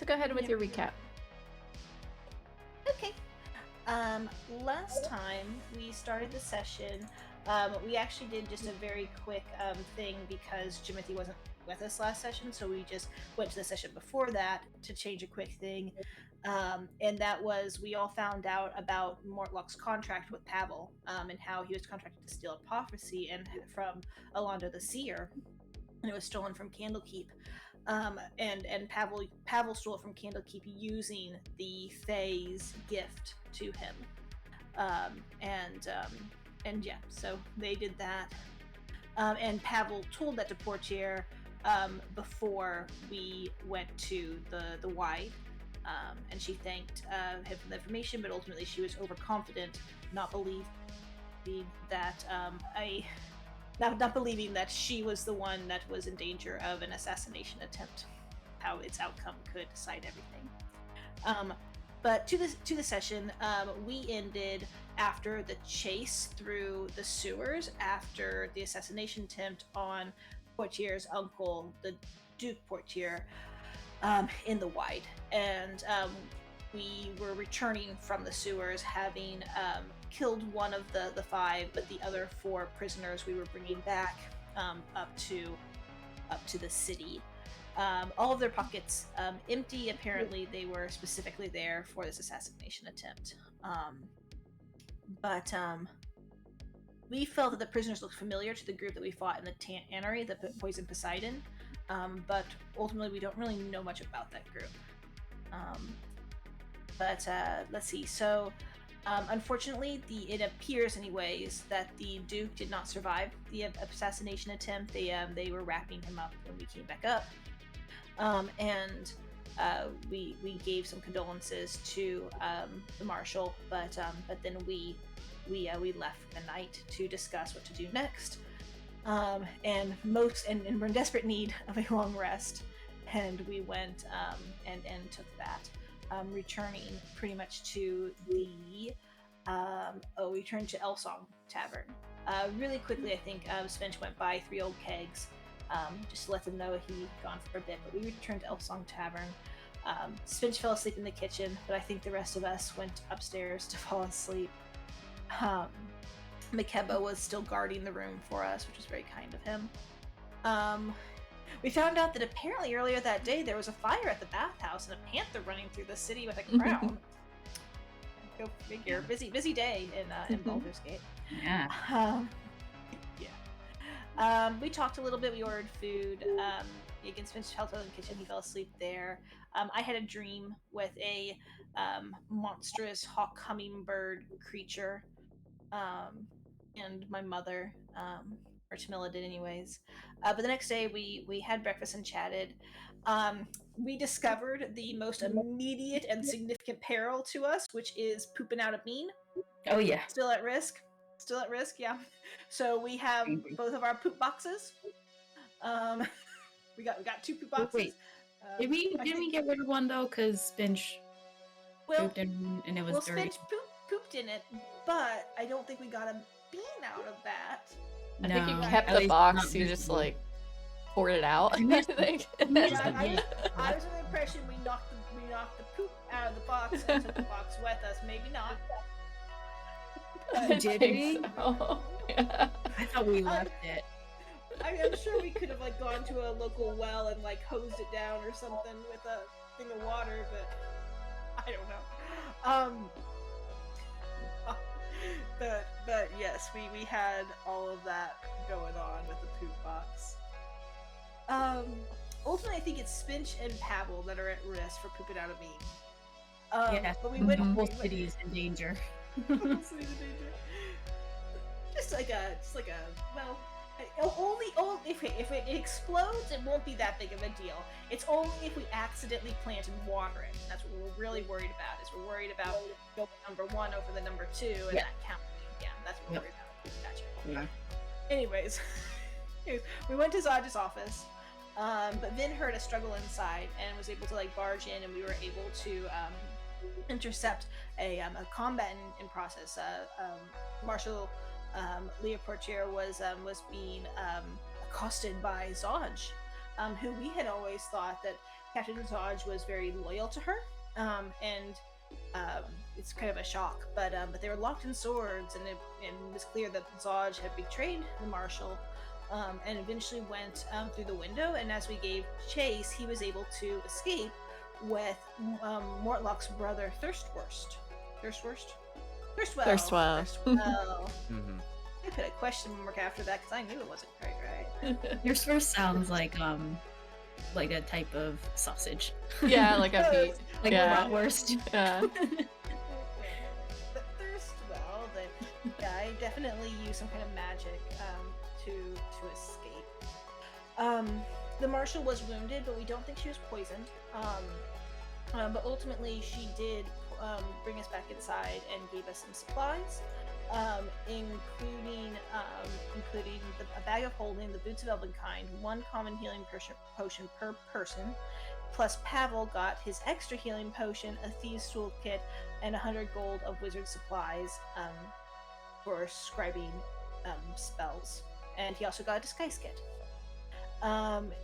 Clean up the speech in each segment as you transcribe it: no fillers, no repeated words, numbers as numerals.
So go ahead with your recap. Okay. Last time we started the session, we actually did just a very quick thing because Jimothy wasn't with us last session, so we just went to the session before that to change a quick thing. And that was we all found out about Mortlock's contract with Pavel, and how he was contracted to steal a prophecy and from Alonda the Seer, and it was stolen from Candlekeep. And Pavel stole it from Candlekeep using the Fae's gift to him. And yeah, so they did that. And Pavel told that to Portier before we went to the Wide. And she thanked him for the information, but ultimately she was overconfident, not believing that not believing that she was the one that was in danger of an assassination attempt, how its outcome could decide everything. But to the session, we ended after the chase through the sewers after the assassination attempt on Portier's uncle, the Duke Portier, in the Wide. And we were returning from the sewers, having killed one of the five, but the other four prisoners we were bringing back up to the city. All of their pockets empty. Apparently, they were specifically there for this assassination attempt. But we felt that the prisoners looked familiar to the group that we fought in the tannery, the Poison Poseidon. But ultimately, we don't really know much about that group. But let's see. So, unfortunately, it appears, anyways, that the Duke did not survive the assassination attempt. They were wrapping him up when we came back up, and we gave some condolences to the marshal. But then we left for the night to discuss what to do next. And we're in desperate need of a long rest, and we went and took that. Returning pretty much to the we returned to Elsong Tavern. Really quickly, I think Spench went by 3 old kegs, just to let them know he'd gone for a bit, but we returned to Elsong Tavern. Spench fell asleep in the kitchen, but I think the rest of us went upstairs to fall asleep. Makeba was still guarding the room for us, which was very kind of him. We found out that apparently earlier that day there was a fire at the bathhouse and a panther running through the city with a crown. Go figure. Busy day in Baldur's Gate. Yeah. We talked a little bit. We ordered food. Against Finch fell in the kitchen. He fell asleep there. I had a dream with a monstrous hawk hummingbird creature, and my mother. Or Tamila did anyways. But the next day we had breakfast and chatted. We discovered the most immediate and significant peril to us, which is pooping out a bean. Oh yeah. Still at risk, yeah. So we have both of our poop boxes. We got 2 poop boxes. Wait, didn't we get rid of one though? Because Spinch pooped and it was dirty. Spinch pooped in it, but I don't think we got a bean out of that. I think you kept the box, you just like poured it out. I think. I was under the impression we knocked the poop out of the box and took the box with us. Maybe not. Did we? So. Yeah. I thought we left it. I'm sure we could have like gone to a local well and like hosed it down or something with a thing of water, but I don't know. But yes, we had all of that going on with the poop box. Ultimately, I think it's Spinch and Pavel that are at risk for pooping out a bean. Yeah, but we went. The whole city is in danger. Just like a well. Only if it explodes, it won't be that big of a deal. It's only if we accidentally plant and water it. That's what we're really worried about. We're worried about going number 1 over the number 2 and that counting. Yeah, that's what we're worried about. Gotcha. Yeah. Anyways, we went to Zaj's office, but Vin heard a struggle inside and was able to like barge in, and we were able to intercept a combat in process. Marshal Leah Portier was being accosted by Zaj, who we had always thought that Captain Zodge was very loyal to her, and it's kind of a shock. But they were locked in swords, and it was clear that Zodge had betrayed the Marshal, and eventually went through the window. And as we gave chase, he was able to escape with Mortlock's brother Thirstwell. Mm-hmm. I put a question mark after that because I knew it wasn't quite right. Thirstwurst sounds like a type of sausage. Yeah, like a beef. Like yeah. a bratwurst. Yeah. But Thirstwell, the guy, definitely used some kind of magic to escape. The Marshal was wounded, but we don't think she was poisoned. But ultimately, she did bring us back inside and gave us some supplies, including a bag of holding, the boots of Elvenkind, one common healing potion per person, plus Pavel got his extra healing potion, a thieves' toolkit, and 100 gold of wizard supplies for scribing spells. And he also got a disguise kit.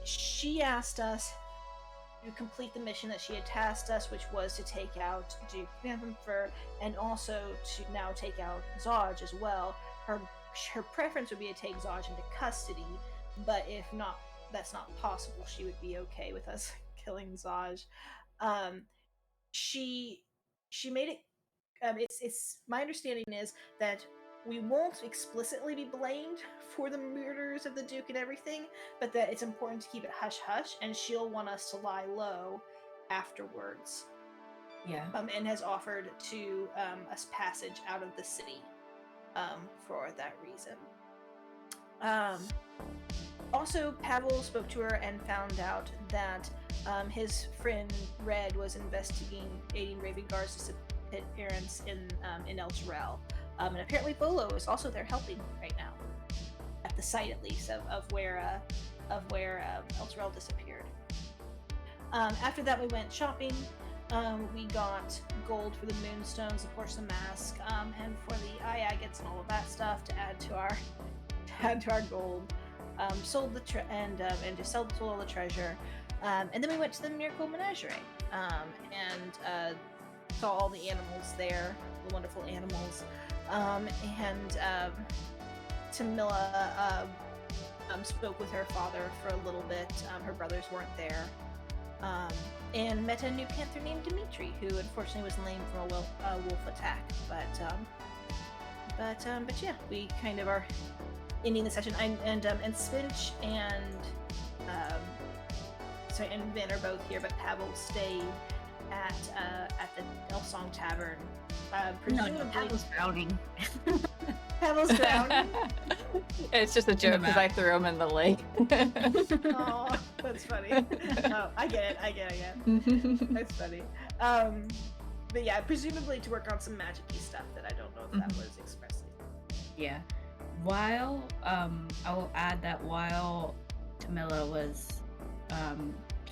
She asked us to complete the mission that she had tasked us, which was to take out Duke Vanthampur and also to now take out Zodge as well. Her preference would be to take Zodge into custody, but if not, that's not possible. She would be okay with us killing Zodge. She made it. It's my understanding is that we won't explicitly be blamed for the murders of the Duke and everything, but that it's important to keep it hush-hush, and she'll want us to lie low afterwards. Yeah. And has offered to us passage out of the city for that reason. Also, Pavel spoke to her and found out that his friend Red was investigating Ravengard's disappearance in El Terrell. And apparently Bolo is also there helping right now, at the site at least of where El Terrell disappeared. After that, we went shopping. We got gold for the moonstones, of course, the mask, and for the eye agates and all of that stuff to add to our gold. Sold the and just sold all the treasure, and then we went to the Miracle Menagerie and saw all the animals there, the wonderful animals. And Tamila spoke with her father for a little bit. Her brothers weren't there. And met a new panther named Dimitri, who unfortunately was lame from a wolf attack. But yeah, we kind of are ending the session. And Spinch and Vin are both here, but Pavel stayed at the Elfsong Tavern. No, Pavel's drowning. Pavel's drowning? It's just a joke because I threw him in the lake. Oh, that's funny. Oh, I get it. That's funny. But yeah, presumably to work on some magic-y stuff that I don't know if that was expressly. Yeah. While I will add that while Tamila was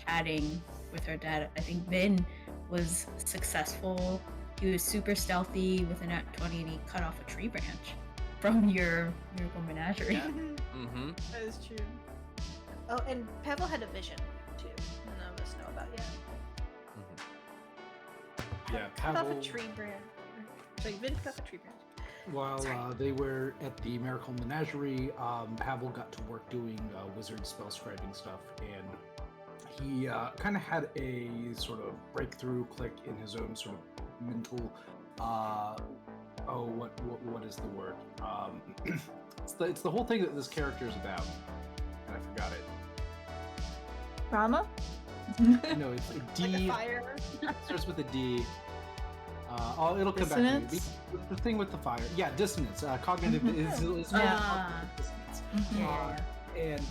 chatting with her dad, I think Vin was successful. He was super stealthy with a nat 20 and he cut off a tree branch from your Miracle Menagerie. Yeah. Mm-hmm. That is true. Oh, and Pavel had a vision too. None of us know about yet. Yeah, Cut off Pavel. a tree branch. Sorry, Vin cut off a tree branch. While they were at the Miracle Menagerie, Pavel got to work doing wizard spell scribing stuff, and he kind of had a sort of breakthrough click in his own sort of mental. What is the word? It's the whole thing that this character is about, and I forgot it. Drama? No, it's a D. Like a fire. It starts with a D. It'll come Dissonance? back to me. The thing with the fire. Yeah, dissonance. Cognitive is dissonance. Yeah. And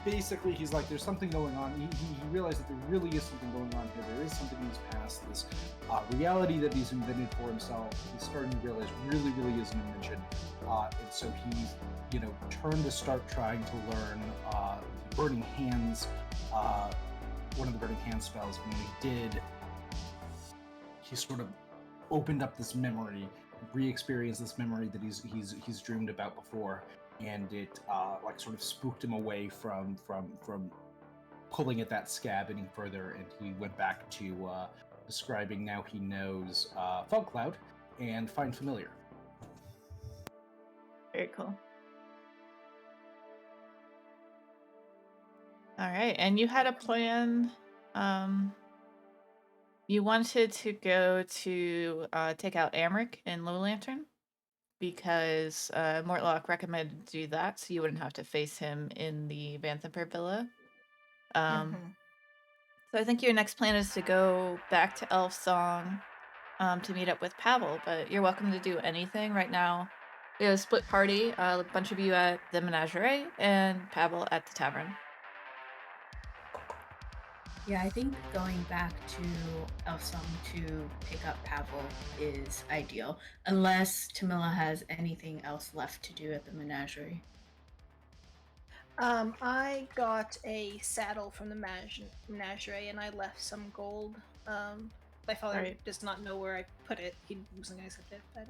basically, he's like, there's something going on. He realized that there really is something going on here. There is something in his past, this reality that he's invented for himself. He's starting to realize really, really is an invention. And so he's, turned to start trying to learn Burning Hands, one of the Burning Hands spells. When he did, he sort of opened up this memory, re-experienced this memory that he's dreamed about before, and it sort of spooked him away from pulling at that scab any further, and he went back to describing now he knows Fog Cloud and Find Familiar. Very cool. All right, and you had a plan. You wanted to go to take out Amrik in Low Lantern because Mortlock recommended to do that, so you wouldn't have to face him in the Vanthampur Villa. So I think your next plan is to go back to Elf Song to meet up with Pavel, but you're welcome to do anything right now. We have a split party, a bunch of you at the Menagerie and Pavel at the tavern. Yeah, I think going back to Elsong to pick up Pavel is ideal, unless Tamila has anything else left to do at the Menagerie. I got a saddle from the menagerie, and I left some gold. My father Right. does not know where I put it. He wasn't going to accept it, but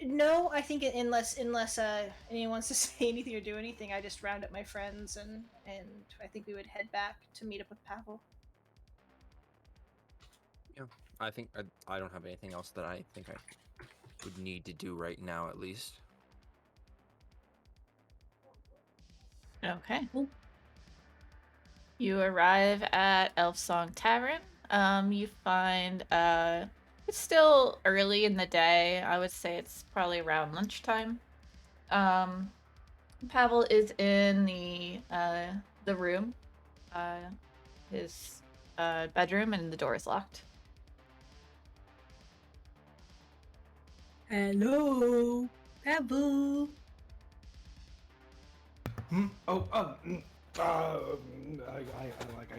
no, I think unless anyone wants to say anything or do anything, I just round up my friends and I think we would head back to meet up with Pavel. Yeah, I think I don't have anything else that I think I would need to do right now, at least. Okay. You arrive at Elf Song Tavern. You find it's still early in the day. I would say it's probably around lunchtime. Pavel is in the room, his bedroom, and the door is locked. Hello, Pavel. I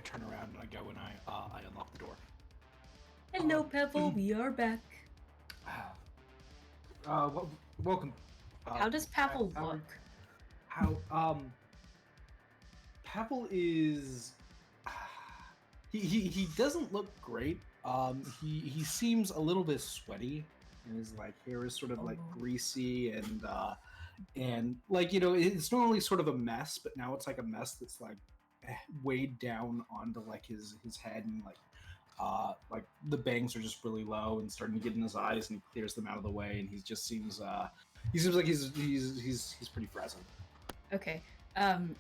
turn around and I go and I unlock the door. Hello, Pavel. We are back. Welcome. How does Pavel look? Pavel is he doesn't look great. He seems a little bit sweaty, and his like hair is sort of like greasy and like, you know, it's normally sort of a mess, but now it's like a mess that's like weighed down onto like his head, and like the bangs are just really low and starting to get in his eyes, and he clears them out of the way, and he seems like he's pretty frazzled. Okay.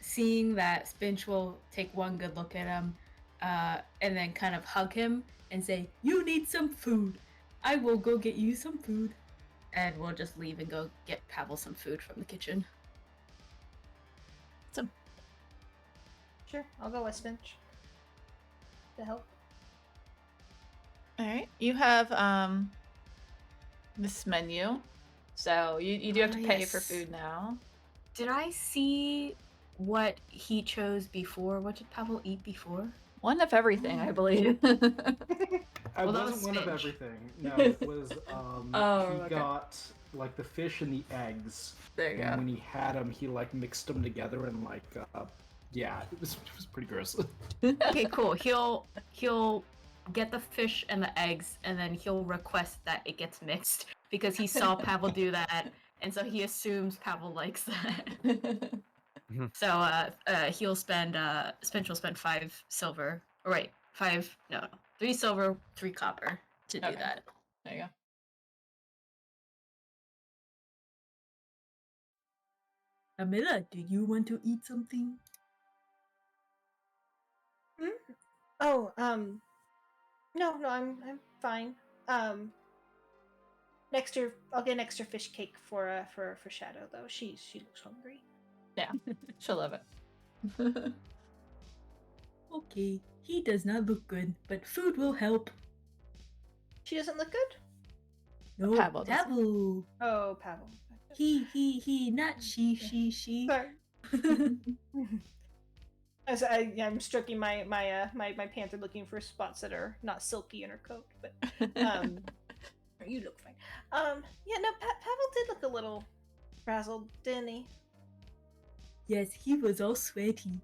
Seeing that, Spinch will take one good look at him, and then kind of hug him and say, "You need some food. I will go get you some food." And we'll just leave and go get Pavel some food from the kitchen. Sure, I'll go with Spinch to help. All right. You have this menu, so you do have to pay for Yes. food now. Did I see what he chose before? What did Pavel eat before? One of everything, I believe. I Well, that was wasn't one of Spinch. everything. No, it was Oh, he okay. got like the fish and the eggs. There you And go. when he had them, he like mixed them together and like yeah, it was pretty gross. Okay, cool. He'll get the fish and the eggs, and then he'll request that it gets mixed because he saw Pavel do that, and so he assumes Pavel likes that. So he'll spend Spinch will spend 5 silver. Or wait, 3 silver, 3 copper to do Okay. that. There you go. Amila, do you want to eat something? Oh, no, I'm fine. I'll get an extra fish cake for Shadow though. She looks hungry. Yeah, she'll love it. Okay, he does not look good, but food will help. She doesn't look good. No, Pavel doesn't. Pavel. Oh, Pavel. He, not she. Sorry. As I'm stroking my panther, looking for spots that are not silky in her coat, but you look fine. Yeah, no, Pavel did look a little frazzled, didn't he? Yes, he was all sweaty.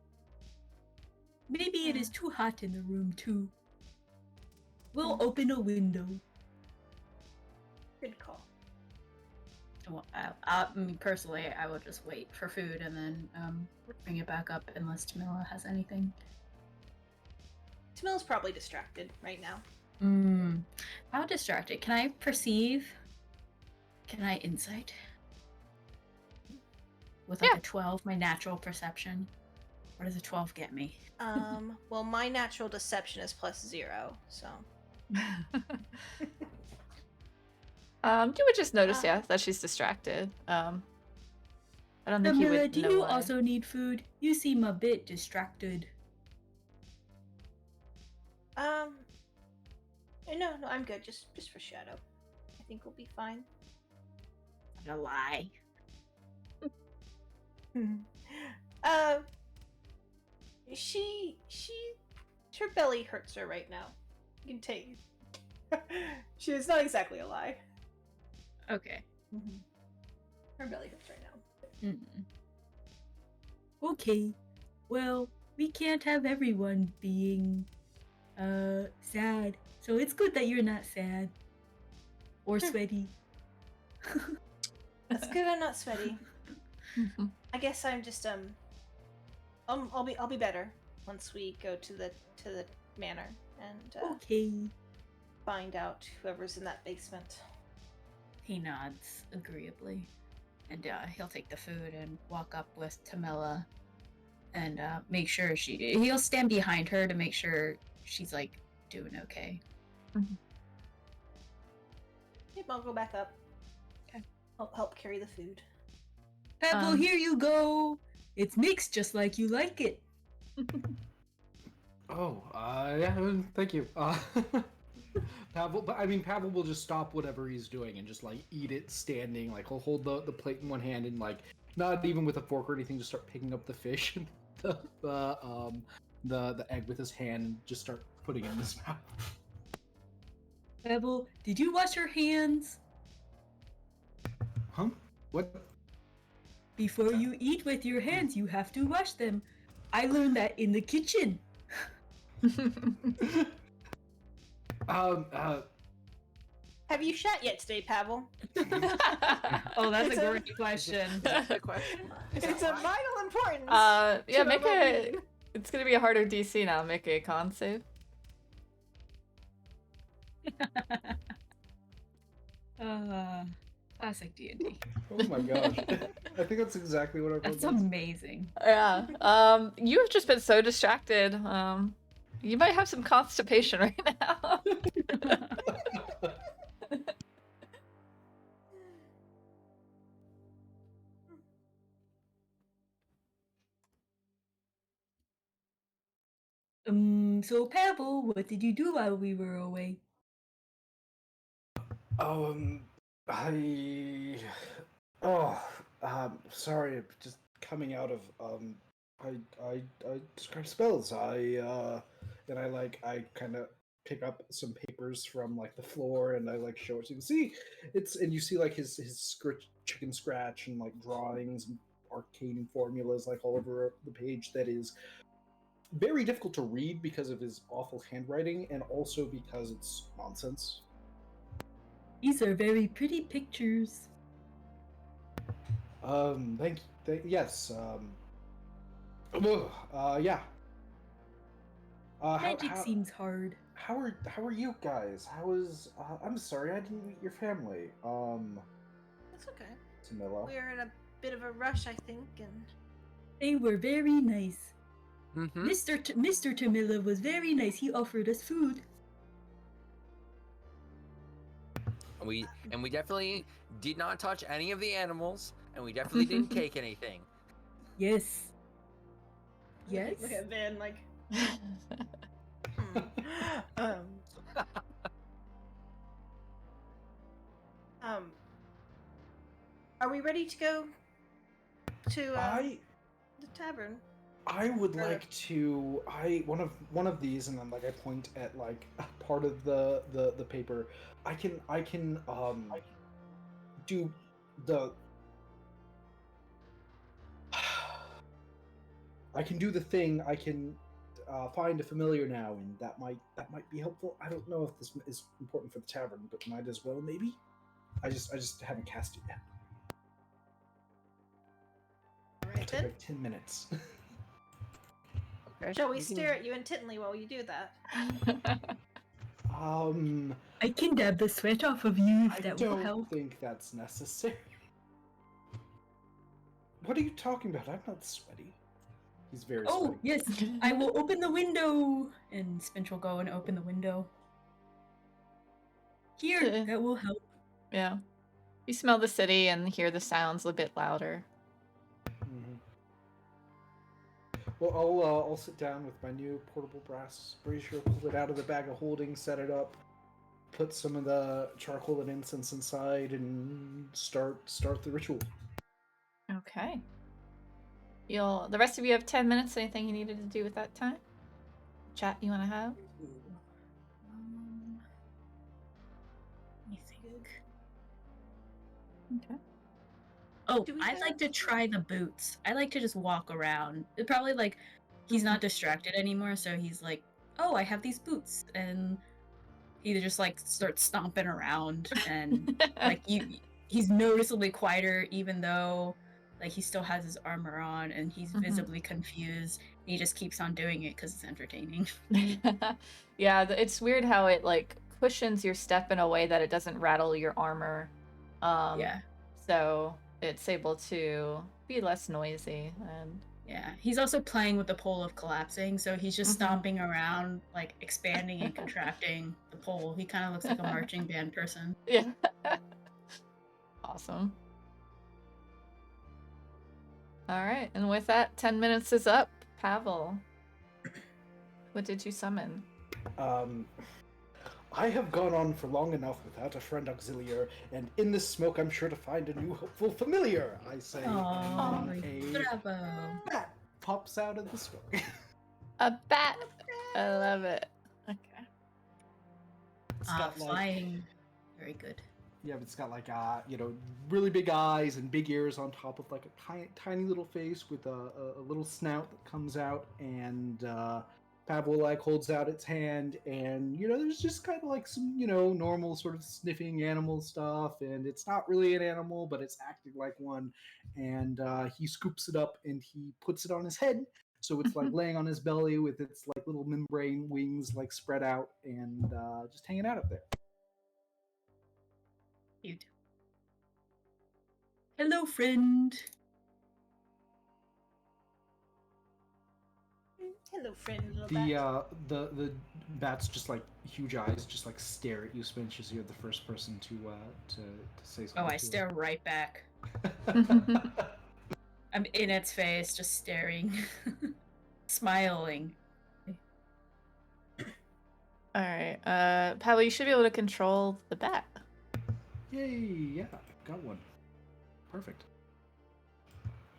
Maybe it is too hot in the room too. We'll open a window. Good call. Well, personally, I will just wait for food and then bring it back up unless Tamila has anything. Tamila's probably distracted right now. How distracted? Can I perceive? Can I insight? With like Yeah. a 12, my natural perception. What does a 12 get me? Well, my natural deception is +0, so. You would just notice, yeah, that she's distracted. I don't think you Tamila, would do know you why. also need food? You seem a bit distracted. No, I'm good. Just for Shadow. I think we'll be fine. Not a lie. She, her belly hurts her right now. You can take. It's not exactly a lie. Okay. Her belly hurts right now. Okay. Well, we can't have everyone being sad. So it's good that you're not sad. Or sweaty. That's good. I'm not sweaty. I guess I'm just I'll be better once we go to the manor and Okay. find out whoever's in that basement. He nods agreeably. And he'll take the food and walk up with Tamila and make sure he'll stand behind her to make sure she's like doing okay. Yep, I'll go back up. Okay. I'll help carry the food. Pebble, here you go. It's mixed just like you like it. Oh, yeah, thank you. Pavel, but I mean, Pavel will just stop whatever he's doing and just like eat it standing. Like he'll hold the plate in one hand and like not even with a fork or anything, just start picking up the fish and the egg with his hand and just start putting it in his mouth. Pebble, did you wash your hands? Huh? What? Before you eat with your hands, you have to wash them. I learned that in the kitchen. Have you shot yet today, Pavel? Oh, that's It's a a- great question. That's the question. It's of vital importance. Yeah, to make our a. well-being. It's gonna be a harder DC now. Make a con save. Classic D&D. Oh my gosh! I think that's exactly what everyone. That's amazing. Yeah. You have just been so distracted. You might have some constipation right now. So Pebble, what did you do while we were away? I. Sorry, I'm just coming out of I describe spells. And I kind of pick up some papers from like the floor and I like show it to you. See, and you see like his chicken scratch and like drawings and arcane formulas like all over the page that is very difficult to read because of his awful handwriting and also because it's nonsense. These are very pretty pictures. Yes. Yeah. Magic seems hard. How are you guys? I'm sorry, I didn't meet your family. That's okay. Tamila. We're in a bit of a rush, I think, and They were very nice. Mm-hmm. Mr. Tamila was very nice. He offered us food. We definitely did not touch any of the animals, and we definitely didn't take anything. Yes. Yes. look at Ben like. Are we ready to go to the tavern? I would like to. One of these, and then like I point at like part of the paper. I can do the. I can do the thing. I can find a familiar now, and that might be helpful. I don't know if this is important for the tavern, but might as well maybe. I just haven't cast it yet. It'll take like 10 minutes. Okay. Shall we you can- stare at you intently while you do that? I can dab the sweat off of you if I that will don't help. think that's necessary. What are you talking about? I'm not sweaty. He's very Oh, sweaty. yes, I will open the window. And Spinch will go and open the window. Here, that will help. Yeah. You smell the city and hear the sounds a bit louder. Mhm. Well, I'll sit down with my new portable brass brazier, pull it out of the bag of holding, set it up, put some of the charcoal and incense inside, and start the ritual. Okay. The rest of you have 10 minutes. Anything you needed to do with that time? Chat you want to have? Let me think. Okay. Oh, Do we I'd like have- to try the boots. I like to just walk around. It probably like he's not distracted anymore, so he's like, "Oh, I have these boots," and he just like starts stomping around, and like he's noticeably quieter, even though like he still has his armor on, and he's visibly confused. He just keeps on doing it because it's entertaining. Yeah, it's weird how it like cushions your step in a way that it doesn't rattle your armor. Yeah. So it's able to be less noisy and Yeah, he's also playing with the pole of collapsing, so he's just Mhm. stomping around, like expanding and contracting the pole. He kind of looks like a marching band person. yeah. Awesome. All right, and with that, 10 minutes is up. Pavel, what did you summon? I have gone on for long enough without a friend auxiliar, and in this smoke I'm sure to find a new hopeful familiar, I say, Oh, and then a bravo! bat pops out of the smoke. A bat. I love it. Okay. It's got like, Flying, very good. yeah, it's got like really big eyes and big ears on top of like a tiny little face with a little snout that comes out, and Pavel like holds out its hand, and there's just kind of like some normal sort of sniffing animal stuff, and it's not really an animal, but it's acting like one, and he scoops it up and he puts it on his head, so it's like laying on his belly with its like little membrane wings like spread out and just hanging out up there. Cute. Hello, friend. Hello, friend, little bat. The bats just like huge eyes just like stare at you, Spinch, as you're the first person to say something. Oh, I to stare right back. it. I'm in its face, just staring, smiling. All right. Pavel, you should be able to control the bat. Yay! Yeah, got one. Perfect.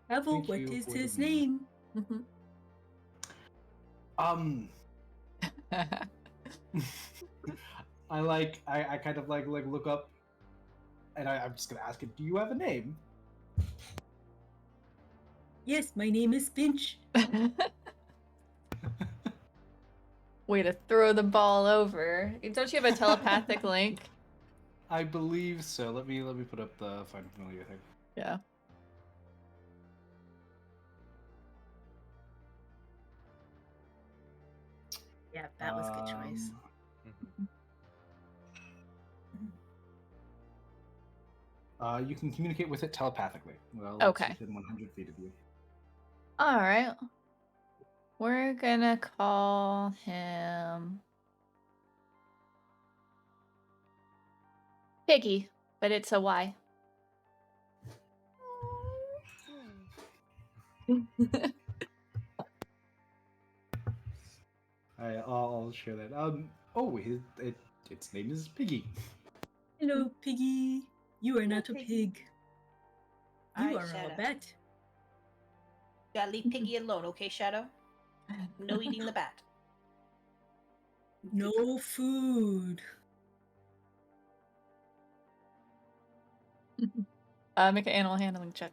Pavel, Thank what you is for the his name. name? I kind of like look up, and I'm just gonna ask it. Do you have a name? Yes, my name is Finch. Way to throw the ball over. Don't you have a telepathic link? I believe so. Let me put up the find familiar thing. Yeah. Yeah, that was a good choice. You can communicate with it telepathically. Well, Okay. it's within 100 feet of you. All right. We're gonna call him Piggy, but it's a Y. I'll share that. Oh, its name is Piggy. Hello, Piggy. You are not a Piggy. pig. You Alright, are Shadow. a bat. Gotta leave Piggy alone, okay, Shadow? No eating the bat. No food. Make an animal handling check.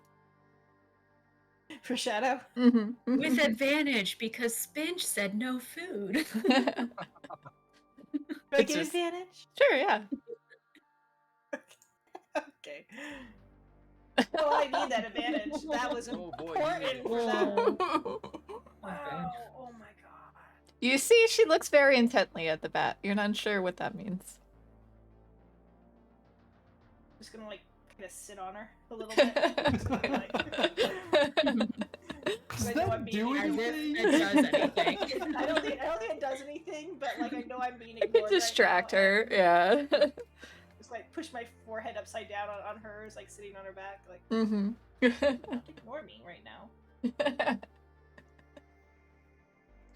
For Shadow? With advantage, because Spinch said no food. Do I It's get just- advantage? Sure, yeah. Okay. Oh, I need that advantage. That was Oh, boy, you need important it. for that. Okay. Wow. Oh my god. You see, she looks very intently at the bat. You're not sure what that means. Just gonna like kind of sit on her a little bit. Just gonna be like, Does I know I'm that being do As if anything? it does anything. I don't think it does anything, but like I know I'm being ignored. Distract right now, her, and yeah. Just like push my forehead upside down on hers, like sitting on her back. Like, Mm-hmm. don't ignore me right now.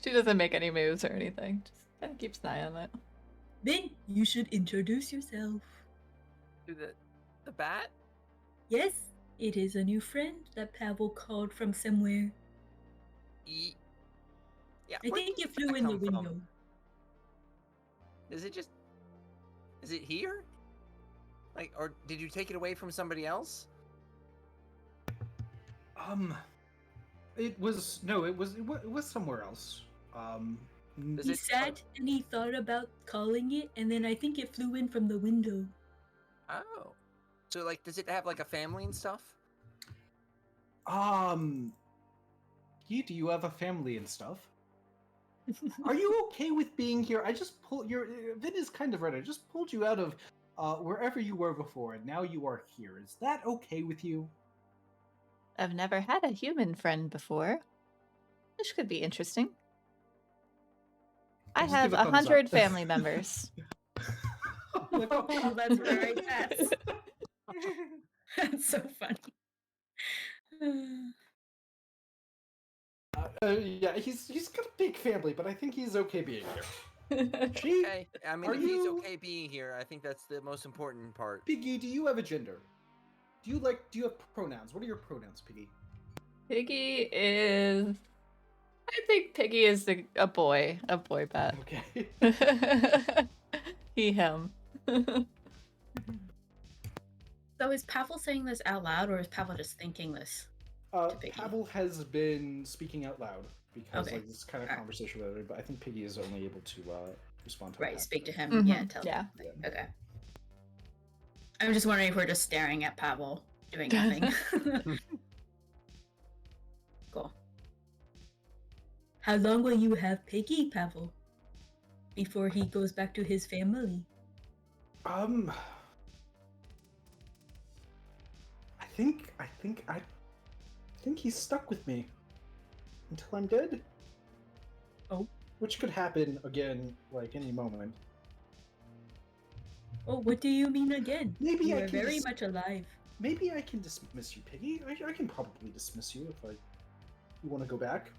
She doesn't make any moves or anything. Just kind of keeps an eye on it. Then you should introduce yourself. To the bat? Yes, it is a new friend that Pavel called from somewhere. Yeah. I where think does it flew that in the come from? window. Is it here? Like, or did you take it away from somebody else? It was somewhere else. Does He it- sat and he thought about calling it, and then I think it flew in from the window. Oh. So, like, does it have, like, a family and stuff? Do you have a family and stuff? Are you okay with being here? I just pulled your. Vin is kind of right. I just pulled you out of wherever you were before, and now you are here. Is that okay with you? I've never had a human friend before. This could be interesting. I Just have give a thumbs 100 up. family members. Oh, that's very fast. That's so funny. Yeah, he's got a big family, but I think he's okay being here. She, Okay. I mean, Are if he's you- okay being here, I think that's the most important part. Piggy, do you have a gender? Do you have pronouns? What are your pronouns, Piggy? Piggy is... I think Piggy is a boy bat. Okay. He, him. So is Pavel saying this out loud, or is Pavel just thinking this? Piggy. Pavel has been speaking out loud because Okay. like this kind of Alright. conversation with everybody, but I think Piggy is only able to respond to Right, that. speak to him. Mhm, Yeah, tell yeah. him. Okay. I'm just wondering if we're just staring at Pavel doing nothing. Cool. How long will you have Piggy, Pavel? Before he goes back to his family? I think he's stuck with me until I'm dead. Oh. Which could happen again, like any moment. Oh, what do you mean again? Maybe you I are can very dis- much alive. Maybe I can dismiss you, Piggy. I can probably dismiss you if you want to go back.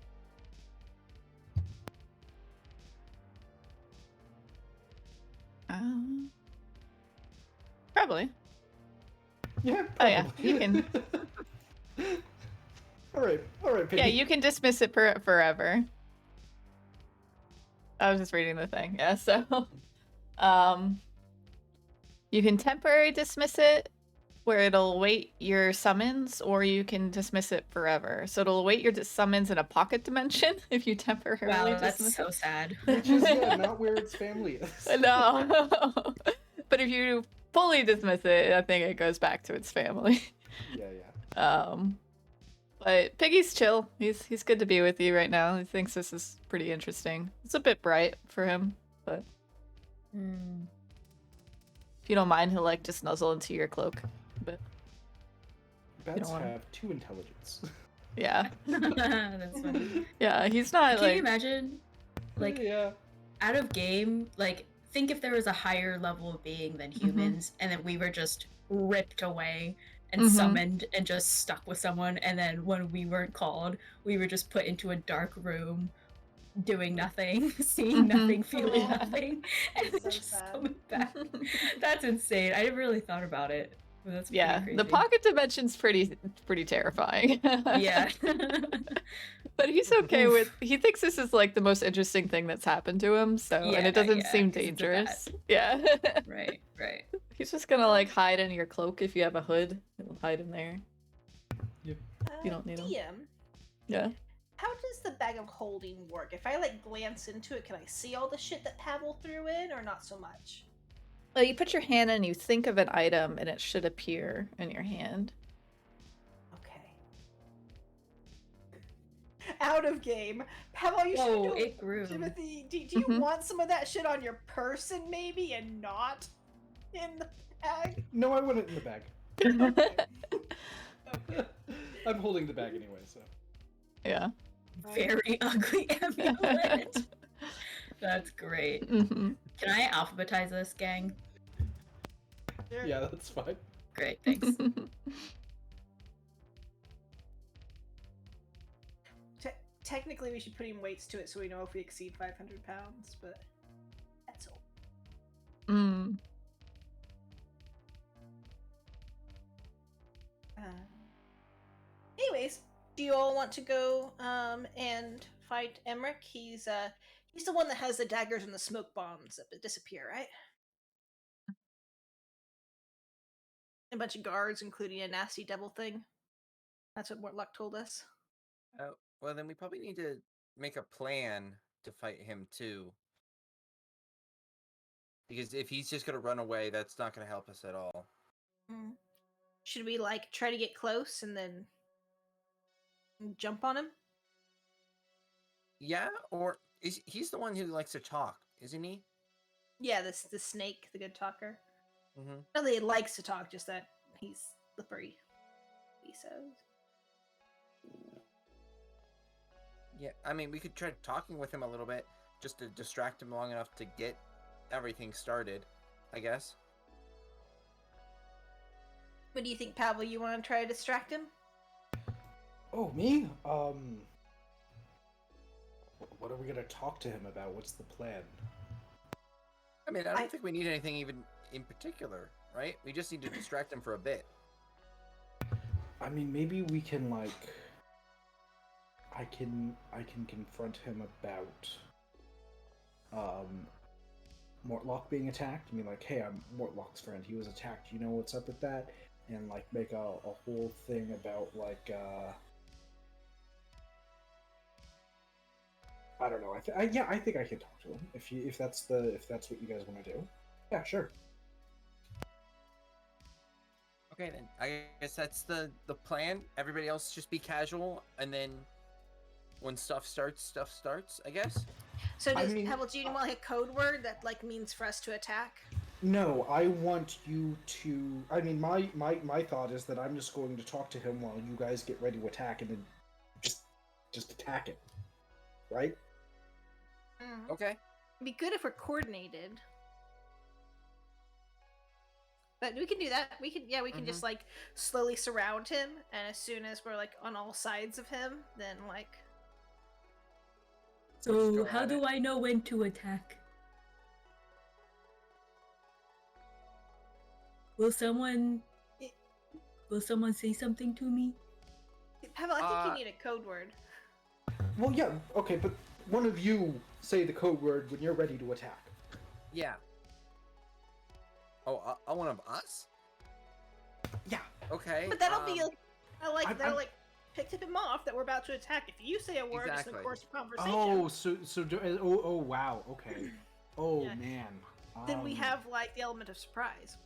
Probably. Yeah. Oh, yeah, probably. you can. all right, Piggy. Yeah, you can dismiss it forever. I was just reading the thing. Yeah, so you can temporarily dismiss it where it'll await your summons, or you can dismiss it forever. So it'll await your summons in a pocket dimension if you temporarily Wow, that's dismiss so it. sad. Which is not where its family is. No. But if you fully dismiss it, I think it goes back to its family. Yeah. But Piggy's chill. He's good to be with you right now. He thinks this is pretty interesting. It's a bit bright for him, but if you don't mind, he'll like just nuzzle into your cloak a bit. Bats don't wanna- have 2 intelligence. Yeah. That's funny. Yeah, he's not Can you like imagine, like, yeah. out of game, like, think if there was a higher level of being than humans, and then we were just ripped away and summoned and just stuck with someone, and then when we weren't called, we were just put into a dark room, doing nothing, seeing nothing, feeling Yeah. nothing, and That's then so just sad. coming back. That's insane. I never really thought about it. But that's pretty yeah, crazy. the pocket dimension's pretty terrifying. Yeah. But he's okay with. He thinks this is like the most interesting thing that's happened to him. So and Yeah, it doesn't yeah, seem 'cause it's a dangerous. Yeah. Right. He's just gonna like hide in your cloak if you have a hood. He'll hide in there. You don't need 'em. DM, Yeah. how does the bag of holding work? If I like glance into it, can I see all the shit that Pavel threw in, or not so much? Well, you put your hand in, you think of an item, and it should appear in your hand. out of game. Pavel, you should Whoa, do it grew. Timothy, do you want some of that shit on your person, maybe, and not in the bag? No, I want it in the bag. Okay. I'm holding the bag anyway, so. Yeah. Very ugly amulet. That's great. Mhm. Can I alphabetize this, gang? Sure. Yeah, that's fine. Great, thanks. Technically, we should put in weights to it so we know if we exceed 500 pounds, but that's all. Mm. Anyways, do you all want to go and fight Amrik? He's the one that has the daggers and the smoke bombs that disappear, right? A bunch of guards, including a nasty devil thing. That's what Mortlock told us. Oh, well, then we probably need to make a plan to fight him too. Because if he's just gonna run away, that's not gonna help us at all. Should we like try to get close and then jump on him? Yeah, or he's the one who likes to talk, isn't he? Yeah, the snake, the good talker. Mm-hmm. Not that he likes to talk, just that he's slippery. He says. Yeah, I mean, we could try talking with him a little bit, just to distract him long enough to get everything started, I guess. What do you think, Pavel? You want to try to distract him? Oh, me? What are we gonna talk to him about? What's the plan? I mean, I don't think we need anything even in particular, right? We just need to distract him for a bit. I mean, maybe we can like. I can confront him about Mortlock being attacked. I mean, like, hey, I'm Mortlock's friend. He was attacked. You know what's up with that? And like make a whole thing about like I don't know. I think I can talk to him if that's what you guys want to do. Yeah, sure. Okay, then. I guess that's the plan. Everybody else just be casual, and then when stuff starts, I guess? So, I does mean, Pavel, do you want like a code word that like means for us to attack? No, I want you to. I mean, my thought is that I'm just going to talk to him while you guys get ready to attack, and then just attack him, right? Okay. It'd be good if we're coordinated. But we can do that. We can just like slowly surround him, and as soon as we're like on all sides of him, then like. So how do I know when to attack? Will someone say something to me? Pavel, I think you need a code word. Well, yeah, okay, but one of you say the code word when you're ready to attack. Yeah. Oh, one of us? Yeah. Okay. But that'll be that'll like pick him off that we're about to attack. If you say a word, it's in the course of conversation. Oh, oh wow, okay. Oh Yeah. man. Then we have like the element of surprise.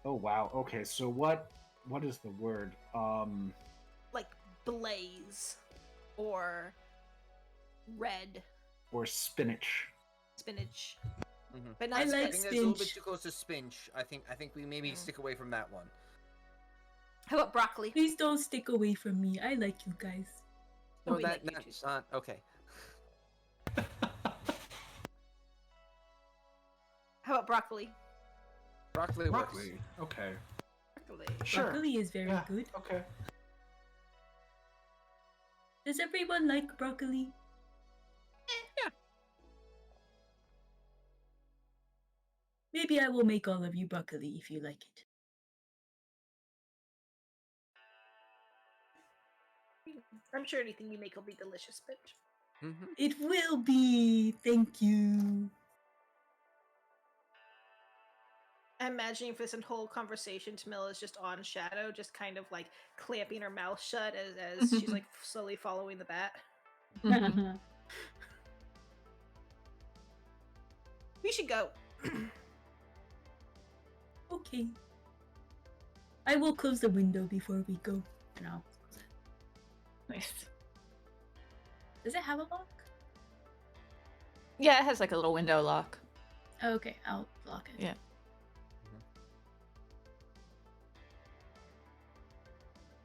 Oh wow. Okay, so what is the word? Like blaze, or red Or spinach. spinach. Mm-hmm. But not I like I think that's a little bit spinach. too close to spinach. I think we maybe stick away from that one. How about broccoli? Please don't stick away from me. I like you guys. No, we like you that's too. not okay. How about broccoli? Broccoli works. Broccoli. Okay. Broccoli. Sure. Broccoli is very Yeah, good. Okay. Does everyone like broccoli? Yeah. Maybe I will make all of you broccoli if you like it. I'm sure anything you make will be delicious, bitch. Mm-hmm. It will be. Thank you. I'm imagining for this whole conversation, Tamila is just on Shadow, just kind of like clamping her mouth shut as she's like slowly following the bat. We should go. Okay. I will close the window before we go. And I'll close it. Nice. Does it have a lock? Yeah, it has like a little window lock. Oh, okay, I'll lock it. Yeah.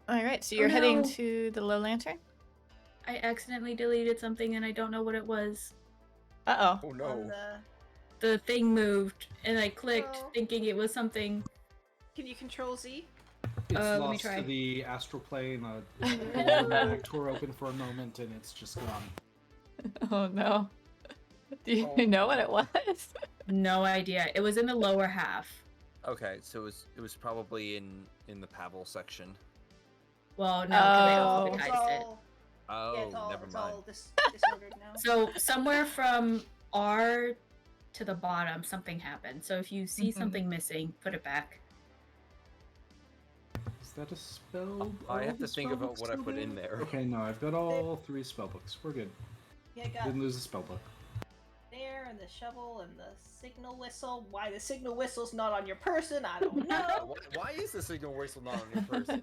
All right, so you're heading no. to the Low Lantern? I accidentally deleted something and I don't know what it was. Uh-oh. Oh On no. The thing moved and I clicked Oh. thinking it was something. Can you control Z? It's let me lost try. to the astral plane. The back tore open for a moment, and it's just gone. Oh no. Do you Oh. know what it was? No idea. It was in the lower half. Okay, so it was probably in the Pavel section. Well, no, because I Oh. It's alphabetized it. all, Oh, yeah, it's all, never it's mind. all disordered now. So somewhere from R to the bottom, something happened. So if you see Mhm. something missing, put it back. Is that a spell? I all have to the think spell about books what I still put in there. Okay, no, I've got all 3 spell books. We're good. Yeah, I got Didn't lose a spell book. there and the shovel and the signal whistle. Why the signal whistle's not on your person, I don't know. Why is the signal whistle not on your person?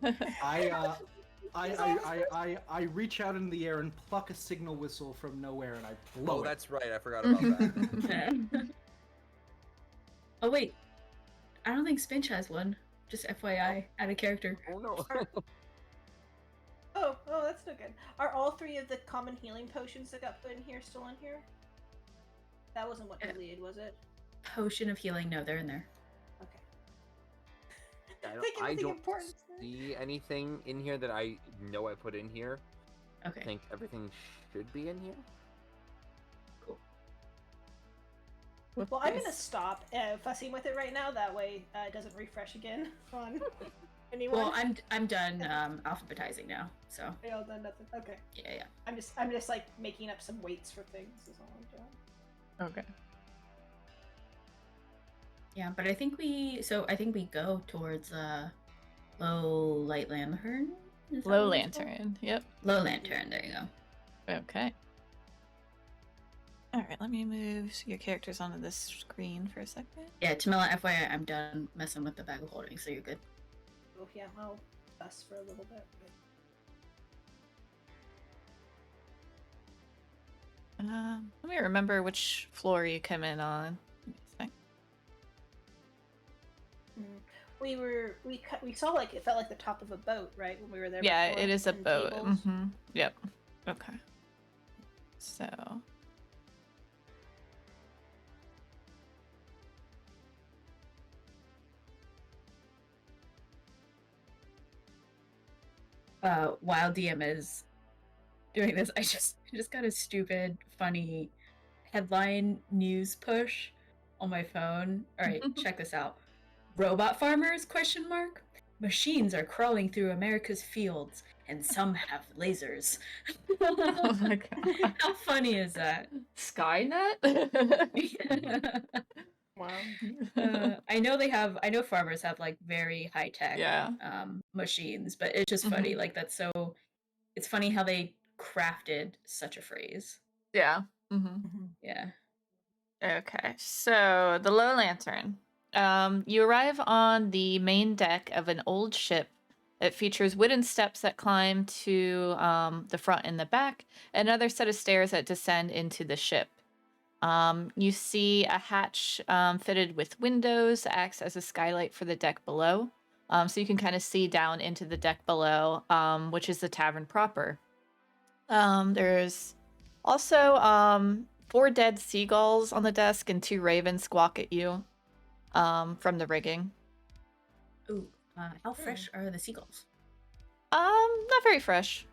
I reach out in the air and pluck a signal whistle from nowhere, and I blow Oh, it. that's right. I forgot about that. Oh wait, I don't think Spinch has one. Just FYI, out of character. Oh no. Oh, that's no good. Are all 3 of the common healing potions that got put in here still in here? That wasn't what deleted, was it? Potion of healing. No, they're in there. Okay. I don't important. see anything in here that I know I put in here. I Okay. think everything should be in here. Well, I'm gonna stop fussing with it right now. That way, it doesn't refresh again on anyone. Well, I'm done alphabetizing now. So Are y'all done nothing? Okay. yeah. I'm just like making up some weights for things. Is all I'm doing. Okay. Yeah, but I think we go towards Low Light Lantern. Is that Low what it's called? Lantern. Yep. Low Lantern. There you go. Okay. All right, let me move your characters onto this screen for a second. Yeah, Tamila, FYI, I'm done messing with the bag of holding, so you're good. Oh yeah, I'll fuss for a little bit. Let me remember which floor you come in on. Give me a sec. We saw like it felt like the top of a boat, right, when we were there. Yeah, before, it is a and boat. tables. Yep. Okay. So. While DM is doing this, I just got a stupid, funny headline news push on my phone. All right, check this out. Robot farmers? ? Machines are crawling through America's fields, and some have lasers. Oh my god. How funny is that? Skynet? Wow. I know farmers have like very high tech Yeah. machines, but it's just funny. Like it's funny how they crafted such a phrase. Yeah. Yeah. Okay, so the Low Lantern. You arrive on the main deck of an old ship. It features wooden steps that climb to the front and the back, and another set of stairs that descend into the ship. You see a hatch fitted with windows that acts as a skylight for the deck below. So you can kind of see down into the deck below, which is the tavern proper. There's also 4 dead seagulls on the desk and 2 ravens squawk at you from the rigging. Ooh, how fresh are the seagulls? Not very fresh.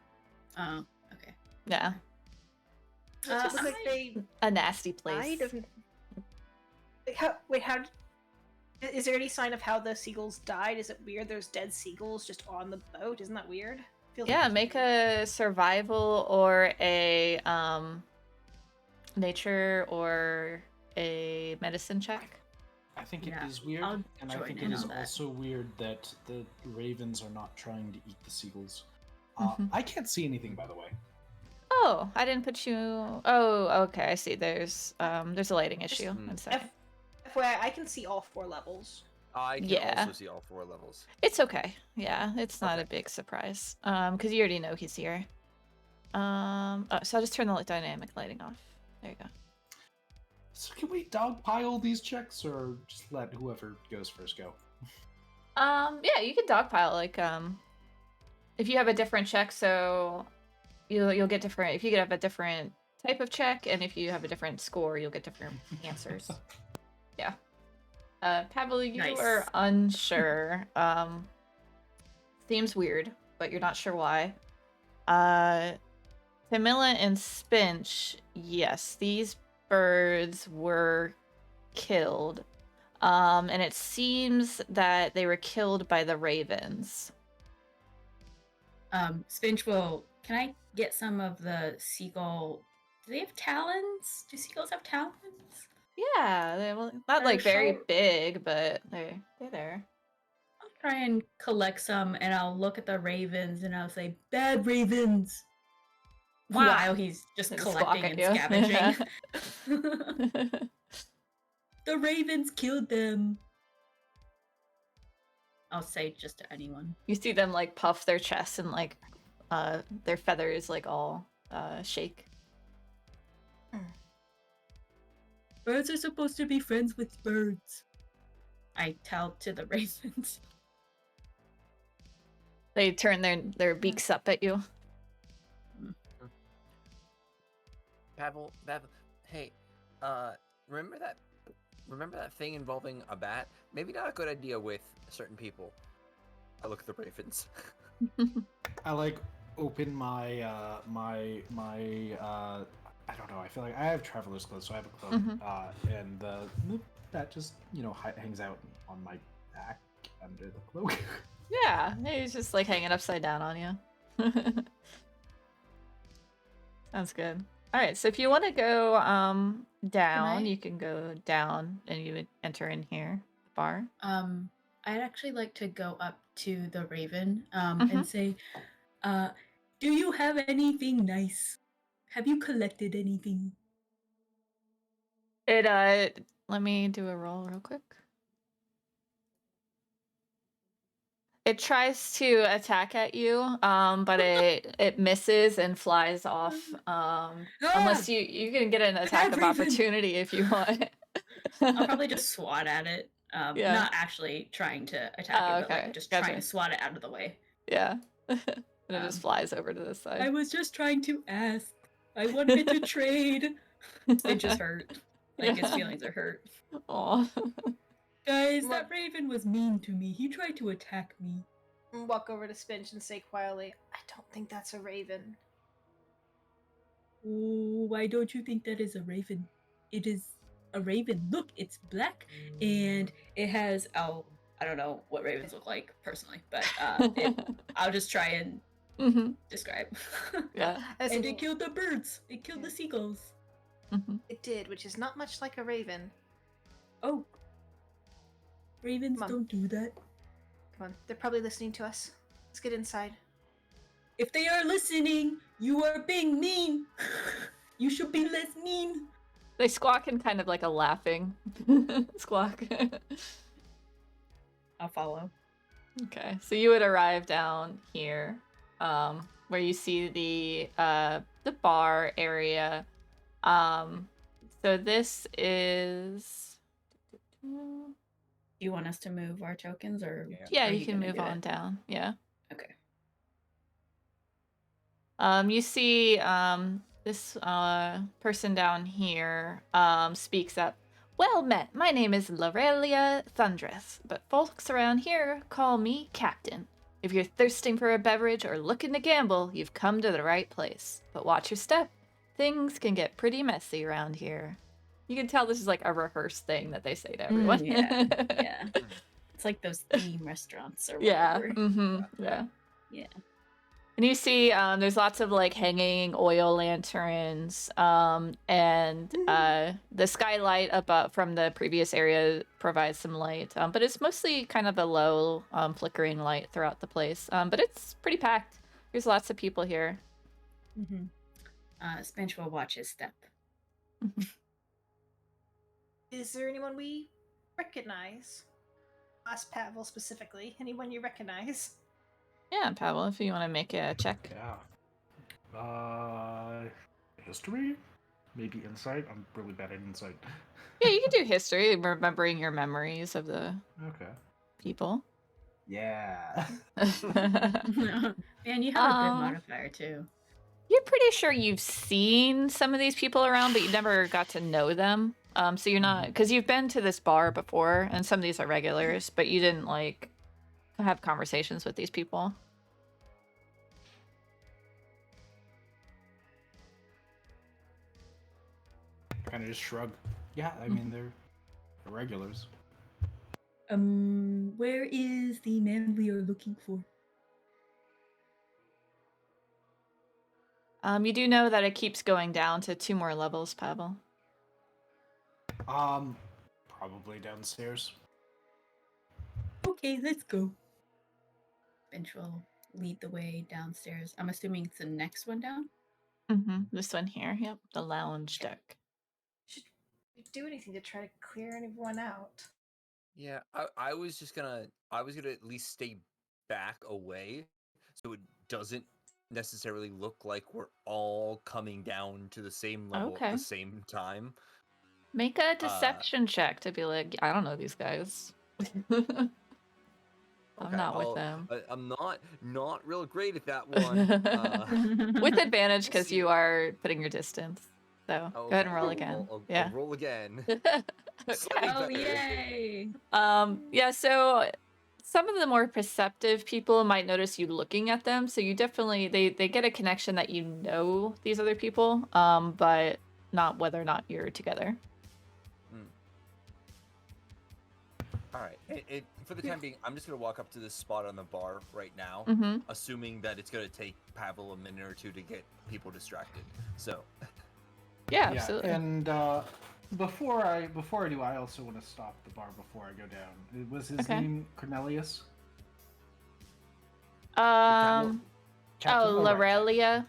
Oh, okay. Yeah. It looks like they A nasty place. died of. How? Is there any sign of how the seagulls died? Is it weird? There's dead seagulls just on the boat. Isn't that weird? Feels Yeah, like make a survival or a nature or a medicine check. I think Yeah, it is weird, I'll and I join think in it is on that. also weird that the ravens are not trying to eat the seagulls. Mhm. I can't see anything, by the way. Oh, I didn't put you. Oh, okay. I see. There's a lighting issue. Hmm. One second. FYI, I can see all 4 levels. I can Yeah. also see all 4 levels. It's okay. Yeah, it's not Okay. a big surprise. Because you already know he's here. So I'll just turn the dynamic lighting off. There you go. So can we dogpile these checks, or just let whoever goes first go? Yeah, you can dogpile. Like, if you have a different check, so you'll get different. If you have a different type of check, and if you have a different score, you'll get different answers. Yeah. Pavel, you Nice. are unsure. Seems weird, but you're not sure why. Camilla and Spinch, yes, these birds were killed. And it seems that they were killed by the ravens. Spinch will. Can I get some of the seagull? Do they have talons? Do seagulls have talons? Yeah, they well, not like very big, but they're there. I'll try and collect some, and I'll look at the ravens, and I'll say, "Bad ravens." Wow. While he's just They collecting squawk and at you. scavenging. The ravens killed them. I'll say just to anyone. You see them like puff their chests and like their feathers like all shake. Birds are supposed to be friends with birds. I tell to the ravens. They turn their beaks up at you. Pavel, hey, remember that thing involving a bat? Maybe not a good idea with certain people. I look at the ravens. I like open my I don't know. I feel like I have traveler's clothes, so I have a cloak, and that just hangs out on my back under the cloak. Yeah, he's just like hanging upside down on you. Sounds good. All right, so if you want to go down, you can go down, and you would enter in here, the bar. I'd actually like to go up to the raven and say, do you have anything nice? Have you collected anything? Let me do a roll real quick. It tries to attack at you, but it misses and flies off. Unless you can get an attack of opportunity if you want. I'll probably just swat at it. Yeah. Not actually trying to attack it, but like just trying to swat it out of the way. Yeah. And it just flies over to this side. I was just trying to ask. I wanted to trade. It just hurt. Like his feelings are hurt. Aw. Guys, that raven was mean to me. He tried to attack me. Walk over to Spinch and say quietly, I don't think that's a raven. Oh, why don't you think that is a raven? It is a raven. Look, it's black and it has I don't know what ravens look like personally, but I'll just try and describe. Yeah. And it killed the birds. It killed the seagulls. It did, which is not much like a raven. Oh. Ravens don't do that. Come on, they're probably listening to us. Let's get inside. If they are listening, you are being mean. You should be less mean. They squawk in kind of like a laughing squawk. I'll follow. Okay, so you would arrive down here, where you see the bar area. So this is. Do you want us to move our tokens, or yeah, you can move on down. Yeah. Okay. You see this person down here speaks up. Well met. My name is Lorelia Thundress, but folks around here call me Captain. If you're thirsting for a beverage or looking to gamble, you've come to the right place. But watch your step. Things can get pretty messy around here. You can tell this is like a rehearsed thing that they say to everyone. Yeah. It's like those theme restaurants or whatever. Yeah. And you see there's lots of like hanging oil lanterns and the skylight above from the previous area provides some light, but it's mostly kind of a low flickering light throughout the place, but it's pretty packed. There's lots of people here. Spinch will watch his step. Is there anyone we recognize? Ask Pavel specifically. Anyone you recognize? Yeah, Pavel, if you want to make a check. Yeah. History? Maybe insight? I'm really bad at insight. Yeah, you can do history, remembering your memories of the Okay. people. Yeah. Man, you have a good modifier too. You're pretty sure you've seen some of these people around, but you never got to know them. So you're not, because you've been to this bar before, and some of these are regulars, but you didn't like have conversations with these people. Kind of just shrug. Yeah, I mean they're regulars. Where is the man we are looking for? You do know that it keeps going down to 2 more levels, Pavel. Probably downstairs. Okay, let's go. Bench will lead the way downstairs. I'm assuming it's the next one down. This one here, yep, the lounge deck. Should we do anything to try to clear anyone out? Yeah, I was gonna at least stay back away so it doesn't necessarily look like we're all coming down to the same level at Okay. the same time. Make a deception check to be like, I don't know these guys. I'm Okay, not with them. I'm not real great at that one. With advantage because We'll see. you are putting your distance. So go ahead and roll again. I'll roll again. Okay. Oh, yay! Yeah, so some of the more perceptive people might notice you looking at them, so you definitely they get a connection that you know these other people, but not whether or not you're together. All right. For the time being, I'm just gonna walk up to this spot on the bar right now, assuming that it's gonna take Pavel a minute or two to get people distracted. So. Yeah, absolutely. And before I do, I also want to stop the bar before I go down. Was his name Cornelius? Captain? Captain? Oh, Lorelia.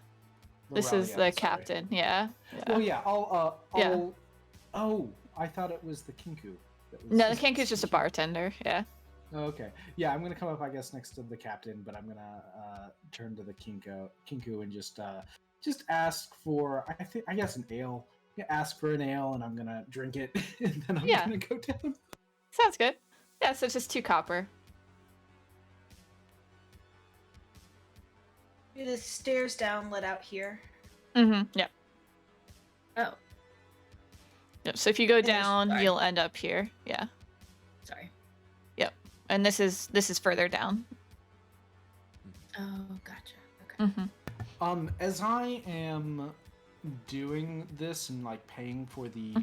This is the sorry. captain. Yeah. Well, yeah. Oh, I thought it was the Kinku. No, the Kinku's just a bartender. Yeah. Okay. Yeah, I'm gonna come up, I guess, next to the captain, but I'm gonna turn to the Kinku and just ask for I guess an ale. Yeah, ask for an ale, and I'm gonna drink it, and then I'm gonna go down. Sounds good. Yeah, so it's just 2 copper. The stairs down let out here. Yep. Oh. Yep. So if you go down, you'll end up here. Yeah. Sorry. Yep. And this is further down. Oh, gotcha. Okay. As I am doing this and like paying for the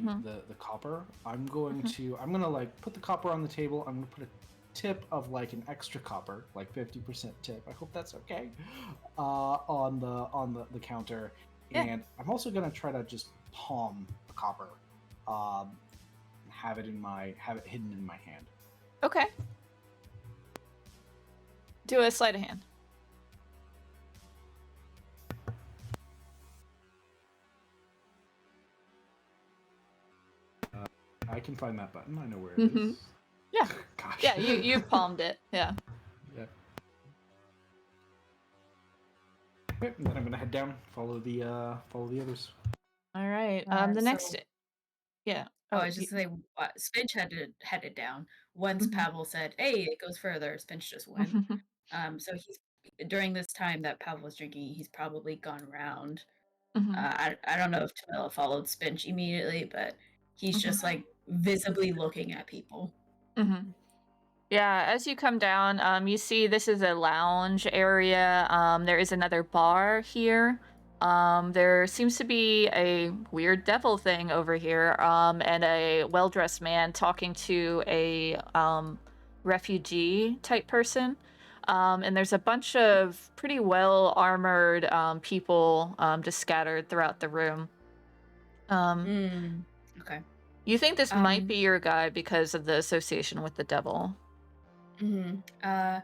copper, I'm gonna like put the copper on the table. I'm gonna put a tip of like an extra copper, like 50% tip. I hope that's okay. On the counter, and I'm also gonna try to just palm the copper, have it hidden in my hand. Okay. Do a sleight of hand. I can find that button. I know where it is. Yeah. Gosh. Yeah, you palmed it. Yeah. Yep. Okay, and then I'm gonna head down, follow the others. All right. The next. Yeah. Oh, I was just saying, Spinch headed down. Once Pavel said, "Hey, it goes further," Spinch just went. So he's during this time that Pavel was drinking, he's probably gone around. I don't know if Tamila followed Spinch immediately, but he's just like visibly looking at people. Yeah, as you come down, you see this is a lounge area. There is another bar here. There seems to be a weird devil thing over here, and a well-dressed man talking to a refugee type person. And there's a bunch of pretty well-armored people just scattered throughout the room. Okay. You think this might be your guy because of the association with the devil? I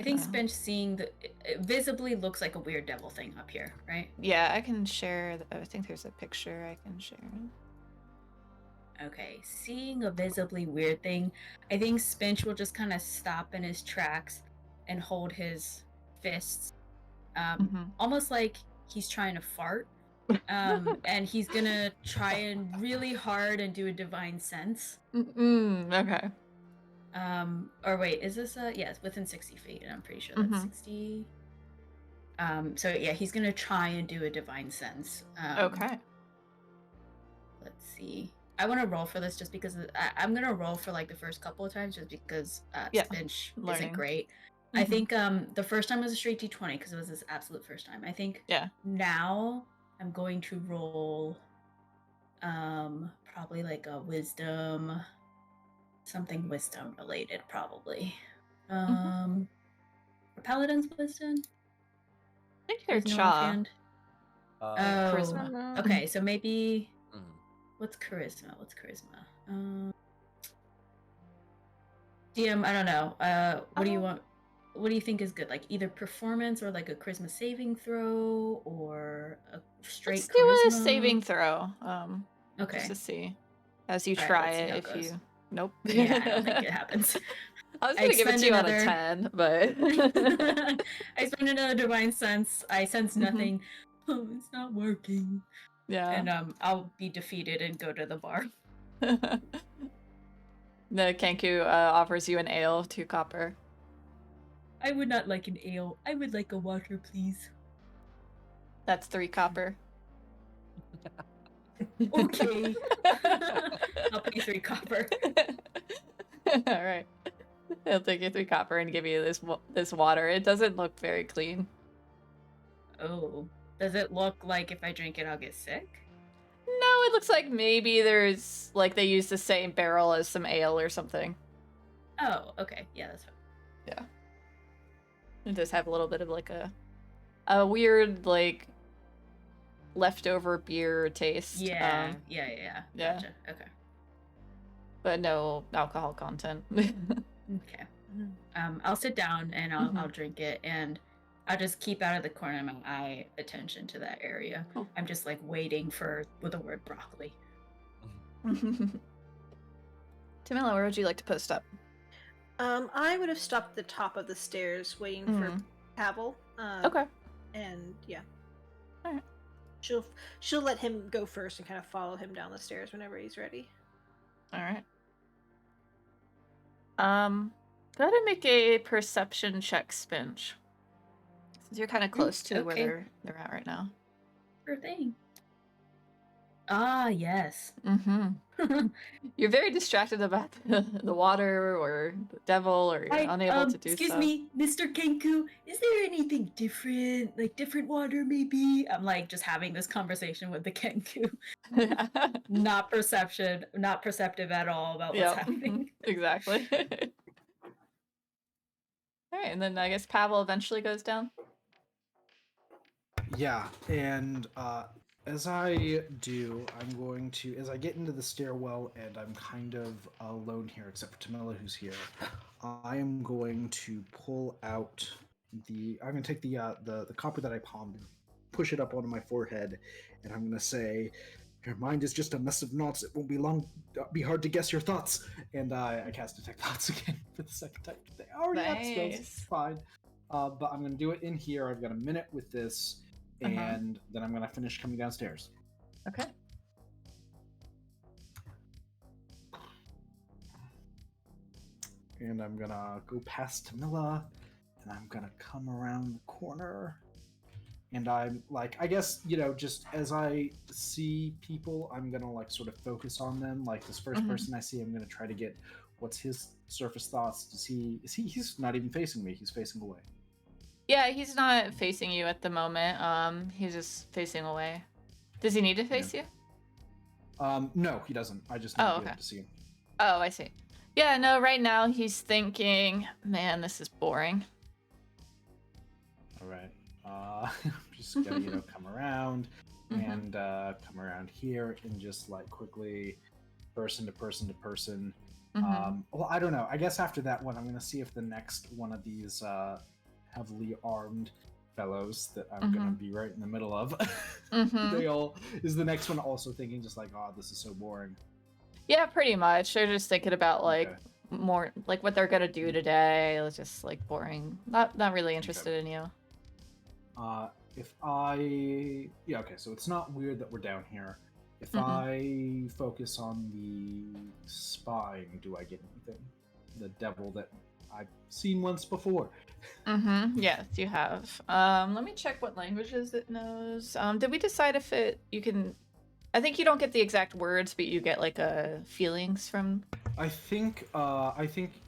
think Spinch seeing it visibly looks like a weird devil thing up here, right? Yeah, I can share. I think there's a picture I can share. Okay, seeing a visibly weird thing, I think Spinch will just kind of stop in his tracks and hold his fists, almost like he's trying to fart. And he's gonna try and really hard and do a divine sense. Okay. Or wait, is this yes, within 60 feet, and I'm pretty sure that's 60. So yeah, he's gonna try and do a divine sense. Okay. Let's see. I want to roll for this just because I'm gonna roll for like the first couple of times just because Spinch learning. isn't great. I think the first time was a straight D20 because it was his absolute first time. I think now I'm going to roll probably like a wisdom, something wisdom related probably. Paladin's wisdom? I think you're There's no Cha. offhand. Charisma. Okay, so maybe what's charisma? DM, I don't know. What do you want? What do you think is good? Like either performance or like a charisma saving throw or a straight Let's charisma? do a saving throw. Okay. Just to see. As you try it, if goes. you... Nope. Yeah, I don't think it happens. I was going to give it to you on a 10, but... I spend another divine sense. I sense nothing. Oh, it's not working. Yeah. And I'll be defeated and go to the bar. The Kenku offers you an ale, 2 copper. I would not like an ale. I would like a water, please. That's 3 copper. Okay. I'll pay 3 copper. Alright. He'll take you 3 copper and give you this water. It doesn't look very clean. Oh. Does it look like if I drink it I'll get sick? No, it looks like maybe there's, like, they use the same barrel as some ale or something. Oh, okay. Yeah, that's fine. Yeah. It does have a little bit of, like, a weird, like, leftover beer taste. Yeah. Yeah. Gotcha. Okay. But no alcohol content. Okay. I'll sit down and I'll drink it, and I'll just keep out of the corner of my eye attention to that area. Oh. I'm just like waiting for the word broccoli. Tamila, where would you like to post up? I would have stopped at the top of the stairs waiting for Pavel. Okay. And yeah. Alright. She'll let him go first and kind of follow him down the stairs whenever he's ready. Alright. Go ahead and make a perception check, Spinch. Since you're kind of close to where they're at right now. Sure thing. Ah, yes. You're very distracted about the water or the devil, or you're unable to do excuse so. me, Mr. Kenku, is there anything different? Like different water, maybe? I'm like just having this conversation with the Kenku. Not perceptive at all about what's happening. Exactly. Alright, and then I guess Pavel eventually goes down. Yeah, and as I do, I'm going to, as I get into the stairwell and I'm kind of alone here, except for Tamila, who's here, I am going to pull out I'm going to take the copper that I palmed and push it up onto my forehead, and I'm going to say, your mind is just a mess of knots. It won't be hard to guess your thoughts. And I cast Detect Thoughts again for the second time today. I already have spells. It's fine. But I'm going to do it in here. I've got a minute with this. And then I'm gonna finish coming downstairs. Okay. And I'm gonna go past Tamila, and I'm gonna come around the corner. And I'm like, I guess, just as I see people, I'm gonna like sort of focus on them. Like this first person I see, I'm gonna try to get what's his surface thoughts. He's not even facing me, he's facing away. Yeah, he's not facing you at the moment. He's just facing away. Does he need to face you? No, he doesn't. I just need to be able to see him. Oh, I see. Yeah, no, right now he's thinking, man, this is boring. Alright. I'm just gonna, come around and come around here and just like quickly person to person to person. Well, I don't know. I guess after that one, I'm gonna see if the next one of these heavily armed fellows that I'm gonna be right in the middle of. Is the next one also thinking just like, oh, this is so boring? Yeah, pretty much. They're just thinking about like more like what they're gonna do today. It's just like boring. Not really interested in you. if I yeah, okay, so it's not weird that we're down here. If Mhm. I focus on the spine, do I get anything? The devil that I've seen once before. Yes, you have. Let me check what languages it knows. Did we decide if you can? I think you don't get the exact words, but you get like feelings from. I think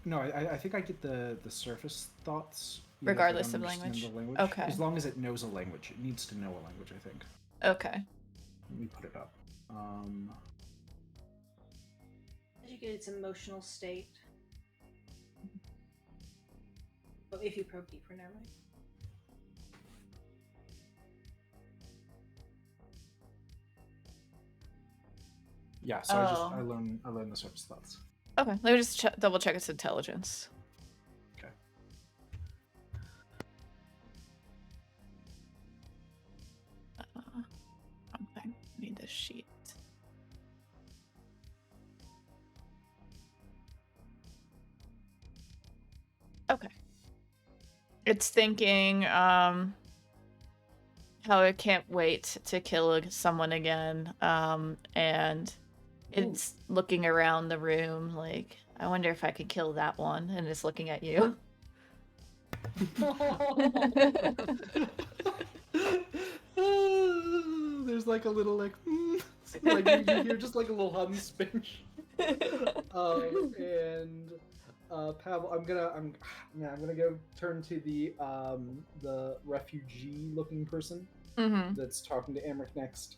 no, I think I get the surface thoughts. Like Regardless I'm of understanding language. the language. Okay. As long as it knows a language. It needs to know a language, I think. Okay. Let me put it up. Educate its emotional state. But if you probe deeper, never mind. Yeah, so Oh. I learned the surface thoughts. Okay. Let me just double check its intelligence. Okay. Okay. Need this sheet. Okay. It's thinking how it can't wait to kill someone again. And it's looking around the room like, I wonder if I could kill that one, and it's looking at you. There's like a little like you hear just like a little hum spinch. And Pavel, I'm gonna go turn to the refugee looking person that's talking to Amrik next.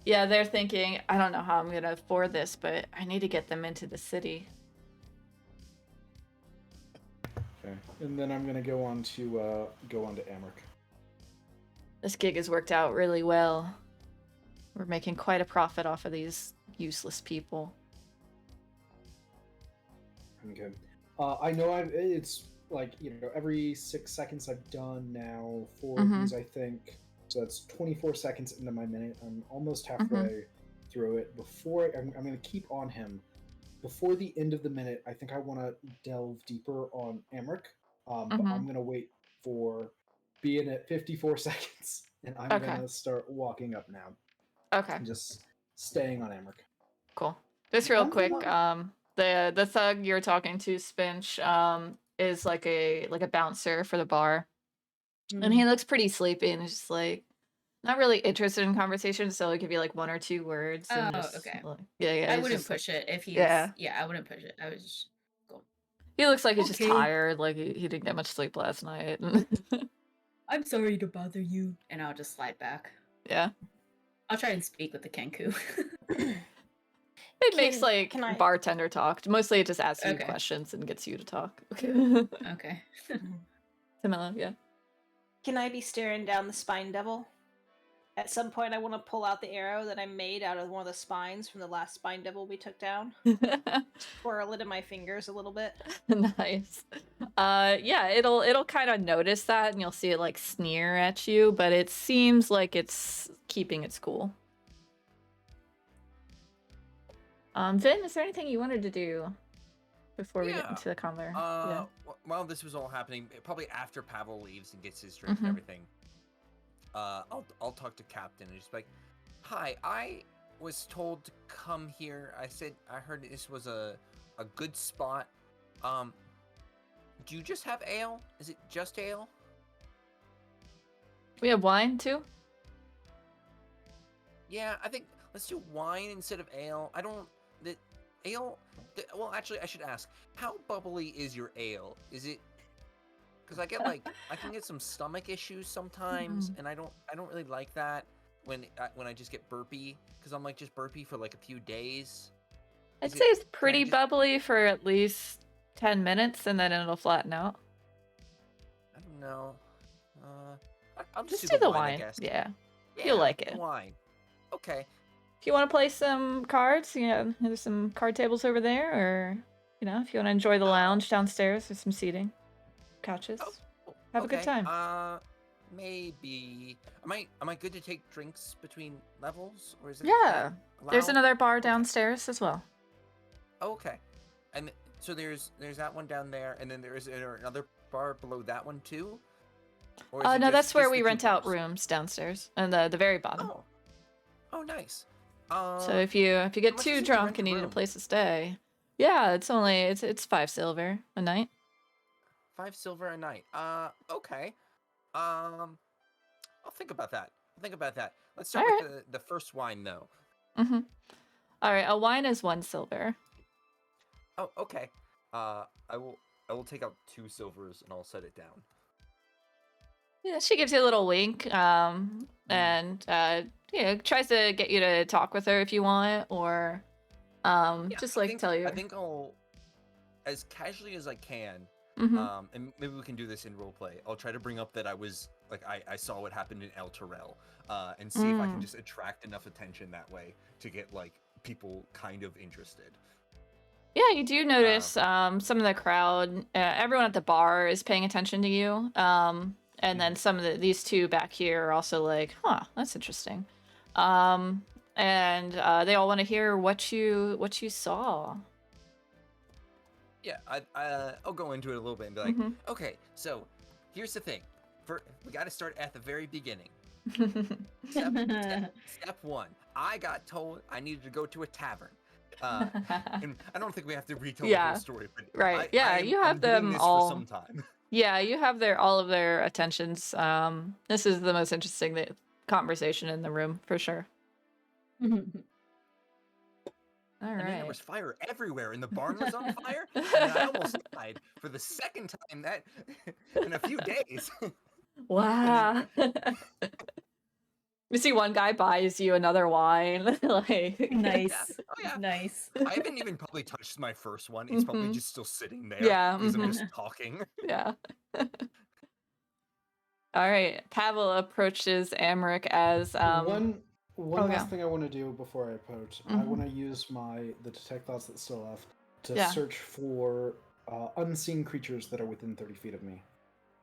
Yeah, they're thinking, I don't know how I'm gonna afford this, but I need to get them into the city. Okay, and then I'm gonna go on to Amrik. This gig has worked out really well. We're making quite a profit off of these useless people. Okay. I know it's like, every 6 seconds I've done now 4 of these, I think. So that's 24 seconds into my minute. I'm almost halfway through it. Before I'm going to keep on him. Before the end of the minute, I think I want to delve deeper on Amrik. But I'm going to wait for being at 54 seconds, and I'm going to start walking up now. Okay. Just staying on Amrik. Cool. Just real quick, the thug you're talking to, Spinch, is like a bouncer for the bar. And he looks pretty sleepy and is just like not really interested in conversation, so I'll give you like 1 or 2 words. Oh, just, okay. like, yeah. I wouldn't push it if he's. Yeah, I wouldn't push it. I was just go. He looks like he's just tired, like he didn't get much sleep last night. I'm sorry to bother you, and I'll just slide back. Yeah. I'll try and speak with the Kenku. It makes like bartender talk. Mostly it just asks you questions and gets you to talk. Okay. Camilla, yeah. Can I be staring down the spine devil? At some point, I want to pull out the arrow that I made out of one of the spines from the last spine devil we took down. Twirl it in my fingers a little bit. Nice. Yeah, it'll kind of notice that, and you'll see it like sneer at you, but it seems like it's keeping its cool. Vin, is there anything you wanted to do before we get into the conver? While this was all happening, probably after Pavel leaves and gets his drink and everything, I'll talk to Captain and just be like, "Hi, I was told to come here. I heard this was a good spot. Do you just have ale? Is it just ale? We have wine too? Yeah, I think let's do wine instead of ale. Well, actually, I should ask, how bubbly is your ale? Is it? Because I can get some stomach issues sometimes, and I don't really like that when I just get burpy, because I'm like just burpy for like a few days. I'd say it's pretty bubbly for at least 10 minutes, and then it'll flatten out. I don't know. I'll just do the wine, I guess. Yeah. You'll like it. Wine. Okay. If you want to play some cards, there's some card tables over there, or if you want to enjoy the lounge downstairs, there's some seating, couches. Have a good time. Maybe. Am I good to take drinks between levels, or is it? Yeah. There's another bar downstairs as well. Oh, okay. And so there's that one down there, and then there is another bar below that one too. Or is it No, that's where just we the two rent out floors? rooms downstairs, and the very bottom. Oh. Oh, nice. So if you How get much too is it to drunk rent a and need a room? place to stay, yeah, it's 5 silver a night. 5 silver a night. Okay. Um, I'll think about that. Let's All start with right. the first wine, though. Mm-hmm. All right. A wine is 1 silver. Oh, okay. I will take out 2 silvers and I'll set it down. Yeah, she gives you a little wink, and tries to get you to talk with her if you want, or Yeah, just I like think tell you. I think I'll, as casually as I can, Mm-hmm. and maybe we can do this in roleplay. I'll try to bring up that I saw what happened in El Terrell, and see if I can just attract enough attention that way to get like people kind of interested. Yeah, you do notice some of the crowd, everyone at the bar is paying attention to you. And then some of these two back here are also like, huh, that's interesting. And they all want to hear what you saw. Yeah, I'll go into it a little bit and be like, Mhm. okay, so here's the thing. We got to start at the very beginning. Step 1. I got told I needed to go to a tavern. And I don't think we have to retell the Yeah, whole story, but right. Yeah, you have I'm doing them this all. for some time. Yeah, you have all of their attentions. This is the most interesting conversation in the room for sure. All And then there right. was fire everywhere, and the barn was on fire, and then I almost died for the second time that in a few days. Wow. You see one guy buys you another wine. Like Nice. Oh yeah. Nice. I haven't even probably touched my first one. It's probably Mhm. just still sitting there Yeah, because I'm just talking. Yeah. All right. Pavel approaches Amrik as One okay. last thing I want to do before I approach. I want to use the detect thoughts that's still left to Yeah. search for unseen creatures that are within 30 feet of me.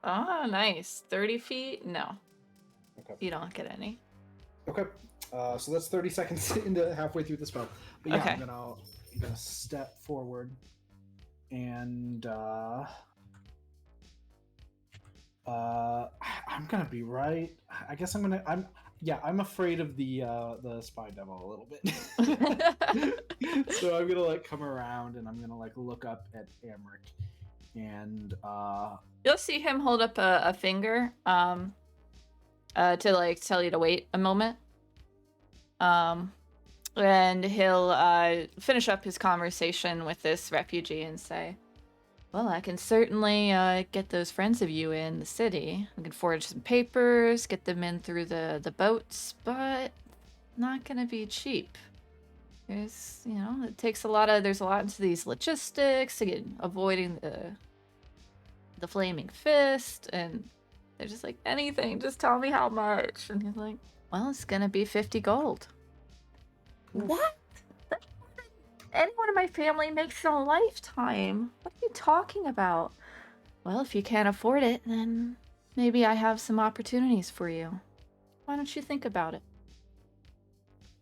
Oh, nice. 30 feet? No. Okay. You don't get any. Okay. So that's 30 seconds into halfway through the spell. But yeah, Okay. I'm gonna step forward and I'm gonna be right. I guess I'm afraid of the spy devil a little bit. So I'm gonna come around and I'm gonna look up at Amrik and You'll see him hold up a finger to tell you to wait a moment. And he'll finish up his conversation with this refugee and say, well, I can certainly get those friends of you in the city. I can forge some papers, get them in through the boats, but not gonna be cheap. There's, it takes there's a lot into these logistics, avoiding the flaming fist, and they're just like, anything, just tell me how much. And he's like, well, it's gonna be 50 gold. What? That's more than anyone in my family makes in a lifetime. What are you talking about? Well, if you can't afford it, then maybe I have some opportunities for you. Why don't you think about it?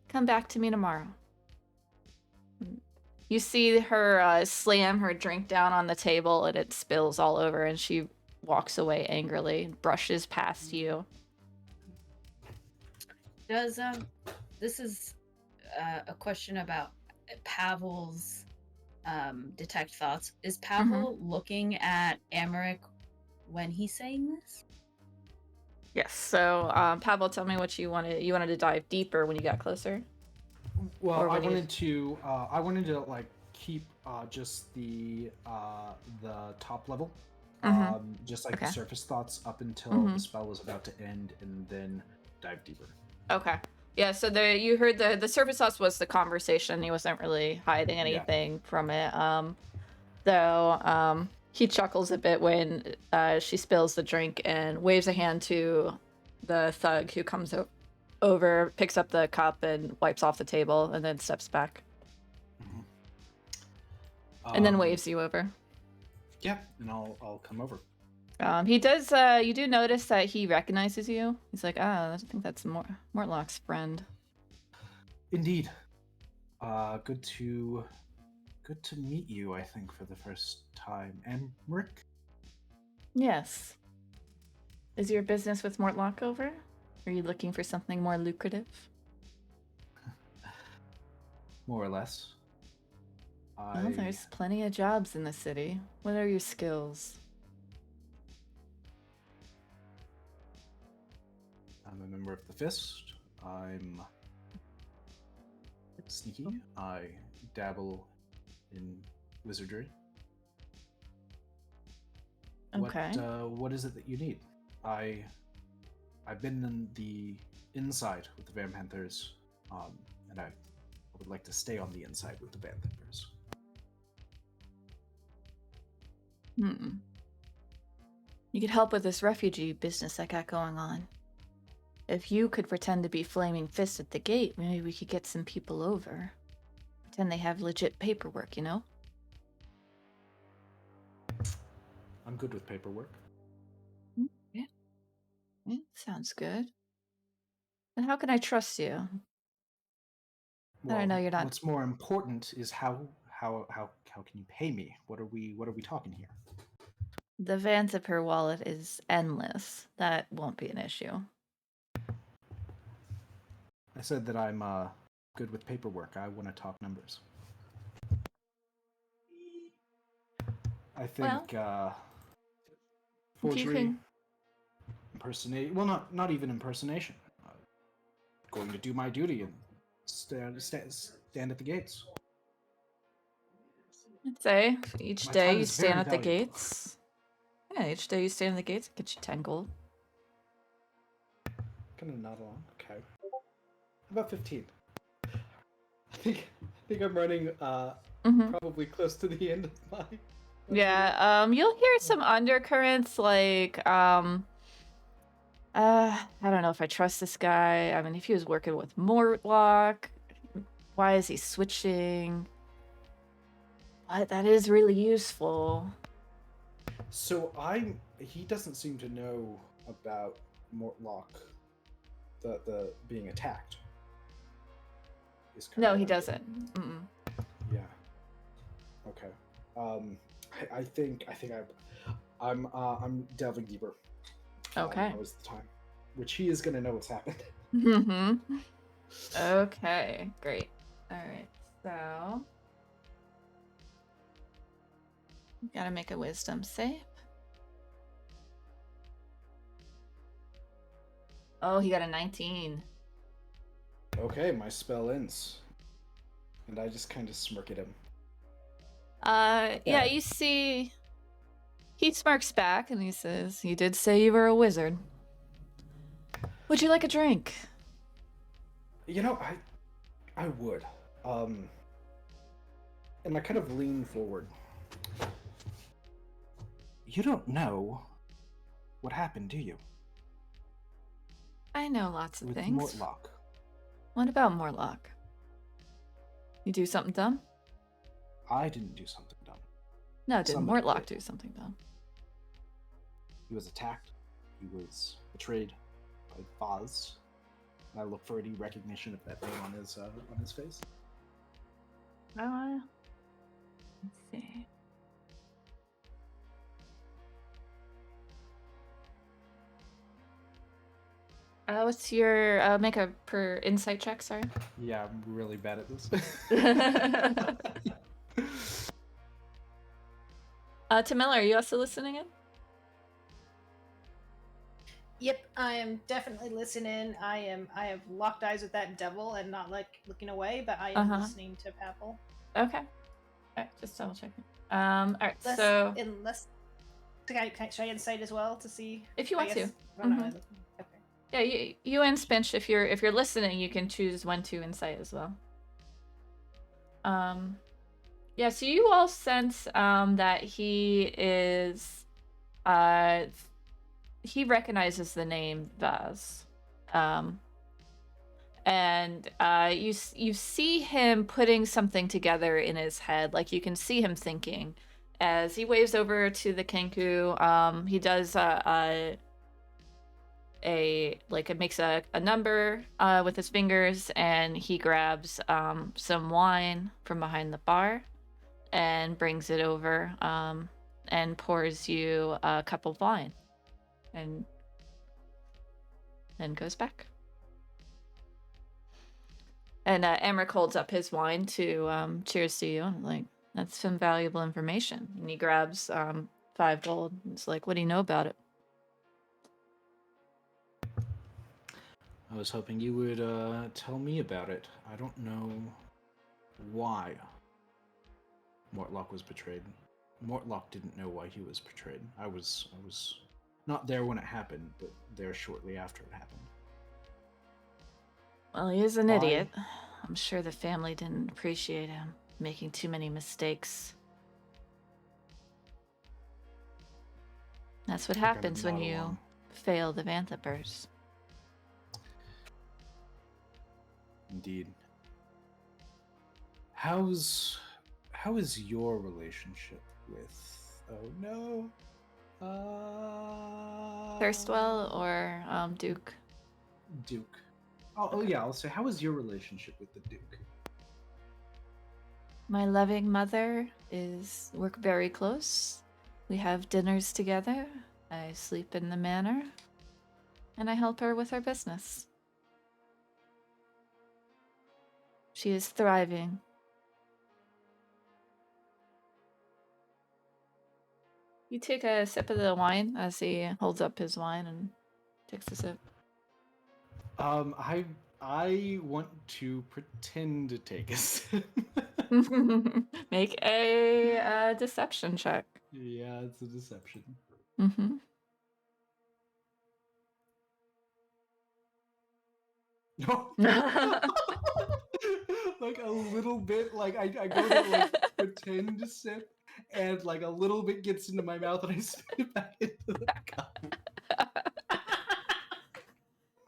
Come back to me tomorrow. You see her slam her drink down on the table and it spills all over, and she walks away angrily and brushes past you. Does this is a question about Pavel's detect thoughts. Is Pavel looking at Amrik when he's saying this? Yes. So, Pavel, tell me what you wanted. You wanted to dive deeper when you got closer. well, I wanted to keep just the top level, just Okay. the surface thoughts up until the spell was about to end, and then dive deeper. Okay. Yeah, so you heard the surface thoughts was the conversation. He wasn't really hiding anything from it. Though he chuckles a bit when she spills the drink and waves a hand to the thug who comes over, picks up the cup and wipes off the table, and then steps back. And then waves you over. Yeah, and I'll come over. He does. You do notice that he recognizes you. He's like, I think that's Mortlock's friend. Indeed. Good to meet you. I think for the first time, Amrik. Yes. Is your business with Mortlock over? Are you looking for something more lucrative? More or less. Well, there's plenty of jobs in the city. What are your skills? I'm a member of the Fist. I'm sneaky. I dabble in wizardry. Okay. What is it that you need? I've been in the inside with the Vampanthers, and I would like to stay on the inside with the Vampanthers. You could help with this refugee business I got going on. If you could pretend to be Flaming Fist at the gate, maybe we could get some people over. Pretend they have legit paperwork, you know? I'm good with paperwork. Yeah. Sounds good. And how can I trust you? Well, I know you're not. What's more important is how can you pay me? What are we talking here? The Vanthampur wallet is endless. That won't be an issue. I said that I'm good with paperwork. I want to talk numbers. I think forgery, impersonation. Well, not even impersonation. Going to do my duty and stand at the gates. I'd say each My day time you is stand very at the valuable. gates. Yeah, each day you stand at the gates, get you 10 gold. Kind of nod along. Okay. About 15. I think I'm running probably close to the end of my. Yeah, you'll hear some undercurrents like I don't know if I trust this guy. I mean, if he was working with Mortlock, why is he switching? But that is really useful. So he doesn't seem to know about Mortlock, the being attacked. No, he doesn't. Yeah. Okay. I think I'm delving deeper. Okay. Now is the time, which he is gonna know what's happened. Okay, great. All right, so gotta make a wisdom save. Oh, he got a 19. Okay, my spell ends, and I just kind of smirk at him. Yeah, you see, he smirks back and he says, "You did say you were a wizard. Would you like a drink?" You know, I would. And I kind of lean forward. You don't know what happened, do you? I know lots of With things. Mortlock. What about Mortlock? You do something dumb? I didn't do something dumb. No, did Somebody Mortlock did. do something dumb? He was attacked. He was betrayed by Vaz. And I look for any recognition of that name on his face. Let's see. What's your make a per insight check? Sorry. Yeah, I'm really bad at this. Tamila, are you also listening in? Yep, I am definitely listening. I have locked eyes with that devil and not like looking away, but I am listening to Pavel. Okay. Alright, just double checking. Alright, so should I insight as well to see if you want to. Okay. Yeah, you and Spinch, if you're listening, you can choose when to insight as well. Yeah, so you all sense that he is he recognizes the name Vaz. And you see him putting something together in his head. Like, you can see him thinking as he waves over to the Kenku. He does it makes a number with his fingers, and he grabs some wine from behind the bar and brings it over and pours you a cup of wine. And and goes back. And Amrik holds up his wine to cheers to you, and like, that's some valuable information. And he grabs 5 gold. It's like, what do you know about it? I was hoping you would tell me about it. I don't know why Mortlock was betrayed. Mortlock didn't know why he was betrayed. I was not there when it happened, but there shortly after it happened. Well, he is an Why? idiot. I'm sure the family didn't appreciate him making too many mistakes. That's what I think I'm happens when not you alone. fail the Vanthampurs. Indeed. How is your relationship with? Oh no. Thirstwell or Duke? Duke. Oh yeah. I'll say, how is your relationship with the Duke? My loving mother we're very close. We have dinners together. I sleep in the manor. And I help her with her business. She is thriving. You take a sip of the wine as he holds up his wine and takes a sip. I want to pretend to take a sip. Make a deception check. Yeah, it's a deception. Mm-hmm. No. Like a little bit, like I go to like pretend to sip, and like a little bit gets into my mouth, and I spit it back into the cup.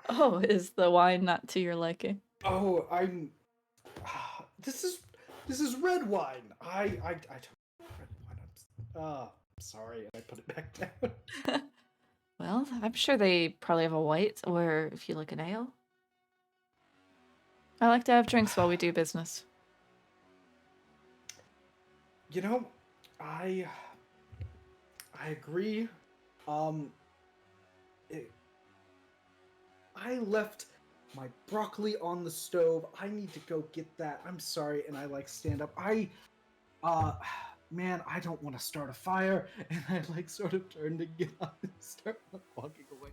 Oh, is the wine not to your liking? Oh, I'm. This is red wine. I took red wine. Sorry, I put it back down. Well, I'm sure they probably have a white, or if you like an ale. I like to have drinks while we do business. You know, I agree. I left my broccoli on the stove. I need to go get that. I'm sorry, and I like stand up. Man, I don't want to start a fire, and I like sort of turn to get up and start walking away.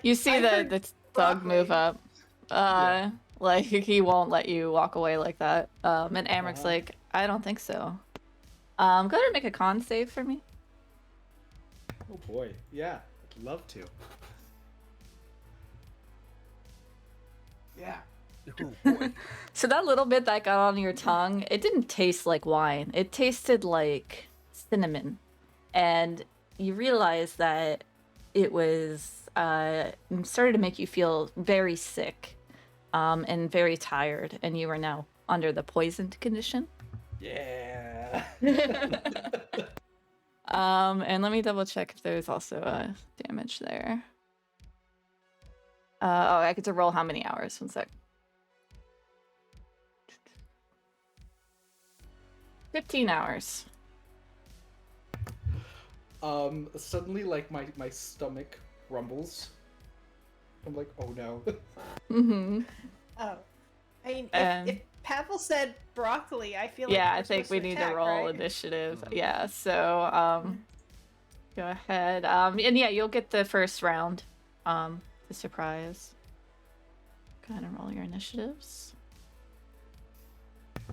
You see the thug move up. Yeah. Like he won't let you walk away like that. And Amrik's like, I don't think so. Go ahead and make a con save for me. Oh boy, yeah, I'd love to. Yeah. Oh boy. So that little bit that got on your tongue, it didn't taste like wine. It tasted like cinnamon. And you realize that it was started to make you feel very sick and very tired, and you are now under the poisoned condition. Yeah. And let me double check if there's also damage there. I get to roll how many hours? 1 sec. 15 hours. Suddenly, like my stomach rumbles. I'm like, oh no. Mm-hmm. Oh, I mean, Um, if Pavel said broccoli, I feel Yeah, like I we're think supposed we to need attack, to roll right? initiative. Mhm. Yeah, so go ahead. And yeah, you'll get the first round. The surprise. Go ahead and roll your initiatives.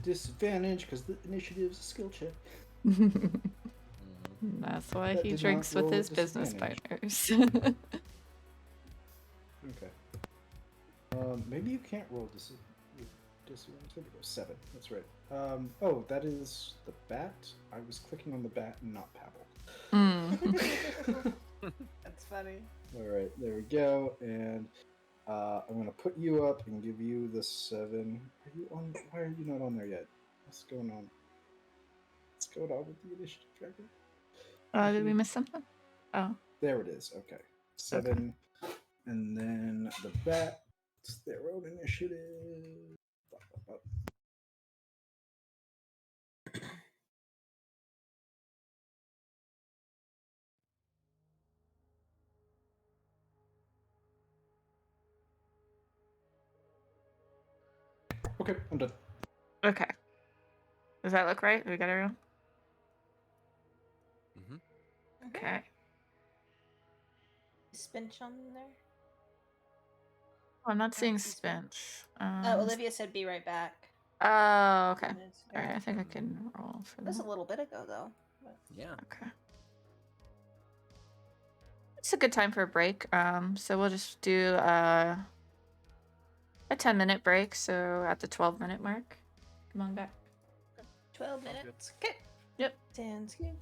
Disadvantage because the initiative's a skill check. That's why That he did drinks not with roll his business disadvantage. partners. Okay. Maybe you can't roll disadvantage. There we go. 7. That's right. Oh, that is the bat. I was clicking on the bat and not Pavel. That's funny. All right, there we go. And I'm gonna put you up and give you the 7. Are you on? Why are you not on there yet? What's going on? What's going on with the initiative tracker? Did we miss something? Oh. There it is. Okay. 7. And then the bat. It's their own initiative. Okay, I'm done. Okay. Does that look right? We got everyone? Mm-hmm. Okay. Is Spinch on there? Oh, I'm not seeing see Spinch. Spinch. Olivia said be right back. Oh, okay. Minutes ago. Alright, I think I can roll for That was a that. little bit ago, though. But- Yeah. Okay. It's a good time for a break. So we'll just do a 10-minute break. So at the 12-minute mark, come on back. 12 Sounds good. minutes. Okay. Yep. Sounds good.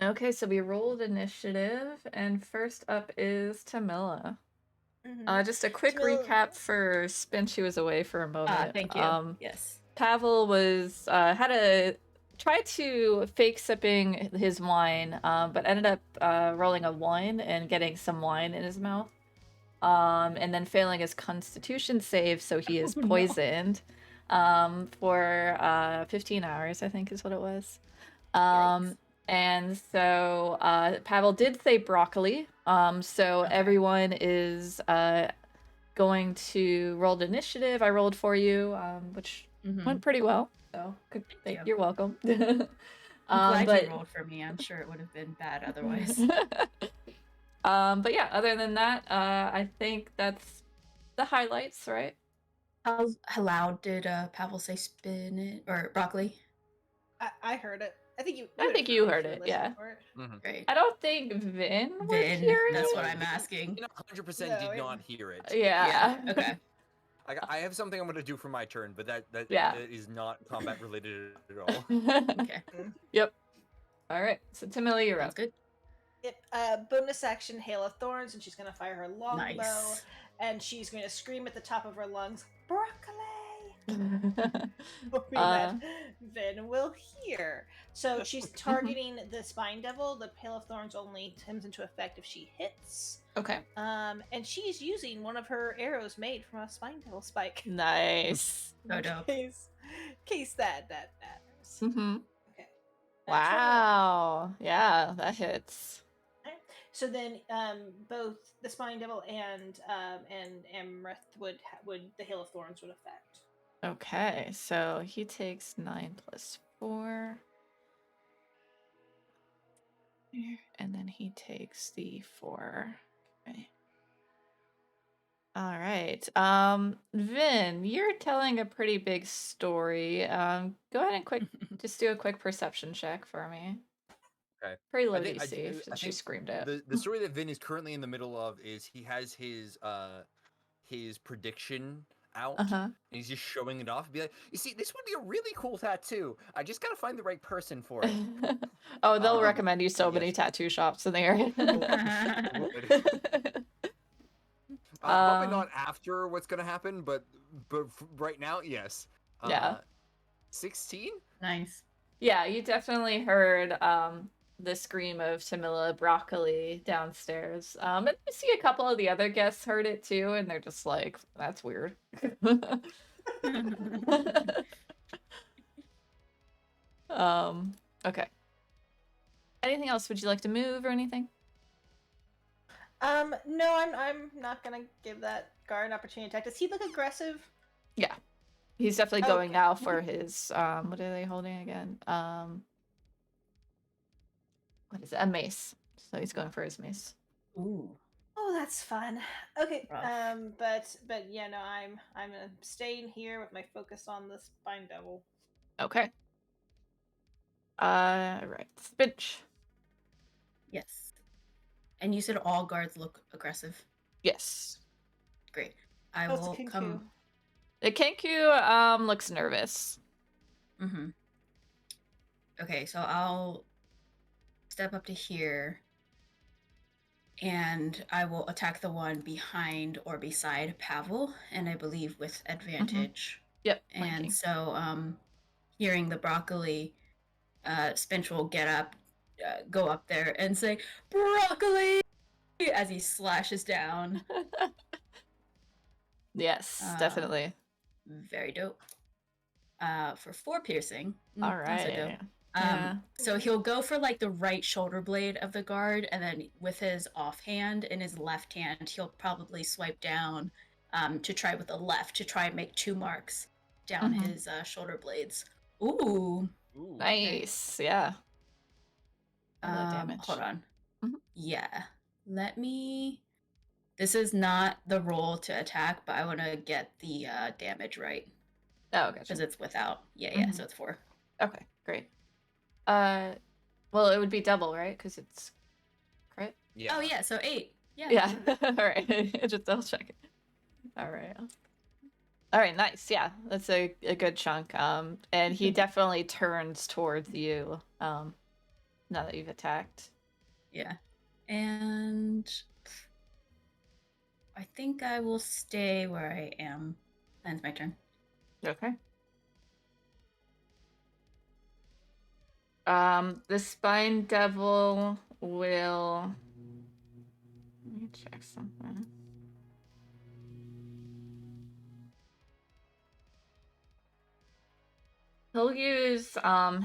Okay, so we rolled initiative, and first up is Tamila. Just a quick recap for Spin. She was away for a moment. Thank you. Yes. Pavel was tried to fake sipping his wine, but ended up rolling a 1 and getting some wine in his mouth. And then failing his Constitution save, so he is no. poisoned for 15 hours, I think is what it was. Yikes. And so Pavel did say broccoli. So Okay. everyone is going to roll the initiative. I rolled for you, which went pretty well. So Thank you. you're welcome. I'm glad but you rolled for me. I'm sure it would have been bad otherwise. but yeah, other than that, I think that's the highlights, right? How loud did Pavel say spinach or broccoli? I heard it. I think you. I think you heard it. Yeah. Great. I don't think Vin would Vin, hear it. that's what I'm asking. 100% No, did it- not hear it. Yeah. Okay. I have something I'm going to do for my turn, but that Yeah. is not combat related at all. Okay. Yep. All right. So Tamila, you're Sounds up. good. Yep. Bonus action, Hail of Thorns, and she's gonna fire her longbow, Nice. and she's going to scream at the top of her lungs, "Broccoli!" hoping Uh, that Vin will hear. So she's targeting the Spine Devil. The Hail of Thorns only comes into effect if she hits. Okay. And she's using one of her arrows made from a Spine Devil spike. Nice. So dope. Case that matters. Mm-hmm. Okay. Wow. Yeah, that hits. So then, both the Spine Devil and Amrith would the Hail of Thorns would affect. Okay, so he takes 9 plus 4. And then he takes the 4. Okay. All right. Vin, you're telling a pretty big story. Go ahead and just do a quick perception check for me. Okay. Pretty low I think- DC since she think screamed it. The story that Vin is currently in the middle of is he has his prediction out, and he's just showing it off. Be like, you see, this would be a really cool tattoo. I just gotta find the right person for it. Oh, they'll recommend you so yes. many tattoo shops in the area. Probably not after what's gonna happen, but right now, yes. Yeah. 16? Nice. Yeah, you definitely heard the scream of Tamila broccoli downstairs. And you see a couple of the other guests heard it too, and they're just like, that's weird. Okay. Anything else? Would you like to move or anything? No, I'm not gonna give that guard an opportunity to attack. Does he look aggressive? Yeah. He's definitely going Okay. now for his what are they holding again? What is it? A mace. So he's going for his mace. Ooh. Oh, that's fun. Okay. Rough. But yeah, no, I'm staying here with my focus on the Spine Devil. Okay. Right. Spinch. Yes. And you said all guards look aggressive. Yes. Great. I Oh, it's a will Kinku. come. The Kenku looks nervous. Mm-hmm. Okay, so I'll step up to here, and I will attack the one behind or beside Pavel, and I believe with advantage. Yep. And flanking. so, hearing the broccoli, Spinch will get up, go up there, and say, "Broccoli!" as he slashes down. Yes, Uh, definitely. Very dope. For 4 piercing. All Also right. dope. Yeah. So he'll go for like the right shoulder blade of the guard, and then with his offhand in his left hand, he'll probably swipe down to try with the left to try and make 2 marks down his shoulder blades. Ooh. Ooh. Nice. Yeah. Roll that damage. Hold on. Mhm. Yeah. Let me. This is not the roll to attack, but I want to get the damage right Oh, gotcha. because it's without. Yeah. Mhm. So it's 4. Okay, great. Well, it would be double, right? Because it's crit. Yeah. Oh yeah. So 8. Yeah. Yeah. All right. Just double check it. All right. All right. Nice. Yeah, that's a good chunk. And he definitely turns towards you. now that you've attacked. Yeah. And I think I will stay where I am. Ends my turn. Okay. The Spine Devil will... Let me check something. He'll use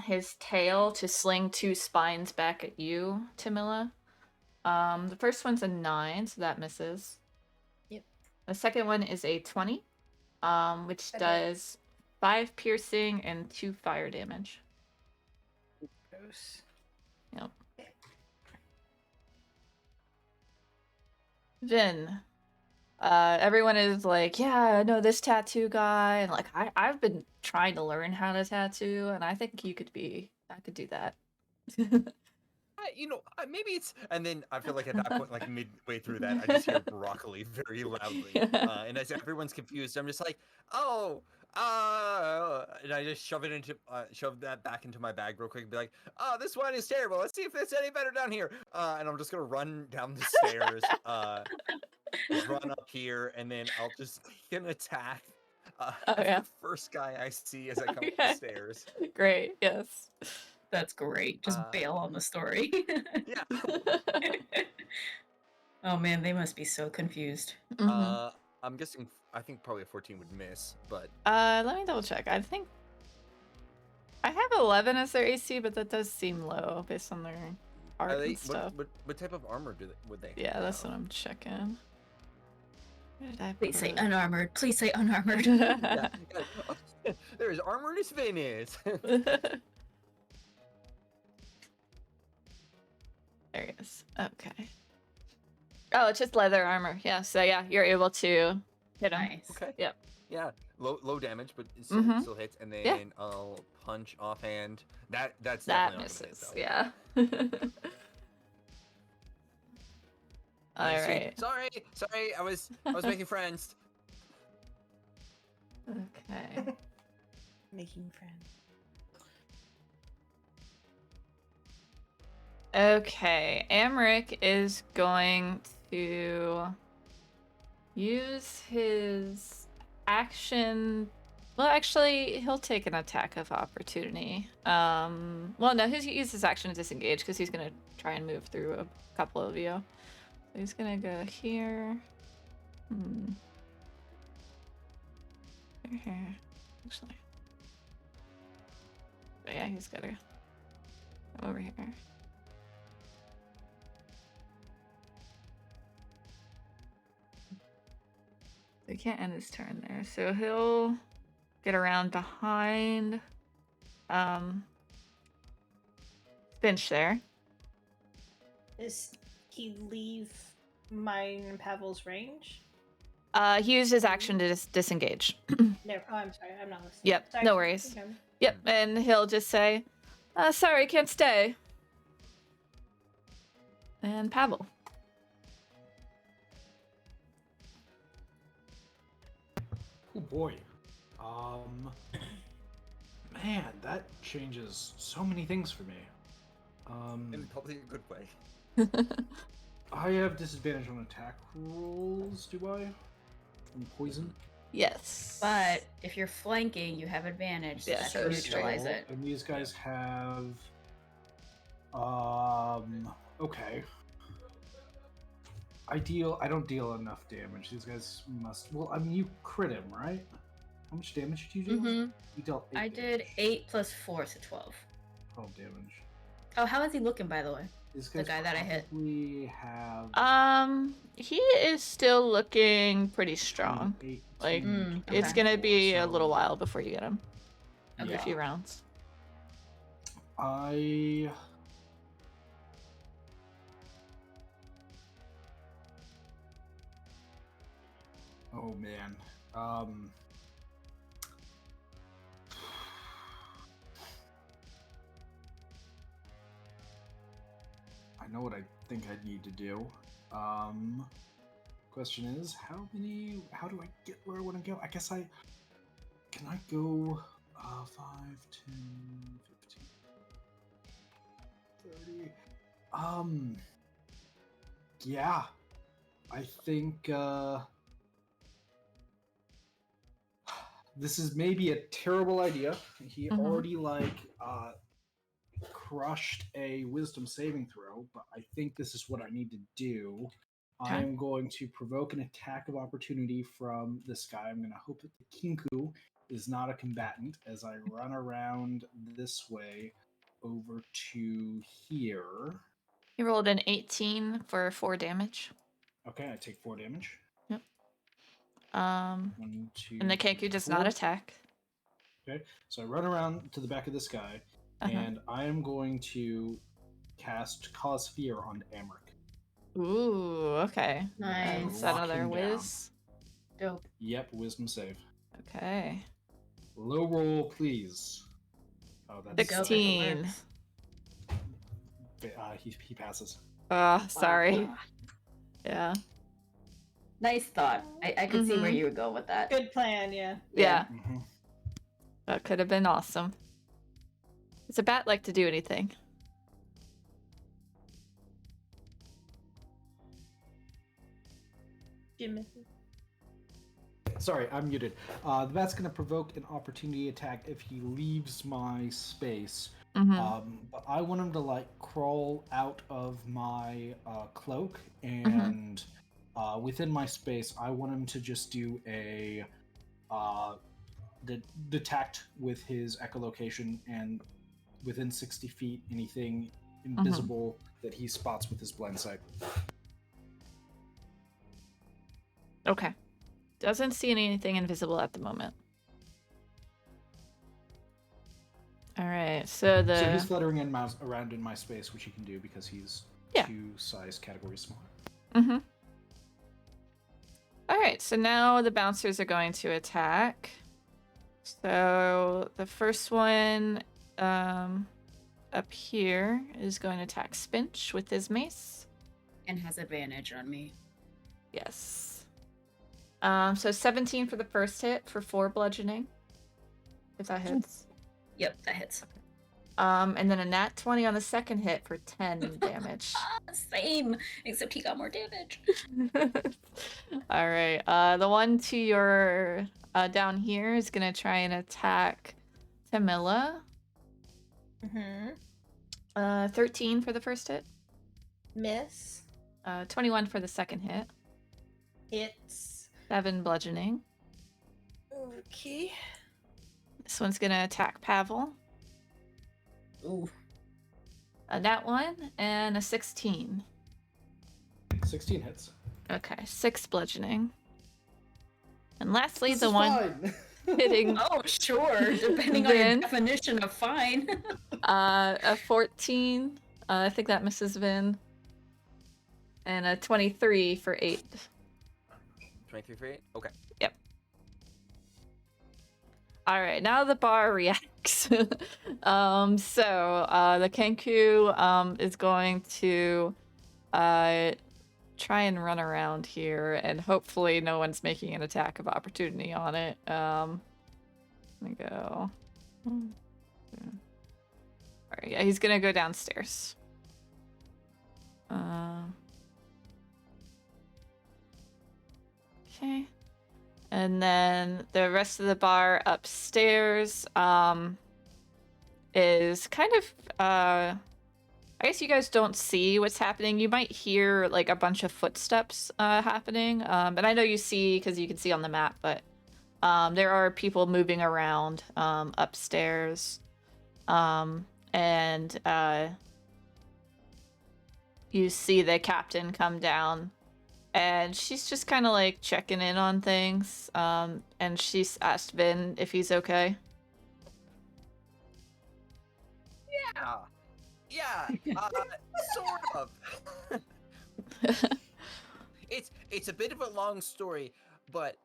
his tail to sling 2 spines back at you, Tamila. The first one's a 9, so that misses. Yep. The second one is a 20, which Okay. does 5 piercing and 2 fire damage. Gross. Yep. Vin. Everyone is like, yeah, no, this tattoo guy, and like I've been trying to learn how to tattoo, and I think I could do that. Maybe it's, and then I feel like at that point, like midway through that, I just hear broccoli very loudly, and as everyone's confused, I'm just like, oh, and I just shove that back into my bag real quick and be like, oh, this one is terrible. Let's see if it's any better down here. And I'm just gonna run down the stairs, just run up here, and then I'll just take an attack. Yeah. The first guy I see as I come up the stairs. Great, yes. That's great. Just bail on the story. Yeah. Oh man, they must be so confused. Mm-hmm. I'm guessing. I think probably a 14 would miss, but Let me double check. I think I have 11 as their AC, but that does seem low based on their art and stuff. What type of armor would they? Yeah, that's what I'm checking. Where did I Please put say it? unarmored. Please say unarmored. Yeah. There's armor in his Venus. There he is. Okay. Oh, it's just leather armor. Yeah, so yeah, you're able to hit him. Nice. Okay. Yep. Yeah, low damage, but it still hits, and then Yeah. I'll punch offhand. That's That definitely not gonna hit, misses. though. Yeah. All right. Sorry. I was making friends. Okay. Making friends. Okay. Amrik is going to use his action. Well, actually, he'll take an attack of opportunity. Well, no, he'll use his action to disengage because he's gonna try and move through a couple of you. So he's gonna go here. Here, actually. But yeah, he's gotta come over here. He can't end his turn there, so he'll get around behind Finch there. Does he leave mine and Pavel's range? He used his action to disengage. No. Oh, I'm sorry. I'm not listening. Yep, Sorry. no worries. Okay. Yep, and he'll just say, sorry, can't stay. And Pavel. Oh boy. Man, that changes so many things for me. In probably a good way. I have disadvantage on attack rolls, do I? From poison? Yes. But if you're flanking, you have advantage, so Yeah, that so should it's neutralize Still, it. And these guys have... Okay. I don't deal enough damage. These guys must... Well, I mean, you crit him, right? How much damage did you do? Mm-hmm. You dealt 8 I did 8 plus 4, so 12. 12 damage. Oh, how is he looking, by the way? These The guys guy that I hit. probably have... He is still looking pretty strong. 18, Like, it's Okay. gonna be a 24, little so- while before you get him. Okay. A few rounds. I Oh man. I know what I think I need to do. Question is, how do I get where I want to go? I guess can I go 5, 10, 15, 30. Yeah. I think this is maybe a terrible idea. He Mhm. already crushed a wisdom saving throw, but I think this is what I need to do. I Okay. am going to provoke an attack of opportunity from this guy. I'm going to hope that the Kinku is not a combatant as I run around this way over to here. He rolled an 18 for 4 damage. Okay, I take 4 damage. Yep. 1, 2, And the 3, Kenku does 4. not attack. Okay, so I run around to the back of this guy, Uh-huh. and I am going to cast Cause Fear on Amrik. Ooh, okay. Nice. Is that Lock another him down. whiz? Dope. Yep, wisdom save. Okay. Low roll, please. Oh, that's Dope, it 16. works. he passes. Sorry. Wow. Yeah. Nice thought. I could see where Mhm. you would go with that. Good plan, yeah. Yeah. Mm-hmm. That could have been awesome. Does a bat like to do anything? Jim. Sorry, I'm muted. The bat's going to provoke an opportunity attack if he leaves my space. Mm-hmm. But I want him to crawl out of my cloak, and within my space, I want him to just do a detect with his echolocation, and within 60 feet, anything invisible that he spots with his blind sight. Okay. Doesn't see anything invisible at the moment. All right, so So he's fluttering around in my space, which he can do because he's 2 size categories smaller. Mm-hmm. All right, so now the bouncers are going to attack. So the first one up here is going to attack Spinch with his mace. And has advantage on me. Yes. So 17 for the first hit for 4 bludgeoning. If that hits. Yep, that hits. And then a nat 20 on the second hit for 10 damage. Same, except he got more damage. All right. The one to your down here is gonna try and attack Tamila. Mm-hmm. 13 for the first hit. Miss. 21 for the second hit. Hits. 7 bludgeoning. Okay. This one's gonna attack Pavel. Ooh. A nat 1 and a 16. 16 hits. Okay, 6 bludgeoning. And lastly, This the is one fine. hitting Oh, sure, depending on Vin. your definition of fine. A 14. I think that misses Vin. And a 23 for 8. 23 for 8? Okay. Yep. All right, now the bar reacts. So the Kenku is going to try and run around here, and hopefully no one's making an attack of opportunity on it. Let me go. All right, yeah, he's gonna go downstairs. Okay. And then the rest of the bar upstairs is kind of I guess you guys don't see what's happening. You might hear a bunch of footsteps happening. And I know you see because you can see on the map, but there are people moving around upstairs. And you see the captain come down. And she's just kind of checking in on things. And she's asked Vin if he's okay. Yeah, sort of. It's a bit of a long story, but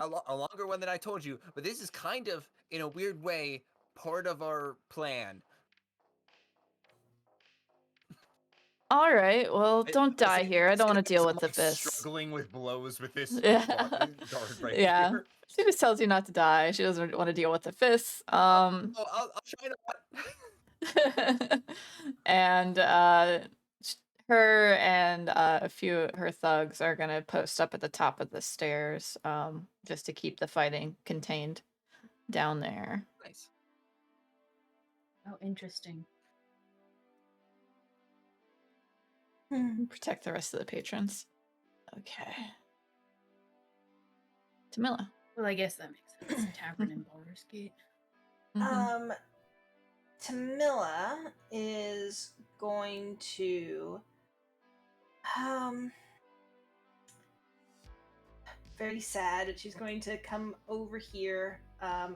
a longer one than I told you. But this is kind of, in a weird way, part of our plan. All right, well, don't die here. I don't want to deal with the fist. Struggling with blows with this Yeah. guard right Yeah. here. She just tells you not to die. She doesn't want to deal with the fists. I'll try not. And her and a few of her thugs are gonna post up at the top of the stairs, just to keep the fighting contained down there. Nice. Oh, interesting. Protect the rest of the patrons. Okay. Tamila. Well, I guess that makes sense. Tavern in Baldur's Gate. Mhm. Tamila is going to very sad, but she's going to come over here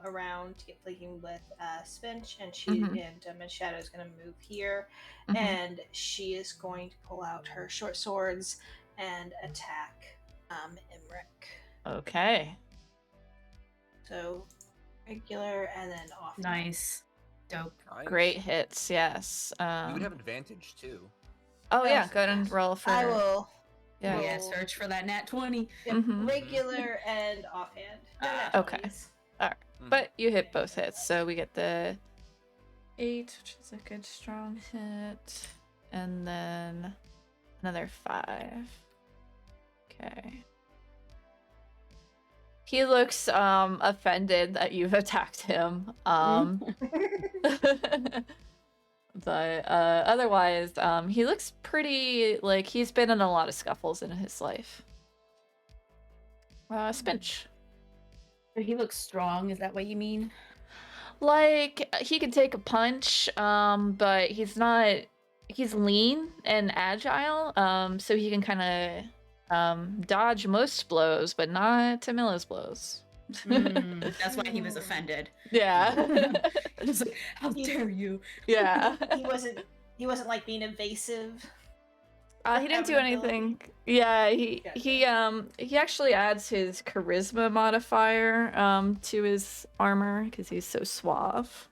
around to get flanking with Spinch, and and Shadow is going to move here, Mhm. and she is going to pull out her short swords and attack Amrik. Okay. So regular and then off. Nice. Dope. Nice. Great hits, yes. You would have advantage too. Oh yeah, go ahead and roll for. I will. Yeah. Yeah, search for that nat 20. Yep, Mhm. regular and offhand. Okay. Alright. Mhm. But you hit both hits, so we get the 8, which is a good strong hit. And then another 5. Okay. He looks offended that you've attacked him. But otherwise, he looks pretty like he's been in a lot of scuffles in his life. Spinch. So he looks strong, is that what you mean? Like he can take a punch, but he's lean and agile, so he can kind of dodge most blows, but not Tamila's blows. That's why he was offended. Yeah. It's like, how dare you? Yeah. He wasn't like being evasive. He didn't do anything. Yeah, he actually adds his charisma modifier to his armor because he's so suave.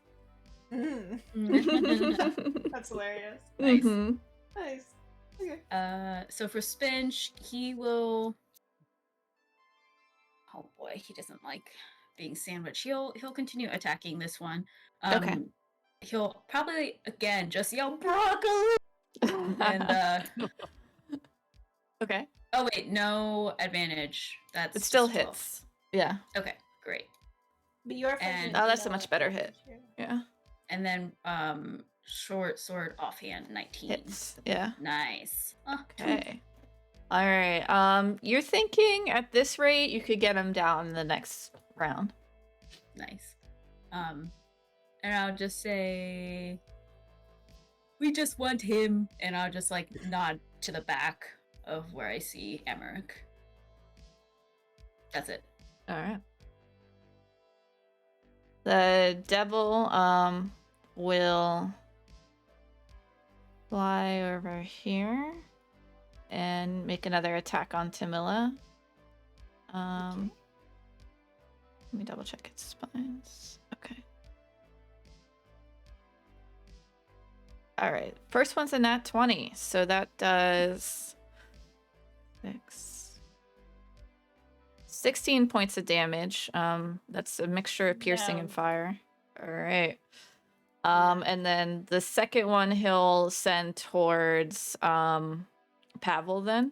That's hilarious. Nice. Mhm. Nice. Okay. So for Spinch, he will. Oh boy, he doesn't like being sandwiched. He'll continue attacking this one. Okay. He'll probably again just yell broccoli and Okay. oh wait, no advantage. That's It still just 12. hits. Yeah. Okay, great. But you're And- Oh, that's a much better hit. Yeah. And then short sword offhand 19. Hits. Yeah. Nice. Oh, Okay. All right. You're thinking at this rate you could get him down in the next round. nice. And I'll just say we just want him, and I'll just like nod to the back of where I see Amrik. That's it. All right. The devil will fly over here and make another attack on Tamila. Let me double check its spines. Okay. All right. First one's a nat 20, so that does 16 points of damage. That's a mixture of piercing and No. fire. All right. And then the second one he'll send towards Pavel then.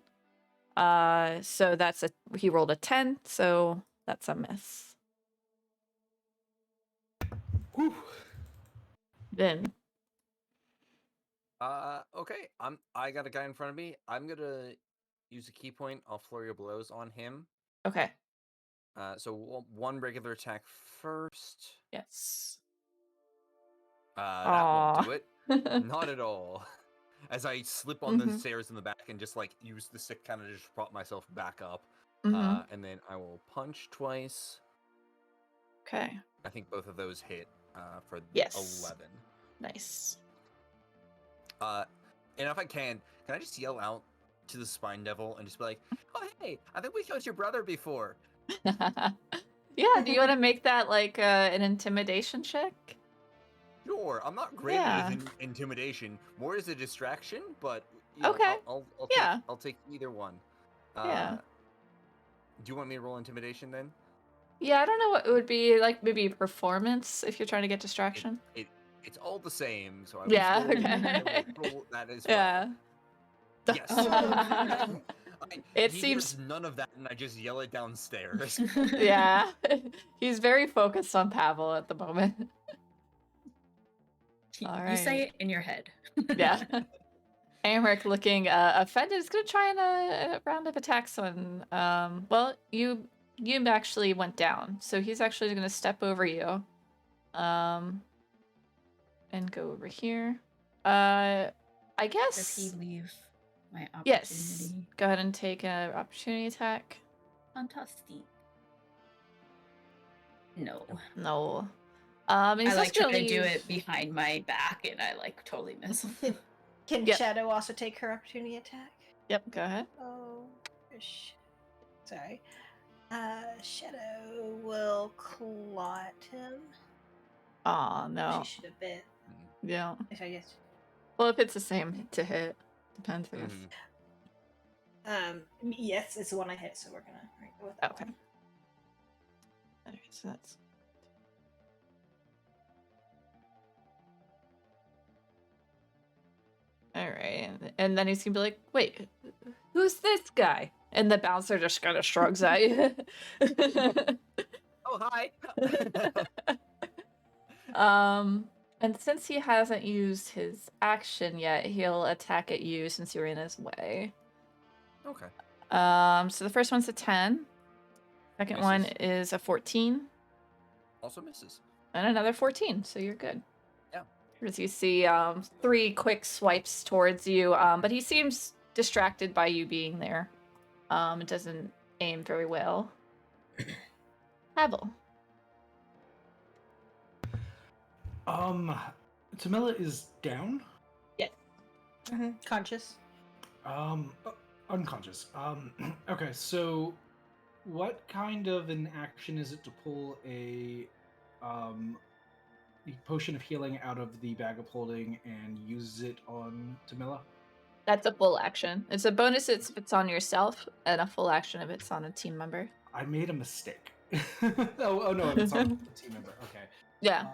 So he rolled a 10, so that's a miss. Whew. Then Okay. I got a guy in front of me. I'm gonna use a key point. I'll flurry of blows on him. okay. So one regular attack first. Yes. That Aw. won't do it. Not at all. As I slip on the Mhm. stairs in the back and just like use the stick kind of just prop myself back up. Mhm. And then I will punch twice. Okay. I think both of those hit for Yes. 11. Nice. And if I can I just yell out to the spine devil and just be like, "Oh hey, I think we killed your brother before." Yeah, do you want to make that like an intimidation check? Sure, I'm not great Yeah. at intimidation. More as a distraction, but you know, Okay. I'll Yeah. I'll take either one. Yeah. Do you want me to roll intimidation then? Yeah, I don't know what it would be like. Maybe performance if you're trying to get distraction. It's all the same, so I was Yeah, told okay. I will roll that as Yeah. well. Yes. Oh. It He seems hears none of that, and I just yell it downstairs. yeah. He's very focused on Pavel at the moment. You Alright. say it in your head. Yeah. Amrik looking offended is gonna try a round of attacks on well, you actually went down, so he's actually gonna step over you. And go over here. I Does guess he leave my yes. opportunity? Go ahead and take an opportunity attack. Fantastic. No. No. And he's I also like try gonna to do leave. it behind my back, and I like totally miss. Can Yep. Shadow also take her opportunity attack? Yep, go ahead. Oh, sorry. Shadow will claw at him. Aw, no. She should have bit. Yeah. I guess. Well, if it's the same to hit, depends, I guess. Yes, it's the one I hit, so we're gonna go with that Okay. one. Alright, so that's alright. And then he's gonna be like, wait, who's this guy? And the bouncer just kind of shrugs at you. Oh, hi. And since he hasn't used his action yet, he'll attack at you since you're in his way. Okay. So the first one's a 10. Second one Misses. is a 14. Also misses. And another 14, so you're good. Yeah. As you see, 3 quick swipes towards you, but he seems distracted by you being there. It doesn't aim very well. Pavel. Tamila is down. Yes. Conscious. Unconscious. Okay, so what kind of an action is it to pull a potion of healing out of the bag of holding and use it on Tamila? That's a full action. It's a bonus if it's on yourself, and a full action if it's on a team member. I made a mistake. oh no, it's on the team member. Okay. Yeah.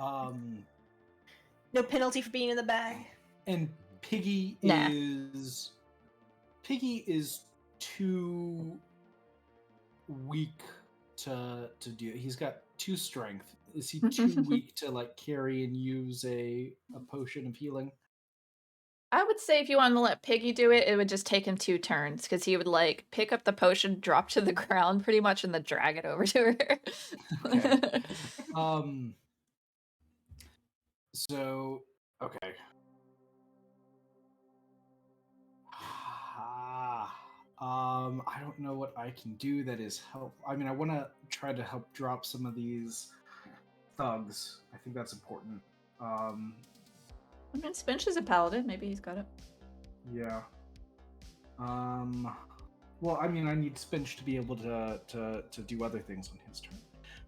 No penalty for being in the bag. And Piggy Nah. is too weak to do. He's got 2 strength. Is he too weak to like carry and use a potion of healing? I would say if you wanted to let Piggy do it, it would just take him 2 turns, because he would like pick up the potion, drop to the ground pretty much, and then drag it over to her. Okay. So okay. I don't know what I can do that is help. I mean, I want to try to help drop some of these thugs. I think that's important. I mean, Spinch is a paladin. Maybe he's got it. Yeah. Well, I mean, I need Spinch to be able to do other things on his turn.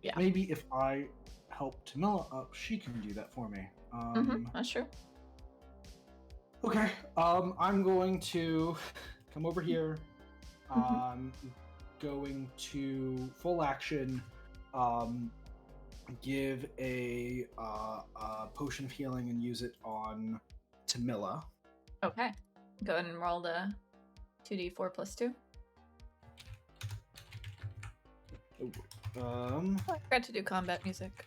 Yeah. Maybe if I help Tamila up, she can do that for me. That's true. Okay. I'm going to come over here. Going to full action. Give a potion of healing and use it on Tamila. Okay. Go ahead and roll the 2d4 plus 2. Oh, I forgot to do combat music.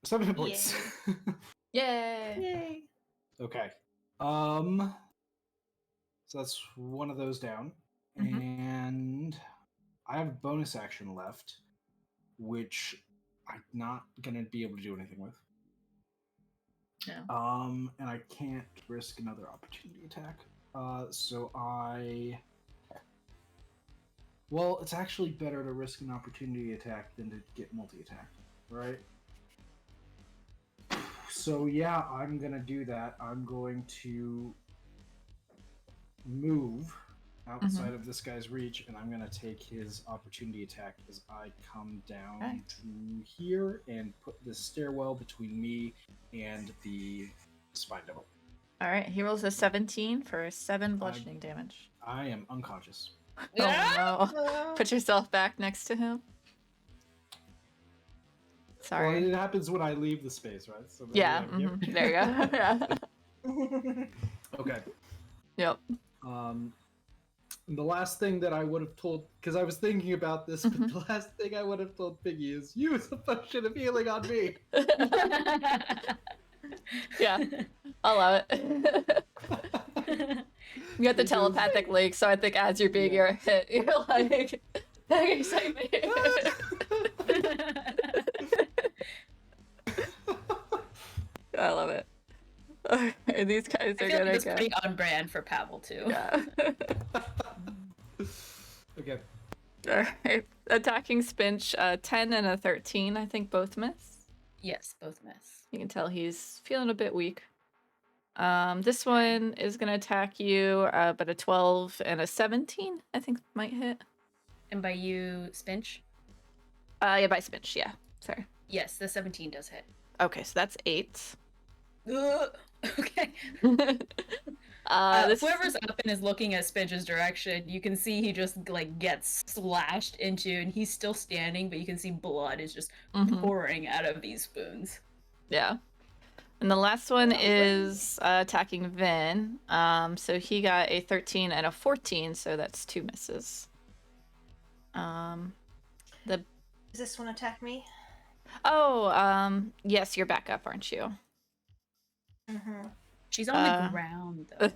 7 hit points. Yay! Yay. Okay. So that's one of those down. And I have a bonus action left, which I'm not gonna be able to do anything with. No. And I can't risk another opportunity attack. Well, it's actually better to risk an opportunity attack than to get multi-attack, right? So yeah, I'm gonna do that. I'm going to move outside of this guy's reach, and I'm gonna take his opportunity attack as I come down to here and put the stairwell between me and the spine devil. Alright, he rolls a 17 for 7 bludgeoning damage. I am unconscious. Oh no. Put yourself back next to him. Sorry. Well, it happens when I leave the space, right? So then Yeah. I'm here. There you go. Yeah. Okay. Yep. And the last thing that I would have told, because I was thinking about this, but the last thing I would have told Piggy is use a potion of healing on me. Yeah. I'll allow it. You got the Because- telepathic link, so I think as you're being Yeah. hit, you're like, excite me. I love it. Okay, these guys I are feel like gonna that's go. pretty on brand for Pavel too. Yeah. Okay. Alright. Attacking Spinch, 10 and a 13, I think both miss. Yes, both miss. You can tell he's feeling a bit weak. This one is gonna attack you, but a 12 and a 17, I think might hit. And by you, Spinch? Yeah, by Spinch, yeah. Sorry. Yes, the 17 does hit. Okay, so that's 8. Okay. This... Whoever's up and is looking at Spinch's direction, you can see he just like gets slashed into, and he's still standing, but you can see blood is just pouring out of these spoons. Yeah. And the last one is attacking Vin. So he got a 13 and a 14, so that's 2 misses. Does this one attack me? Oh, yes, you're back up, aren't you? Mm-hmm. She's on the ground, though.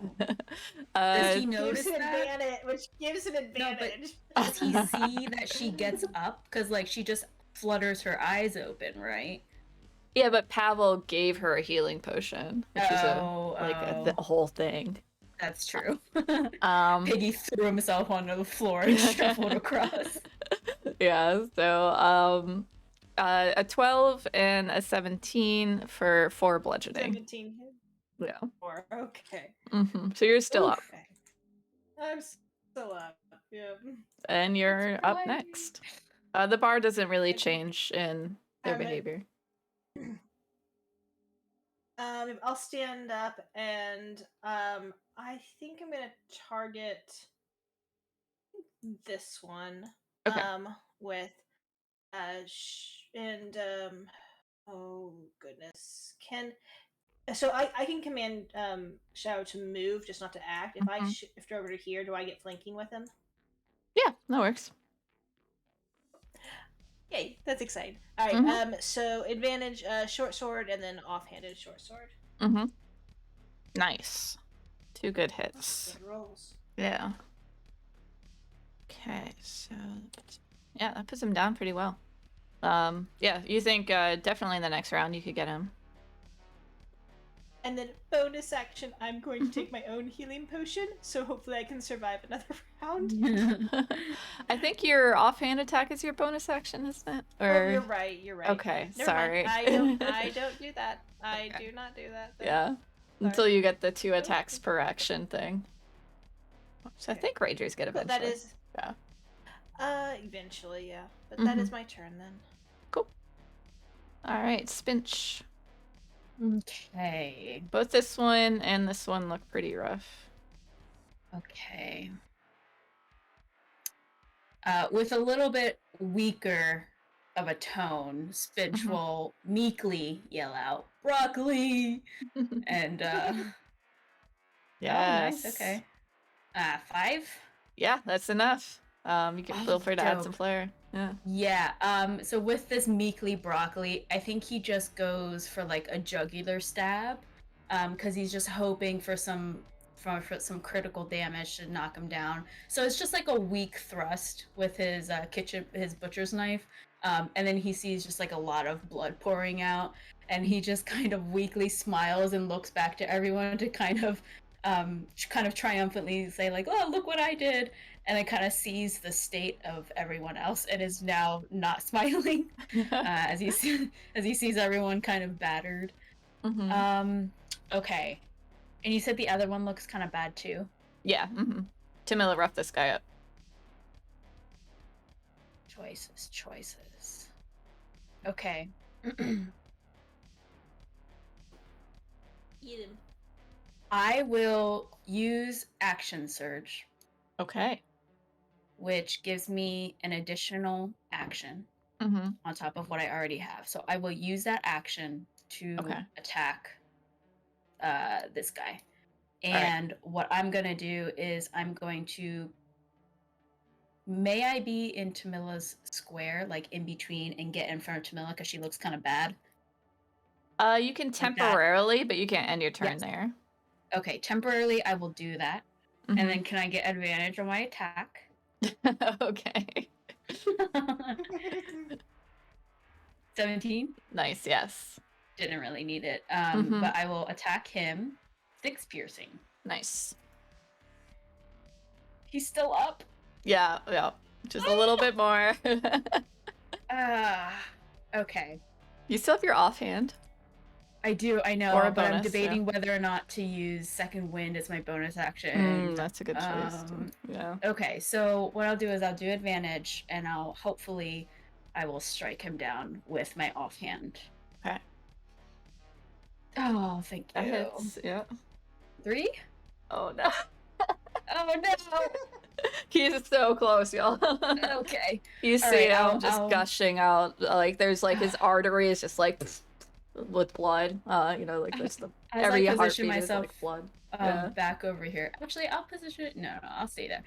Does he notice that? Which gives an advantage. Does he see that she gets up? Because, like, she just flutters her eyes open, right? Yeah, but Pavel gave her a healing potion, which is the whole thing. That's true. Piggy threw himself onto the floor and shuffled across. Yeah, so a 12 and a 17 for 4 bludgeoning. 17 hit. Yeah. 4, okay. So you're still up. Okay. I'm still up. Yeah. And you're up next. The bar doesn't really change in their behavior. I'll stand up and I think I'm gonna target this one. Okay. With oh goodness, so I can command Shadow to move, just not to act. If I shift over to here, do I get flanking with him? Yeah, that works. Yay, that's exciting. All right, so advantage short sword and then offhanded short sword. Nice. 2 good hits. Good rolls. Yeah. Okay, so yeah, that puts him down pretty well. Yeah, you think definitely in the next round you could get him. And then bonus action, I'm going to take my own healing potion, so hopefully I can survive another round. I think your offhand attack is your bonus action, isn't it? Or... Oh, you're right. Okay, Never sorry. Mind. I don't do that. I do not do that. Yeah, Sorry. until you get the 2 attacks per action thing. So I think Rangers get eventually. But that is... Yeah. Eventually, yeah. But that is my turn then. Cool. Alright, Spinch. Okay. Both this one and this one look pretty rough. Okay. With a little bit weaker of a tone, Spinch will meekly yell out, "Broccoli!" And, Yes. Oh, nice, okay. 5? Yeah, that's enough. You can feel free to add some flair. Yeah. Yeah, so with this meekly broccoli, I think he just goes for like a jugular stab, because he's just hoping for some critical damage to knock him down. So it's just like a weak thrust with his his butcher's knife, and then he sees just like a lot of blood pouring out, and he just kind of weakly smiles and looks back to everyone to kind of triumphantly say like, "Oh, look what I did." And then kind of sees the state of everyone else and is now not smiling as he sees everyone kind of battered. Okay. And you said the other one looks kind of bad too? Yeah. Tamila roughed this guy up. Choices. Okay. Eat him. I will use Action Surge. Okay. Which gives me an additional action. Mm-hmm. on top of what I already have. So I will use that action to Okay. attack this guy. right. And what I'm going to do is I'm going to. May I be in Tamila's square, like in between, and get in front of Tamila because she looks kind of bad? You can that. temporarily, but you can't end your turn Yes. there. Okay, temporarily I will do that. Mhm. And then can I get advantage on my attack? Okay. 17? Nice, yes. Didn't really need it. Mhm. But I will attack him. 6 piercing. Nice. He's still up. Yeah. Just a little bit more. Okay. You still have your offhand. I do, I know, Or a but I'm bonus, yeah. debating whether or not to use Second Wind as my bonus action. That's a good choice. Yeah. Okay, so what I'll do is I'll do advantage, and I will strike him down with my offhand. Okay. Oh, thank That you. hits. Yeah. 3? Oh no. Oh no. He's so close, y'all. Okay. You see right, him I'll- just I'll- gushing out. Like there's like his artery is just like with blood. Like there's the As every I heartbeat position is myself like blood. Yeah. back over here. Actually, I'll position it. No, I'll stay there.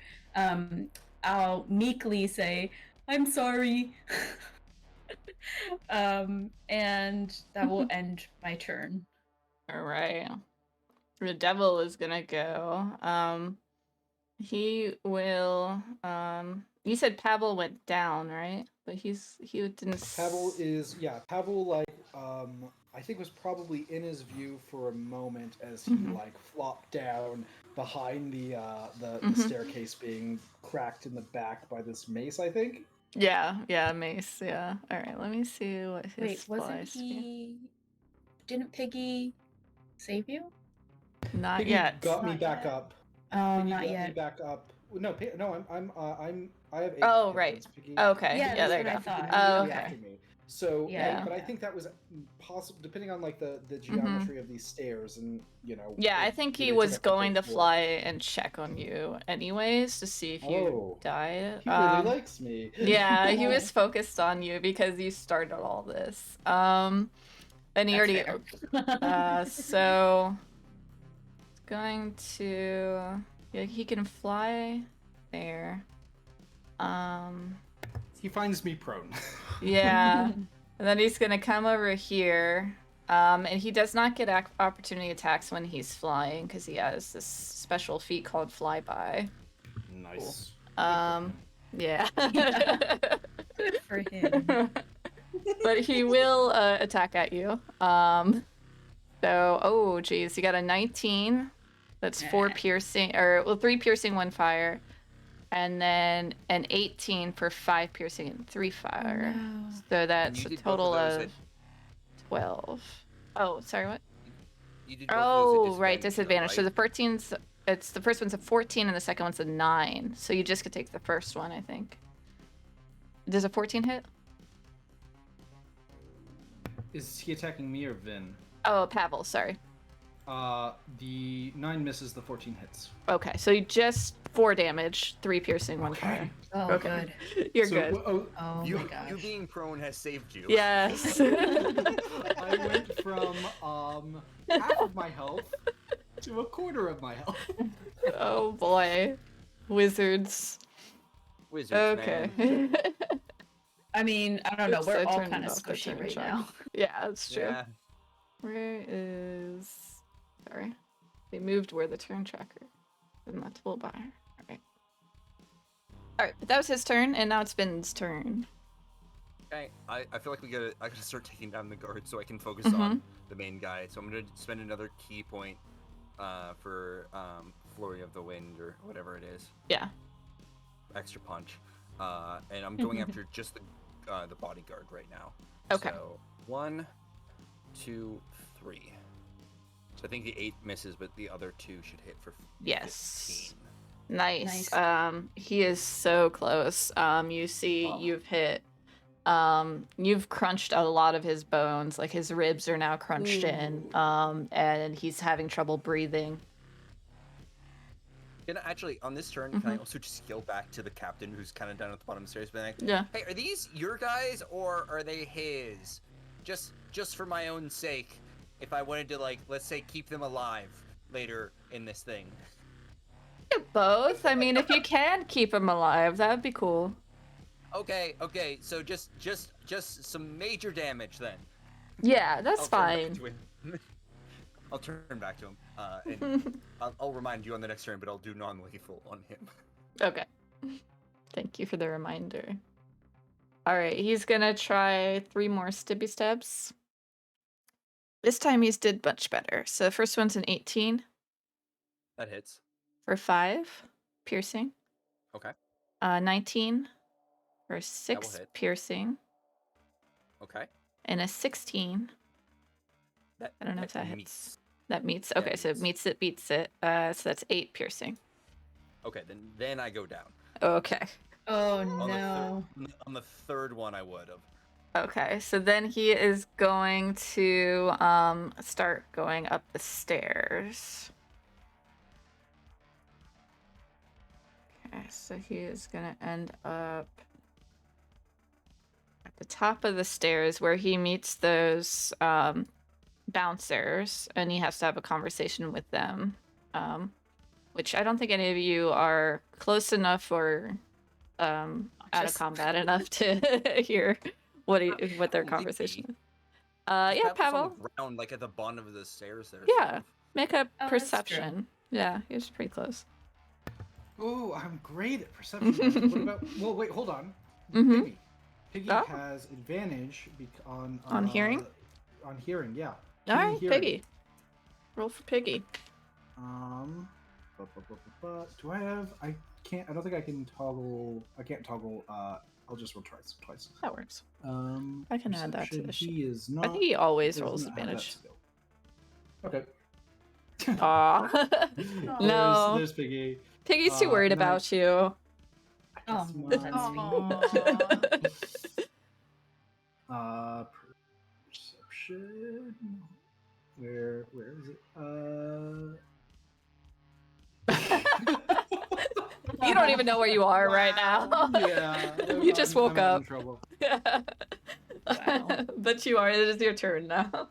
I'll meekly say, "I'm sorry," and that will end my turn. All right. The devil is gonna go. He will. You said Pavel went down, right? But he didn't. Pavel like I think was probably in his view for a moment as he like flopped down behind the staircase being cracked in the back by this mace, I think. Yeah, mace. Yeah. All right. Let me see what his. Wait, wasn't he? Didn't Piggy save you? Not Piggy yet. got me Not back yet. up. Oh, Piggy not got yet. me back up. No, I have 8 Oh, hit right. points. Piggy, Okay. Yeah, Yeah, that's there you what I go. thought. Oh, immediately okay. after me. So, Yeah. but I think that was possible depending on like the geometry of these stairs and Yeah, I it- think you he know, was took up the going to first floor. fly and check on you anyways to see if you Oh. died. He really likes me. Yeah, he was focused on you because you started all this. And he That's already fair. so going to he can fly there. He finds me prone. Yeah. And then he's gonna come over here. And he does not get opportunity attacks when he's flying because he has this special feat called flyby. Nice. Yeah. Good for him. But he will attack at you. So, geez, you got a 19. That's 4 piercing, 3 piercing, 1 fire. And then an 18 for 5 piercing and 3 fire. Oh, no. So that's You a did both total of those of at- 12. Oh, sorry, what? You did both of those at Right, disadvantage. disadvantage. So the 14's, it's the first one's a 14 and the second one's a 9. So you just could take the first one, I think. Does a 14 hit? Is he attacking me or Vin? Oh, Pavel, sorry. The 9 misses, the 14 hits. Okay, so you just 4 damage, 3 piercing, 1 fire. Oh, Okay. good. You're So, good. Oh You my gosh. being prone has saved you. Yes. I went from half of my health to a quarter of my health. Oh boy. Wizards. Wizards, Okay. man. I mean, I don't know. Oops, We're I all turned kind of off the squishy turn right check. now. Yeah, that's true. Yeah. Where is... Sorry. They moved where the turn tracker is in that toolbar. Alright. Alright, but that was his turn, and now it's Vin's turn. Okay, I feel like I gotta start taking down the guard so I can focus Mm-hmm. on the main guy. So I'm gonna spend another key point for Flurry of the Wind or whatever it is. Yeah. Extra punch. And I'm going after just the bodyguard right now. Okay. So 1, 2, 3. So I think the 8 misses, but the other 2 should hit for Yes. 15. Nice. He is so close. You see, you've hit. You've crunched a lot of his bones. Like his ribs are now crunched in. And he's having trouble breathing. Can I actually, on this turn, can I also just skill back to the captain who's kind of down at the bottom of the stairs, being like, Yeah. hey, are these your guys or are they his? Just for my own sake, if I wanted to, like, let's say, keep them alive later in this thing. Both. I mean, if you can keep him alive, that would be cool. Okay, so just some major damage then. Yeah, that's I'll turn back fine. to him. I'll turn back to him, and I'll remind you on the next turn, but I'll do non-lethal on him. Okay. Thank you for the reminder. Alright, he's gonna try 3 more stibby stabs. This time he's did much better. So the first one's an 18 That hits. for 5 piercing. Okay. 19 for That will 6 hit. piercing. Okay. And a 16. That, I don't know if that hits. meets. That meets. Yeah, Okay, it so it meets it, beats it. So that's 8 piercing. Okay, then I go down. Okay. Oh On no. on the third one, I would have. Okay, so then he is going to start going up the stairs. Okay, so he is gonna end up at the top of the stairs where he meets those bouncers, and he has to have a conversation with them. Which I don't think any of you are close enough or out of combat enough to hear what their Maybe. conversation is. Just Yeah, Pavel's on Pavel. the ground, like at the bottom of the stairs there. Yeah. sort of. Make a Oh, that's perception. Yeah, he was pretty close. Oh, I'm great at perception. What about? Well, wait, hold on. Mhm. Piggy. Piggy Oh. has advantage On hearing? On hearing, yeah. All right, hearing. Piggy. Roll for Piggy. Do I have? I can't. I don't think I can toggle. I can't toggle. I'll just roll twice. That works. I can add that to the He is not. I think he always does rolls not have that advantage. skill. Okay. Aw. No. There's Piggy. Piggy's too worried and then about you. Oh, That's that's perception. Where is it? You don't even know where you are right now. Yeah. You just woke I'm having up. trouble. Wow. But you are. It is your turn now.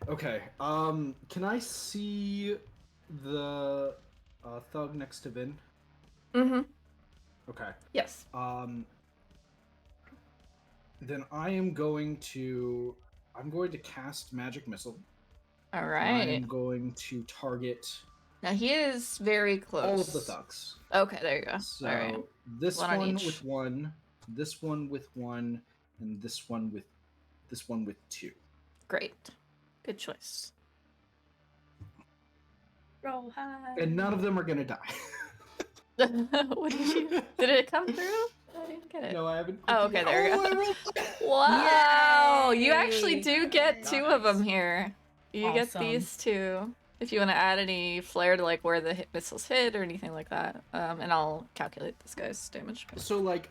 Okay. Can I see the thug next to Vin? Mm-hmm. Okay. Yes. Then I'm going to cast magic missile. All right. I'm going to target Now he is very close. all of the thugs. Okay, there you go. So All right. this One on one each. with 1, this one with 1, and this one with 2. Great. Good choice. Roll high. And none of them are gonna die. What did you? Did it come through? I didn't get it. No, I haven't. Oh, okay, there you go. I rolled- Wow! You Yay! actually do get 2 of them Nice. here. You get Awesome. these 2. If you want to add any flair to like where the missiles hit or anything like that, and I'll calculate this guy's damage. So like,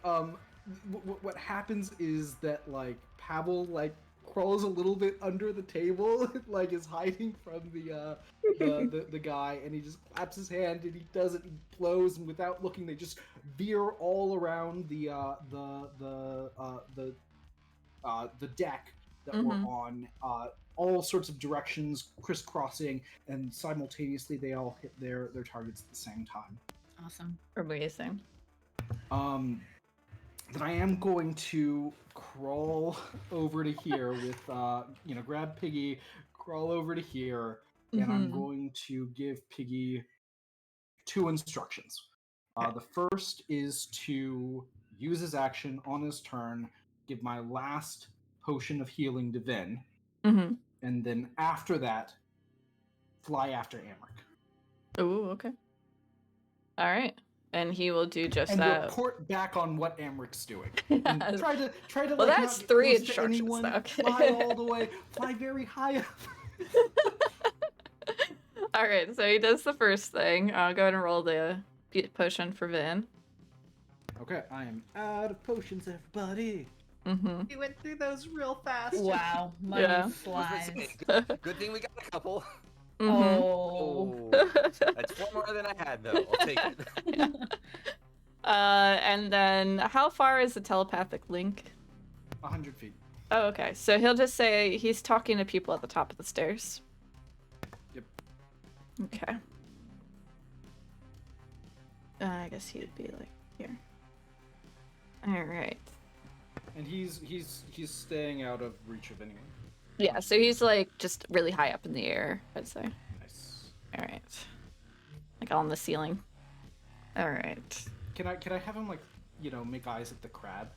what happens is that like Pavel like crawls a little bit under the table, like is hiding from the guy, and he just claps his hand, and he does it. He blows, and without looking, they just veer all around the deck that we're Mhm. on, all sorts of directions, crisscrossing, and simultaneously they all hit their targets at the same time. Awesome. Amazing. Then I am going to crawl over to here with, grab Piggy, crawl over to here, and I'm Mhm. going to give Piggy 2 instructions. The first is to use his action on his turn, give my last potion of healing to Vin, Mm-hmm. and then after that, fly after Amrik. Ooh, okay. All right, and he will do just And that. report back on what Amrik's doing. And Yes. try to Well, like, that's not get 3 close to instructions, anyone, though. fly all the way, fly very high up. All right, so he does the first thing. I'll go ahead and roll the potion for Vin. Okay, I am out of potions, everybody. Mm-hmm. We went through those real fast. Wow. Money Yeah. flies. Good thing we got a couple. Mm-hmm. Oh. That's 4 more than I had, though. I'll take it. Yeah. And then how far is the telepathic link? 100 feet. Oh, okay. So he'll just say he's talking to people at the top of the stairs. Yep. Okay. I guess he would be like here. All right. And he's staying out of reach of anyone. Yeah. So he's like just really high up in the air, I'd say. Nice. All right. Like on the ceiling. All right. Can I have him, like, make eyes at the crab?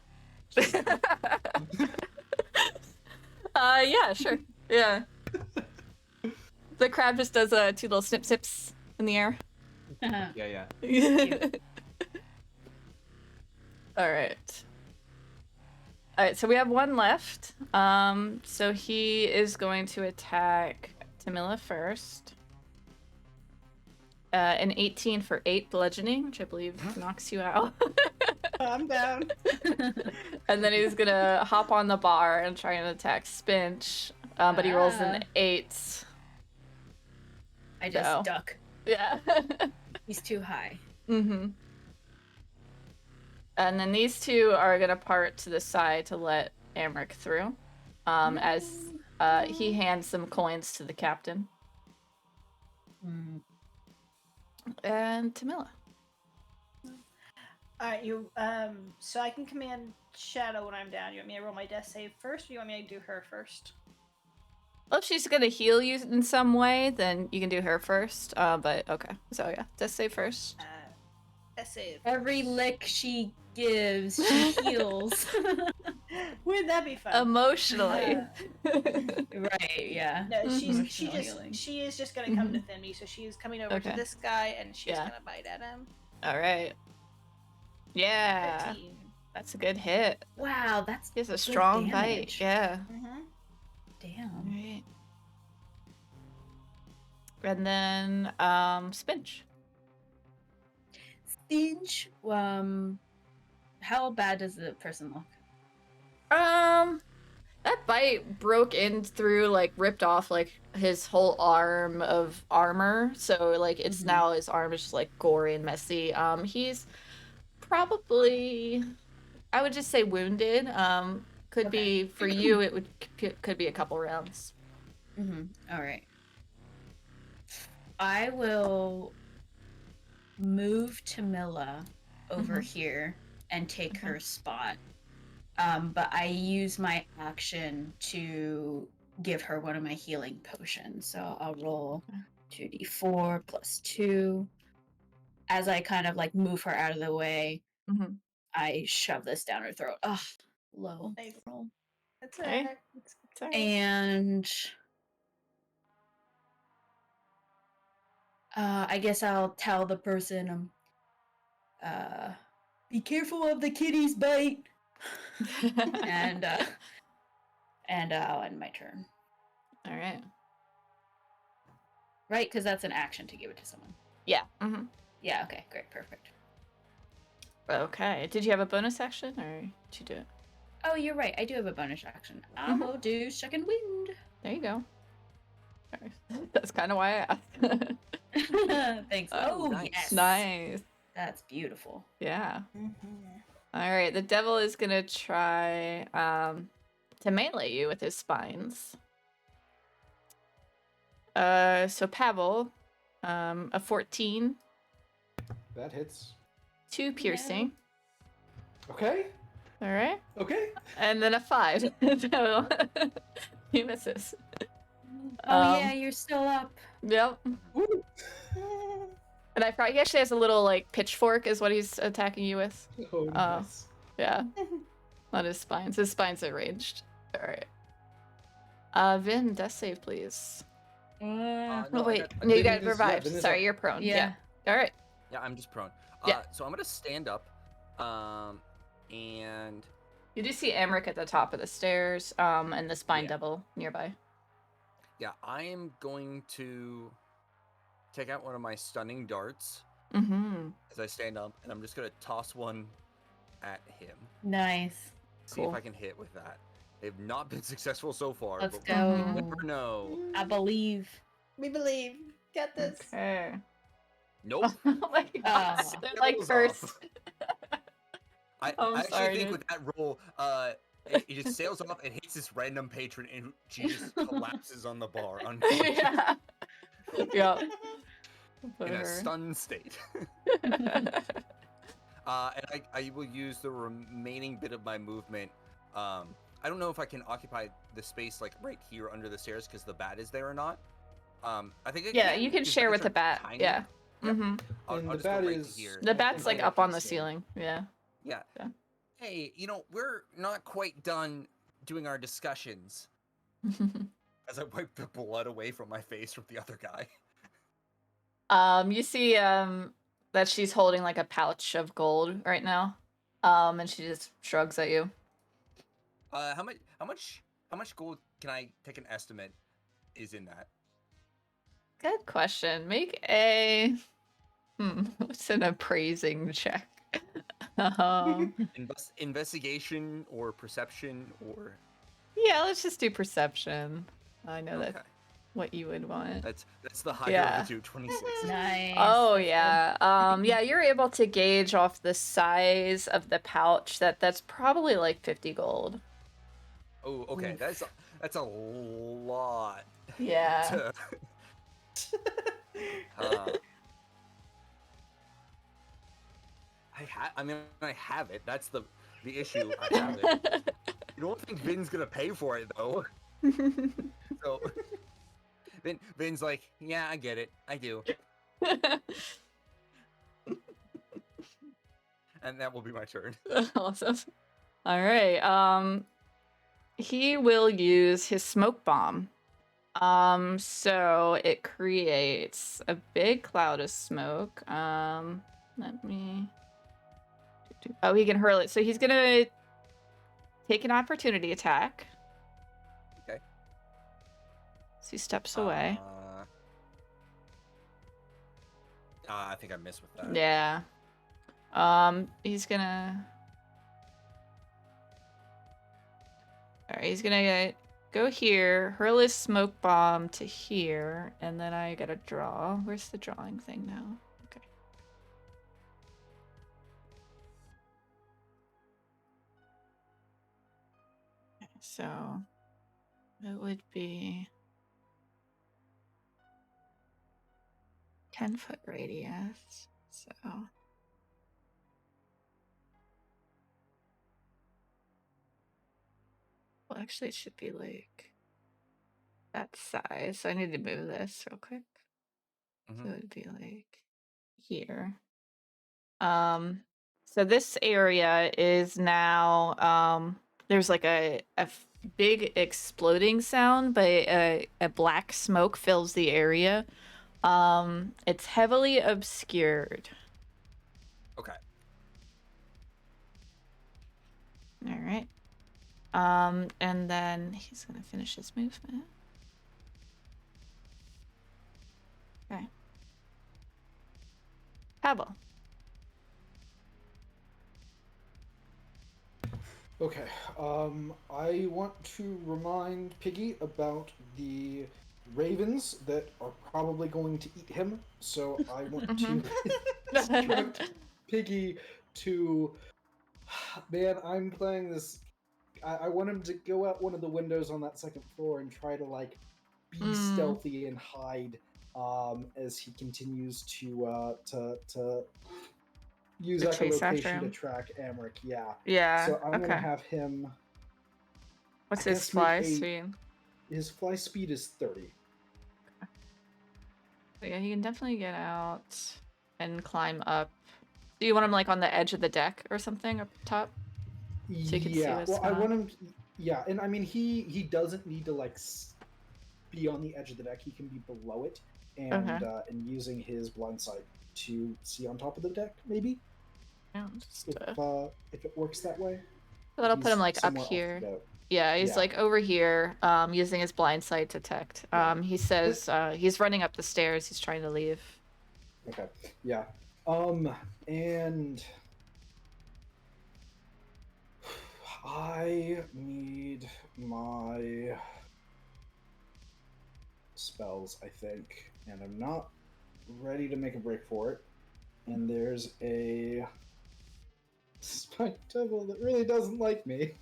Yeah, sure. Yeah. The crab just does 2 little snip sips in the air. Yeah. All right. All right, so we have 1 left. So he is going to attack Tamila first. An 18 for 8 bludgeoning, which I believe knocks you out. I'm down. And then he's gonna hop on the bar and try and attack Spinch, but he rolls an 8. I just So. duck. Yeah. He's too high. Mm-hmm. And then these 2 are gonna part to the side to let Amrik through, as he hands some coins to the captain. Mm. And Tamila. Alright, so I can command Shadow when I'm down. You want me to roll my death save first, or you want me to do her first? Well, if she's gonna heal you in some way, then you can do her first. But okay. So yeah, death save first. Death save. Every lick she gives, she heals. Wouldn't that be fun? Emotionally. Right, yeah. No, Emotional healing. she is just gonna come defend me. So she's coming over Okay. to this guy, and she's Yeah. gonna bite at him. All right. Yeah, 13. that's a good hit. Wow, that's He has a good strong bite. damage. Yeah. Mm-hmm. Damn. Right. And then Spinch. Stinge. How bad does the person look? That bite broke in through, like, ripped off, like, his whole arm of armor. So, like, it's now his arm is just, like, gory and messy. He's probably, I would just say wounded. Could be, for you, it could be a couple rounds. All right. I will move Tamila over here and take her spot. But I use my action to give her one of my healing potions. So I'll roll 2d4 plus 2. As I kind of like move her out of the way, I shove this down her throat. Ugh, low Nice. roll. That's Okay. alright. It's all right. And I guess I'll tell the person, be careful of the kitty's bite. and I'll end my turn. All right. Right, because that's an action to give it to someone. Yeah. Yeah. Okay. Great. Perfect. Okay. Did you have a bonus action, or did you do it? Oh, you're right. I do have a bonus action. I will do second wind. There you go. Alright. That's kind of why I asked. Thanks. Oh, Oh, nice. yes. Nice. That's beautiful. Yeah. Mm-hmm. All right. The devil is gonna try to melee you with his spines. So Pavel, a 14, That hits. 2 piercing. Okay. All right. Okay. And then a 5. So he misses. Oh yeah, you're still up. Yep. Woo. And I probably he actually has a little like pitchfork is what he's attacking you with. Oh, nice. Yeah. Not his spines. His spines are ranged. All right. Vin, death save, please. No, Oh wait, I got- no, you Vin got is- revived. Vin is Sorry, up. you're prone. Yeah. All right. Yeah, I'm just prone. Yeah. So I'm gonna stand up, and You do see Amrik at the top of the stairs, and the spine Yeah. devil nearby. yeah, I am going to take out one of my stunning darts Mm-hmm. as I stand up, and I'm just gonna toss one at him. Nice. See Cool. if I can hit with that. They've not been successful so far, Let's but go. we never know. I believe. We believe. Get this. Okay. Nope. Oh my god, Oh. they're like Rolls cursed. off. I I'm actually sorry, think dude. with that roll, it just sails off and hits this random patron, and she just collapses on the bar, unconscious, Yeah. Yep. Put in a her. stunned state. And I will use the remaining bit of my movement. I don't know if I can occupy the space like right here under the stairs because the bat is there or not. I think I Yeah, can. you can Because share with bats the are bat. tiny. Yeah. Yep. Mm-hmm. And I'll the just go bat right is to here. The I bat's think like I up on can the stand. ceiling. Yeah. Yeah. Yeah. Hey, we're not quite done doing our discussions. As I wipe the blood away from my face from the other guy. You see that she's holding like a pouch of gold right now. And she just shrugs at you. How much gold can I take an estimate is in that? Good question. Make a what's an appraising check? Investigation or perception or Yeah, let's just do perception. I know okay. that's what you would want. That's the higher Yeah. of the two, 26. Nice. Oh That's good. yeah. Yeah, you're able to gauge off the size of the pouch that's probably like 50 gold. Oh, okay. Oof. That's a lot. Yeah. To, I have it. That's the issue. I have it. You don't think Vin's gonna pay for it though. So Vin's like, yeah, I get it. I do. And that will be my turn. Awesome. All right. He will use his smoke bomb. So it creates a big cloud of smoke. Let me. Oh, he can hurl it. So he's gonna take an opportunity attack. Okay. So he steps away. I think I missed with that. Yeah. He's gonna. Alright, he's gonna go here, hurl his smoke bomb to here, and then I gotta draw. Where's the drawing thing now? Okay. So it would be 10-foot radius. So well, actually, it should be like that size. So I need to move this real quick. So it would be like here. So this area is now there's like a big exploding sound, but a black smoke fills the area. It's heavily obscured. Okay. All right. And then he's gonna finish his movement. Okay. Pavel. Okay. I want to remind Piggy about the ravens that are probably going to eat him. So I want to instruct Piggy to. Man, I'm playing this. I want him to go out one of the windows on that second floor and try to like be stealthy and hide as he continues to use To chase after echolocation to him. track Amrik. Yeah. Yeah. So I'm okay. gonna have him. What's I his guess make fly a- speed? His fly speed is 30. So yeah, he can definitely get out and climb up. Do you want him like on the edge of the deck or something up top? So you can see Yeah. what's Well, I going want on? him. Yeah, and I mean he doesn't need to like be on the edge of the deck. He can be below it, and Okay. and using his blind sight to see on top of the deck, maybe Yeah, just, if it works that way. so that'll put He's him like up somewhere off the here. boat. Yeah, he's Yeah. like over here, using his blind sight to detect. Yeah. He says he's running up the stairs. He's trying to leave. Okay. Yeah. And I need my spells, I think, and I'm not ready to make a break for it, and there's a spiked devil that really doesn't like me.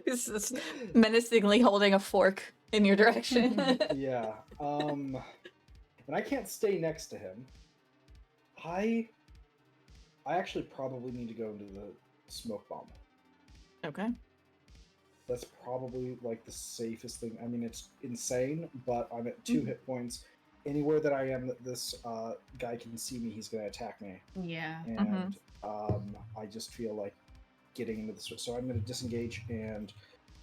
He's just menacingly holding a fork in your direction. Yeah. And I can't stay next to him. I actually probably need to go into the smoke bomb. Okay. That's probably like the safest thing. I mean, it's insane, but I'm at 2 hit points. Anywhere that I am that this guy can see me, he's going to attack me. Yeah. And I just feel like getting into this. So I'm going to disengage and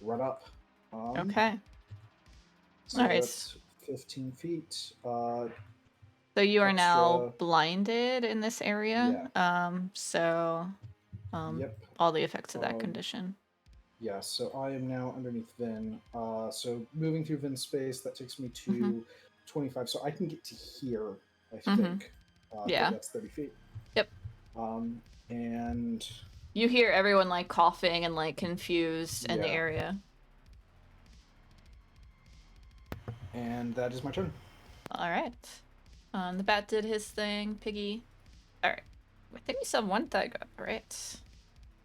run up. Okay. So All right. that's 15 feet. So you are now extra- blinded in this area. Yep. All the effects of that condition. Yeah, so I am now underneath Vin. So moving through Vin's space, that takes me to 25. So I can get to here, I think. Yeah. That's 30 feet. Yep. And you hear everyone like coughing and like confused in the area. And that is my turn. All right. The bat did his thing. Piggy. All right. I think we saw one thug up, right?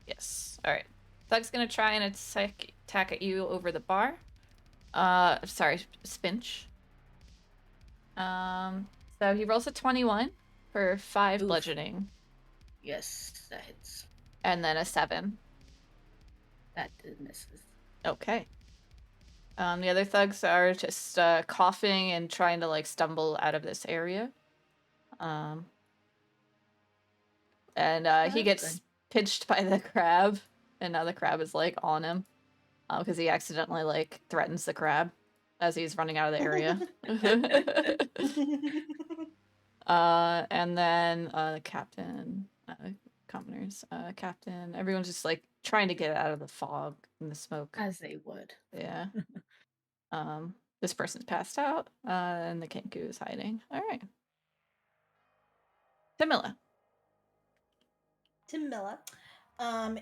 Yes. All right. Thug's gonna try and attack at you over the bar. Sorry, Spinch. So he rolls a 21 for 5 bludgeoning. Yes, that hits. And then a 7. That misses. Okay. The other thugs are just coughing and trying to like stumble out of this area. And he gets pinched by the crab, and now the crab is like on him because he accidentally like threatens the crab as he's running out of the area. And then the captain, commoners, captain, everyone's just like trying to get out of the fog and the smoke. As they would. Yeah. This person's passed out, and the Kenku is hiding. All right. Tamila. Tamila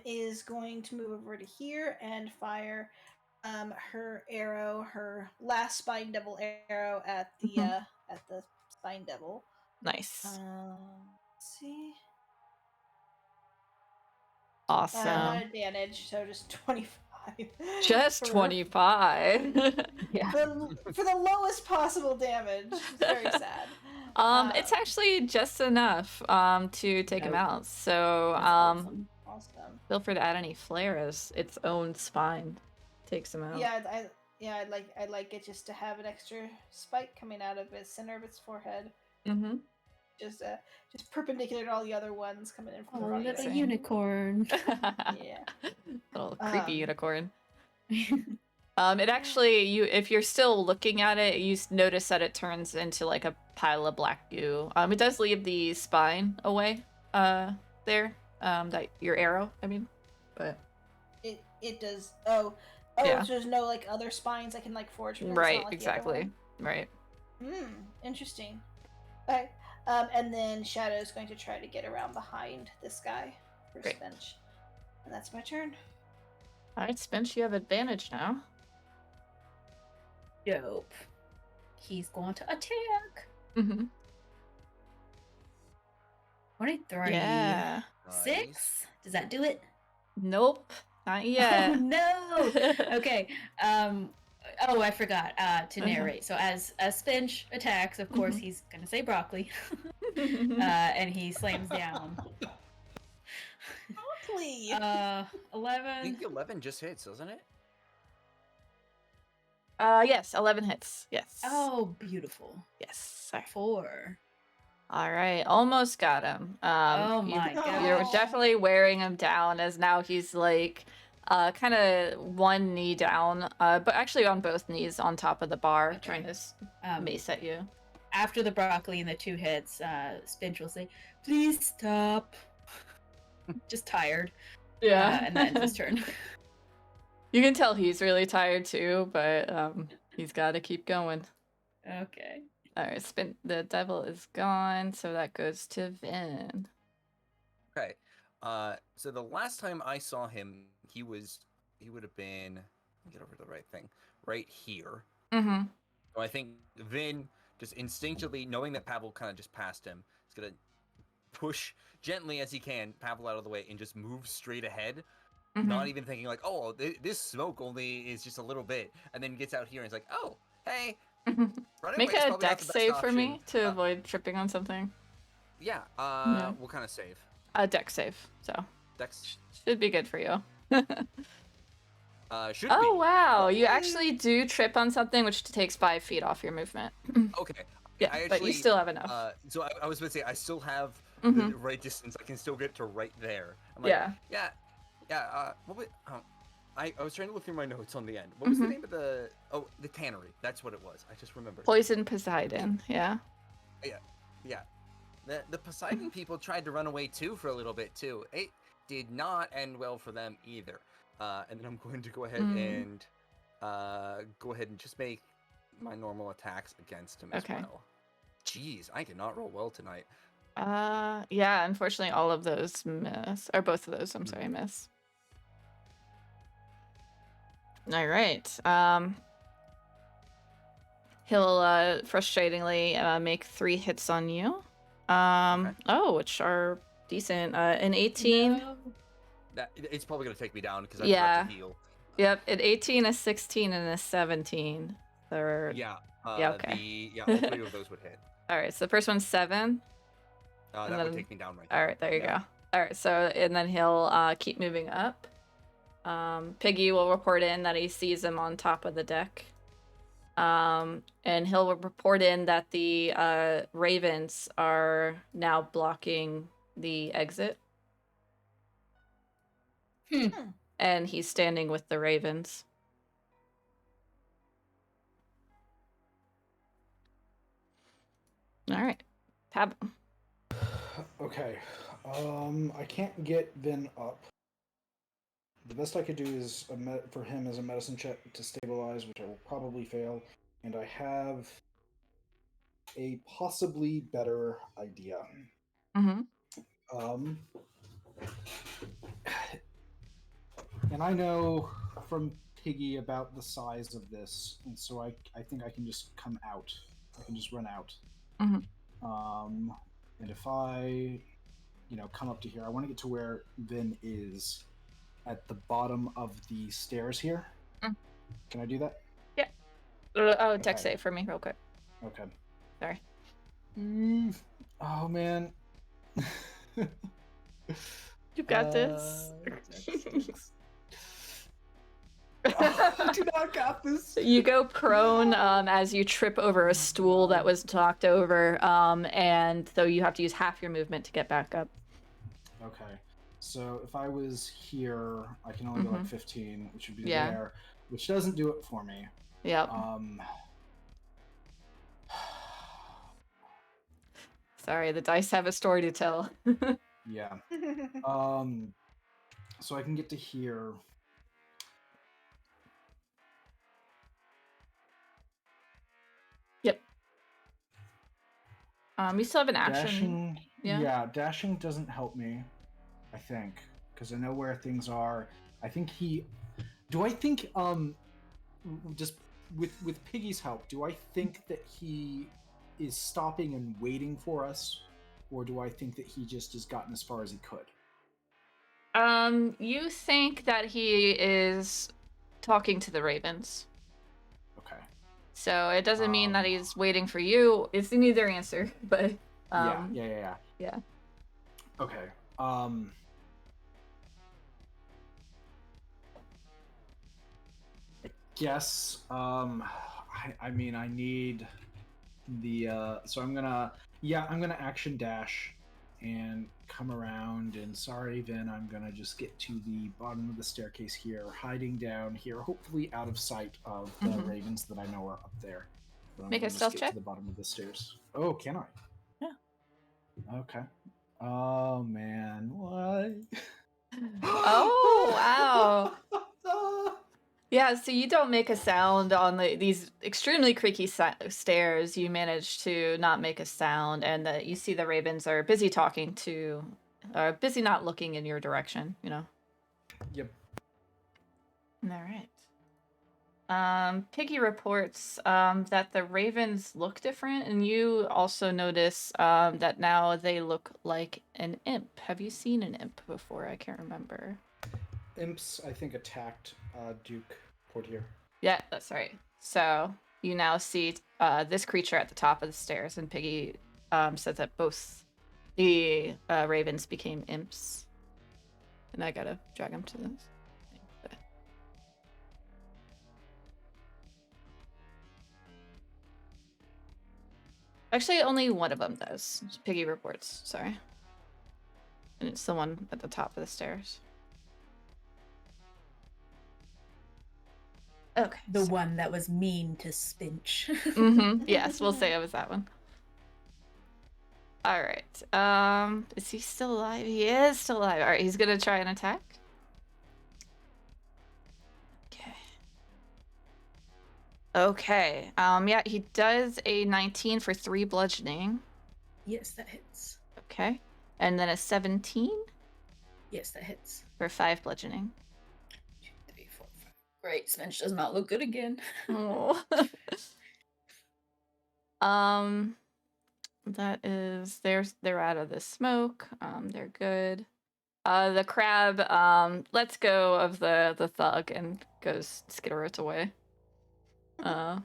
is going to move over to here and fire her arrow, her last spine devil arrow at the spine devil. Nice. Let's see. Awesome. Not advantage, so just 25. Just 25. Yeah. For the lowest possible damage. It's very sad. It's actually just enough to take him out. So awesome. Feel free to add any flair as its own spine takes him out. Yeah, I'd like it just to have an extra spike coming out of the center of its forehead. Mm-hmm. Just perpendicular to all the other ones coming in from the front. Little unicorn. Yeah. Little creepy unicorn. It actually, if you're still looking at it, you notice that it turns into like a pile of black goo. It does leave the spine away, there. That your arrow, I mean, but it does. Oh, yeah. So there's no like other spines I can like forge from. Right, like exactly. Right. Interesting. Okay. And then Shadow's going to try to get around behind this guy for Spinch. And that's my turn. Alright, Spinch, you have advantage now. Dope. He's going to attack. 23. Yeah. 6? Does that do it? Nope. Not yet. Oh, no. Okay. Oh, I forgot to narrate. So as Spinch attacks, of course, he's gonna say broccoli, and he slams down. Broccoli. 11. I think 11 just hits, doesn't it? Yes, 11 hits. Yes. Oh, beautiful. Yes. Sorry. 4. All right, almost got him. Oh my god! You're definitely wearing him down as now he's like, kind of one knee down, but actually on both knees on top of the bar, trying to mace at you. After the broccoli and the 2 hits, Spinch will say, "Please stop." Just tired. Yeah, and then his turn. You can tell he's really tired too, but he's got to keep going. Okay. All right, the devil is gone, so that goes to Vin. Okay. So the last time I saw him, he would have been, let me get over the right thing, right here. Mm-hmm. So I think Vin just instinctively knowing that Pavel kind of just passed him, he's gonna push gently as he can Pavel out of the way and just move straight ahead, not even thinking like, oh, this smoke only is just a little bit, and then gets out here and is like, oh, hey, running Make away is a probably not dex the best save for option. me to avoid tripping on something. Yeah. Yeah. What kind of save? A dex save. So Dex. should be good for you. Should Oh be. wow, you actually do trip on something, which takes 5 feet off your movement. Okay. Yeah, I actually, but you still have enough. So I was going to say, I still have Mhm. the right distance. I can still get to right there. I'm like, Yeah. what was, I was trying to look through my notes on the end. What was the name of the, the tannery. That's what it was. I just remembered. Poison Poseidon, yeah. Yeah. The Poseidon people tried to run away too for a little bit too. It did not end well for them either. And then I'm going to go ahead and just make my normal attacks against him as well. Jeez, I cannot roll well tonight. Yeah, unfortunately all of those miss. Or both of those, I'm sorry, miss. Alright. He'll frustratingly make 3 hits on you. Oh, which are decent. An 18. No. It's probably gonna take me down because I forgot to heal. Yep, an 18, a 16, and a 17. Yeah. Okay. All 3 of those would hit. Alright, so the first one's 7. That would take me down right Alright, there you go. Alright, so, and then he'll keep moving up. Piggy will report in that he sees him on top of the deck. And he'll report in that the ravens are now blocking the exit. And he's standing with the ravens. All right, Tab. Okay. I can't get Vin up. The best I could do is for him as a medicine check to stabilize, which I will probably fail. And I have a possibly better idea. And I know from Piggy about the size of this, and so I think I can just come out. I can just run out. And if I, come up to here, I want to get to where Vin is at the bottom of the stairs here. Can I do that? Yeah. Oh, dex save for me real quick. Okay. Sorry. Oh, man. You got this. I do not got this. You go prone as you trip over a stool that was knocked over, and so you have to use half your movement to get back up. Okay. So if I was here, I can only go like 15, which would be there, which doesn't do it for me. Yep. Sorry, the dice have a story to tell. Yeah. So I can get to here. Yep. You still have an action. Dashing, yeah, dashing doesn't help me, I think, because I know where things are. I think just with Piggy's help, do I think that he is stopping and waiting for us, or do I think that he just has gotten as far as he could? You think that he is talking to the ravens. Okay. So it doesn't mean that he's waiting for you. It's an either answer, but Yeah. Okay. I guess I mean I need the so I'm gonna action dash and come around, and sorry Vin, I'm gonna just get to the bottom of the staircase here, hiding down here, hopefully out of sight of the ravens that I know are up there. Make a stealth check. To the bottom of the stairs. Oh, can I? Yeah. Okay. Oh man, what? Oh wow. Yeah, so you don't make a sound on these extremely creaky stairs. You manage to not make a sound, and you see the ravens are busy talking to, busy not looking in your direction, Yep. All right. Piggy reports that the ravens look different, and you also notice that now they look like an imp. Have you seen an imp before? I can't remember. Imps, I think, attacked Duke Portier. Yeah, that's right. So you now see this creature at the top of the stairs, and Piggy said that both the ravens became imps. And I gotta drag him to this thing. But... Actually, only one of them does. Piggy reports, sorry. And it's the one at the top of the stairs. Okay. The one that was mean to Spinch. Yes, we'll say it was that one. All right. Is he still alive? He is still alive. All right, he's gonna try an attack. Okay. Okay. Yeah, he does a 19 for 3 bludgeoning. Yes, that hits. Okay. And then a 17 Yes, that hits. for 5 bludgeoning. 2, 3, 4, 5. Great, Spinch does not look good again. Oh. That is they're out of the smoke. They're good. The crab lets go of the thug and goes skitteroots away. Camilla.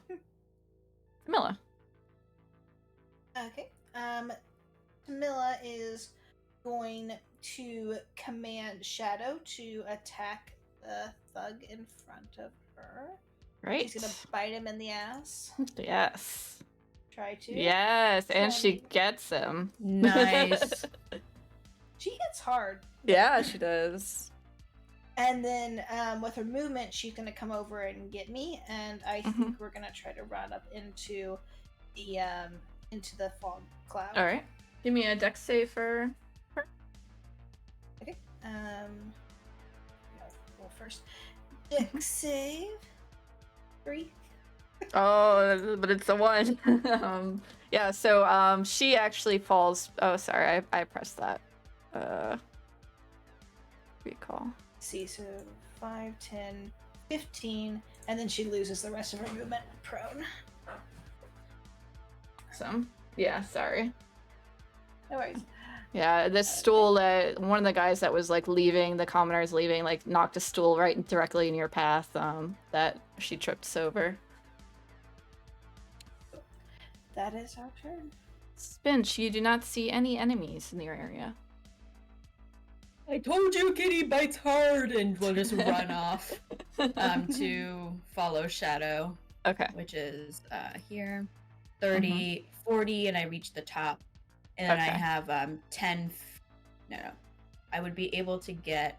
Okay. Camilla is going to command Shadow to attack the thug in front of her. Great. She's gonna bite him in the ass. Yes. Try to. Yes, and she 20. gets him. Nice. She hits hard. Yeah, she does. And then with her movement, she's gonna come over and get me, and I think we're gonna try to run up into the fog cloud. All right. Give me a dex save for her. Okay. Well, first, dex save 3. Oh, but it's the one. Yeah, so she actually falls. Oh, sorry, I pressed that. Recall. See, so 5, 10, 15, and then she loses the rest of her movement prone. So, yeah, sorry. No worries. Yeah, this stool that one of the guys that was like leaving, the commoners leaving, like knocked a stool right directly in your path. That she tripped us over. That is our turn. Spinch, you do not see any enemies in your area. I told you Kitty bites hard, and we'll just run off to follow Shadow. Okay. Which is here, 30, 40, and I reach the top. And then I have 10, no, I would be able to get,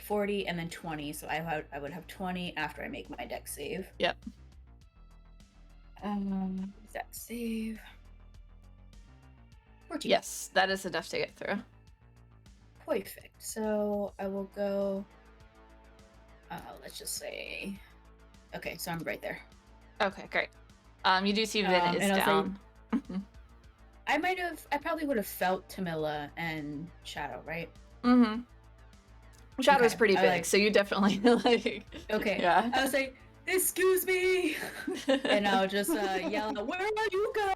40 and then 20, so I would have 20 after I make my dex save. Yep. Dex save. 14. Yes, that is enough to get through. Perfect. So I will go, let's just say, okay, so I'm right there. Okay, great. You do see Vin is and I'll down. I probably would have felt Tamila and Shadow, right? Shadow's Okay, pretty I big, like- so you definitely like. Okay. Yeah. I was like, excuse me, and I'll just yell, "Where are you going?"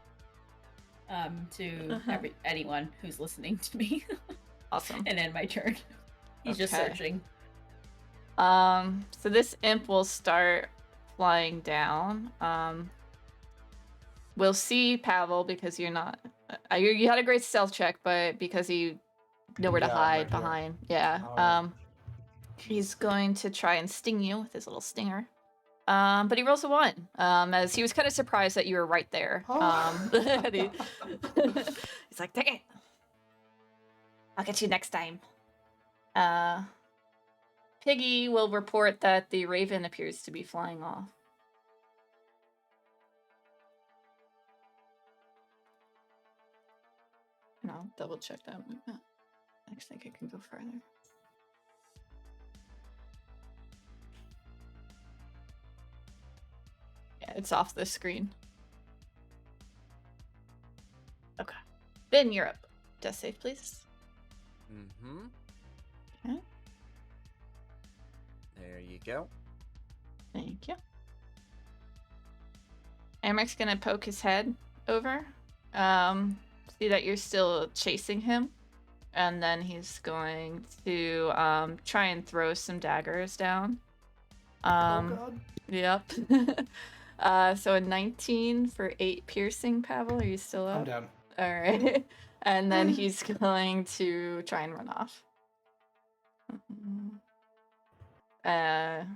To anyone who's listening to me. Awesome. And then my turn. He's just Okay. searching. So this imp will start flying down. We'll see Pavel because you're not. You had a great stealth check, but because you know where to Yeah, hide right here. behind, yeah. Alright. He's going to try and sting you with his little stinger. But he rolls a 1. As he was kind of surprised that you were right there. He's like, dang it. I'll get you next time. Piggy will report that the raven appears to be flying off. And I'll double check that one. I actually think I can go further. Yeah, it's off the screen. Okay. Ben, you're up. Death save, please. Okay. There you go. Thank you. Amrik's gonna poke his head over, see that you're still chasing him, and then he's going to try and throw some daggers down. Oh god. Yep. So a 19 for 8 piercing, Pavel. Are you still up? I'm down. All right. And then he's going to try and run off. There.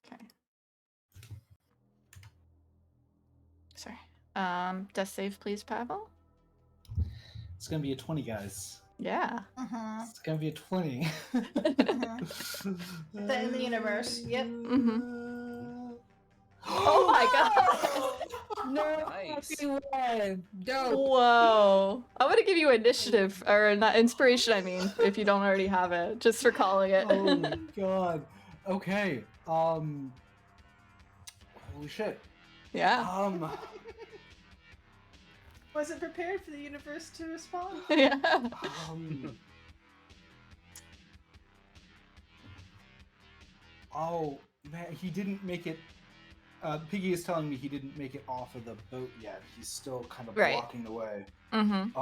Okay. Sorry. Death save, please, Pavel. It's gonna be a 20, guys. Yeah. It's gonna be a 20. That in the universe. Yep. Oh my god! No Nice. fucking way. Dope. Whoa. I'm gonna give you initiative, or not inspiration, I mean, if you don't already have it, just for calling it. Oh my god. Okay. Holy shit. Yeah. Wasn't prepared for the universe to respond. Yeah. Oh man, he didn't make it. Piggy is telling me he didn't make it off of the boat yet. He's still kind of Right. blocking the way. Mm-hmm.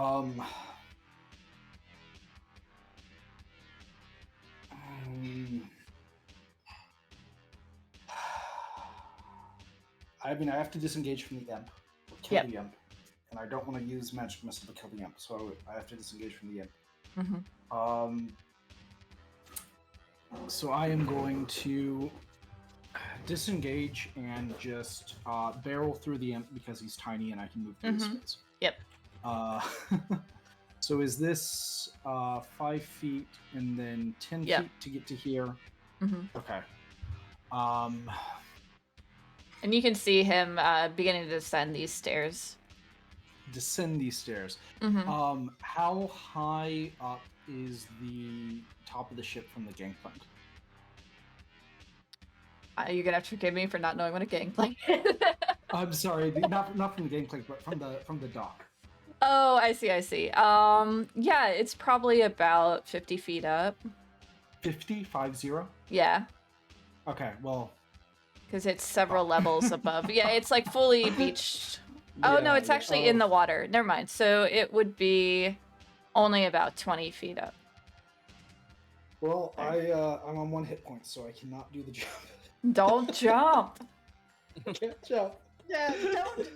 I mean, I have to disengage from the imp. Or kill the imp. And I don't want to use magic missile to kill the imp, so I have to disengage from the imp. Mm-hmm. So I am going to disengage and just barrel through the imp because he's tiny and I can move through his space. Yep. So is this 5 feet and then 10 feet to get to here? Mm-hmm. Okay. And you can see him beginning to descend these stairs. Descend these stairs. Mm-hmm. How high up is the top of the ship from the gangplank? You're gonna have to forgive me for not knowing what a gangplank is. I'm sorry, not from the gangplank, but from the dock. Oh, I see. Yeah, it's probably about 50 feet up. 50? 50? Yeah. Okay, well... Because it's several levels above. Yeah, it's like fully beached. Oh, no, it's actually in the water. Never mind. So it would be only about 20 feet up. Well, I'm on 1 hit point, so I cannot do the jump. Don't jump. I can't jump. Yeah,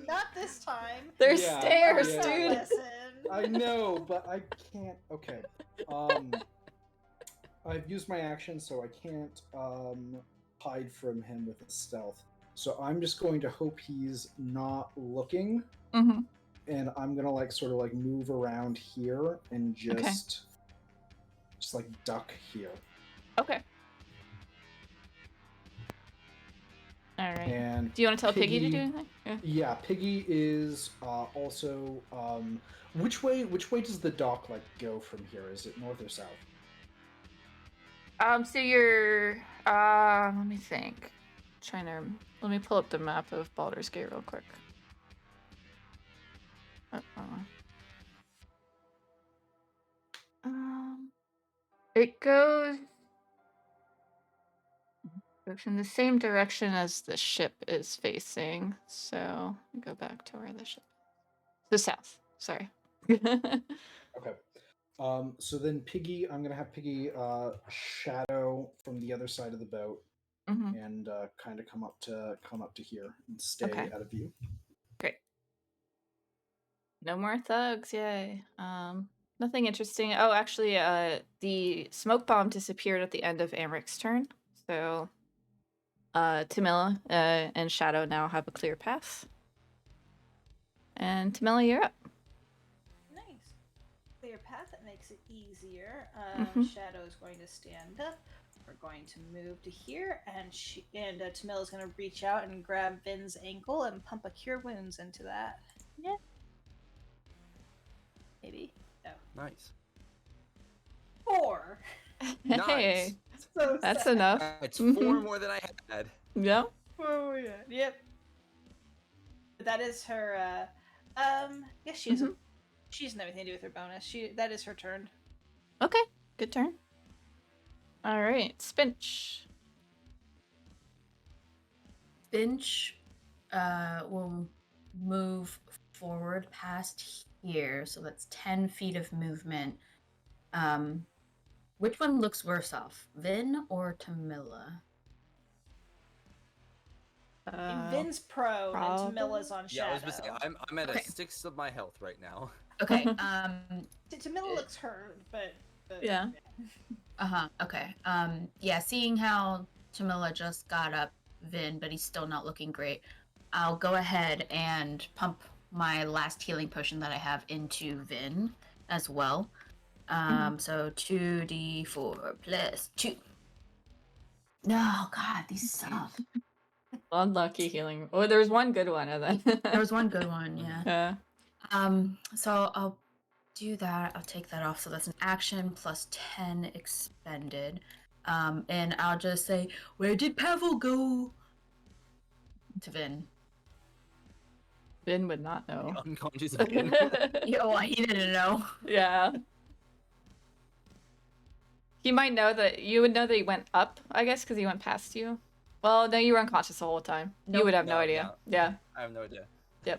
not this time. There's Yeah, stairs, yeah. dude. Listen. I know, but I can't. Okay. I've used my action, so I can't hide from him with his stealth. So I'm just going to hope he's not looking, and I'm gonna sort of move around here and just duck here. Okay. All right. And do you want to tell Piggy to do anything? Yeah, Piggy is also. Which way does the dock go from here? Is it north or south? So you're let me think. Let me pull up the map of Baldur's Gate real quick. It goes in the same direction as the ship is facing. So go back to where the ship is. The south. Sorry. Okay. So then Piggy, I'm gonna have Piggy shadow from the other side of the boat and kind of come up to here and stay out of view. Great. No more thugs, yay. Nothing interesting. Oh, actually, the smoke bomb disappeared at the end of Amrik's turn. So Tamila and Shadow now have a clear path. And Tamila, you're up. Nice. Clear path, that makes it easier. Shadow is going to stand up. We're going to move to here, and Tamila's going to reach out and grab Vin's ankle and pump a Cure Wounds into that. Yeah. Maybe. No. Nice. 4. Nice. Hey, So that's sad. enough. It's 4 more than I had. Yeah. Oh yeah. Yep. But that is her. Yes, she doesn't. She doesn't have anything to do with her bonus. That is her turn. Okay, good turn. All right, Spinch. Finch will move forward past here, so that's 10 feet of movement. Which one looks worse off, Vin or Tamila? Vin's prone and probably. Tamilla's on Yeah, I was shadow. gonna say I'm at Okay. a sixth of my health right now. Okay. Tamilla looks hurt, but Yeah. Okay. Yeah, seeing how Tamila just got up Vin, but he's still not looking great, I'll go ahead and pump my last healing potion that I have into Vin as well. So 2d4 plus 2. No, God, these suck. Unlucky healing. Oh, there was one good one, and then There was one good one, yeah. Yeah. So I'll do that. I'll take that off. So that's an action plus 10 expended. And I'll just say, where did Pavel go? To Vin. Vin would not know. Unconscious again. Yo, he didn't know. Yeah. He might know that you would know that he went up, I guess, because he went past you. Well, no, you were unconscious the whole time. You Nope. would have no No, idea. Yeah. I have no idea.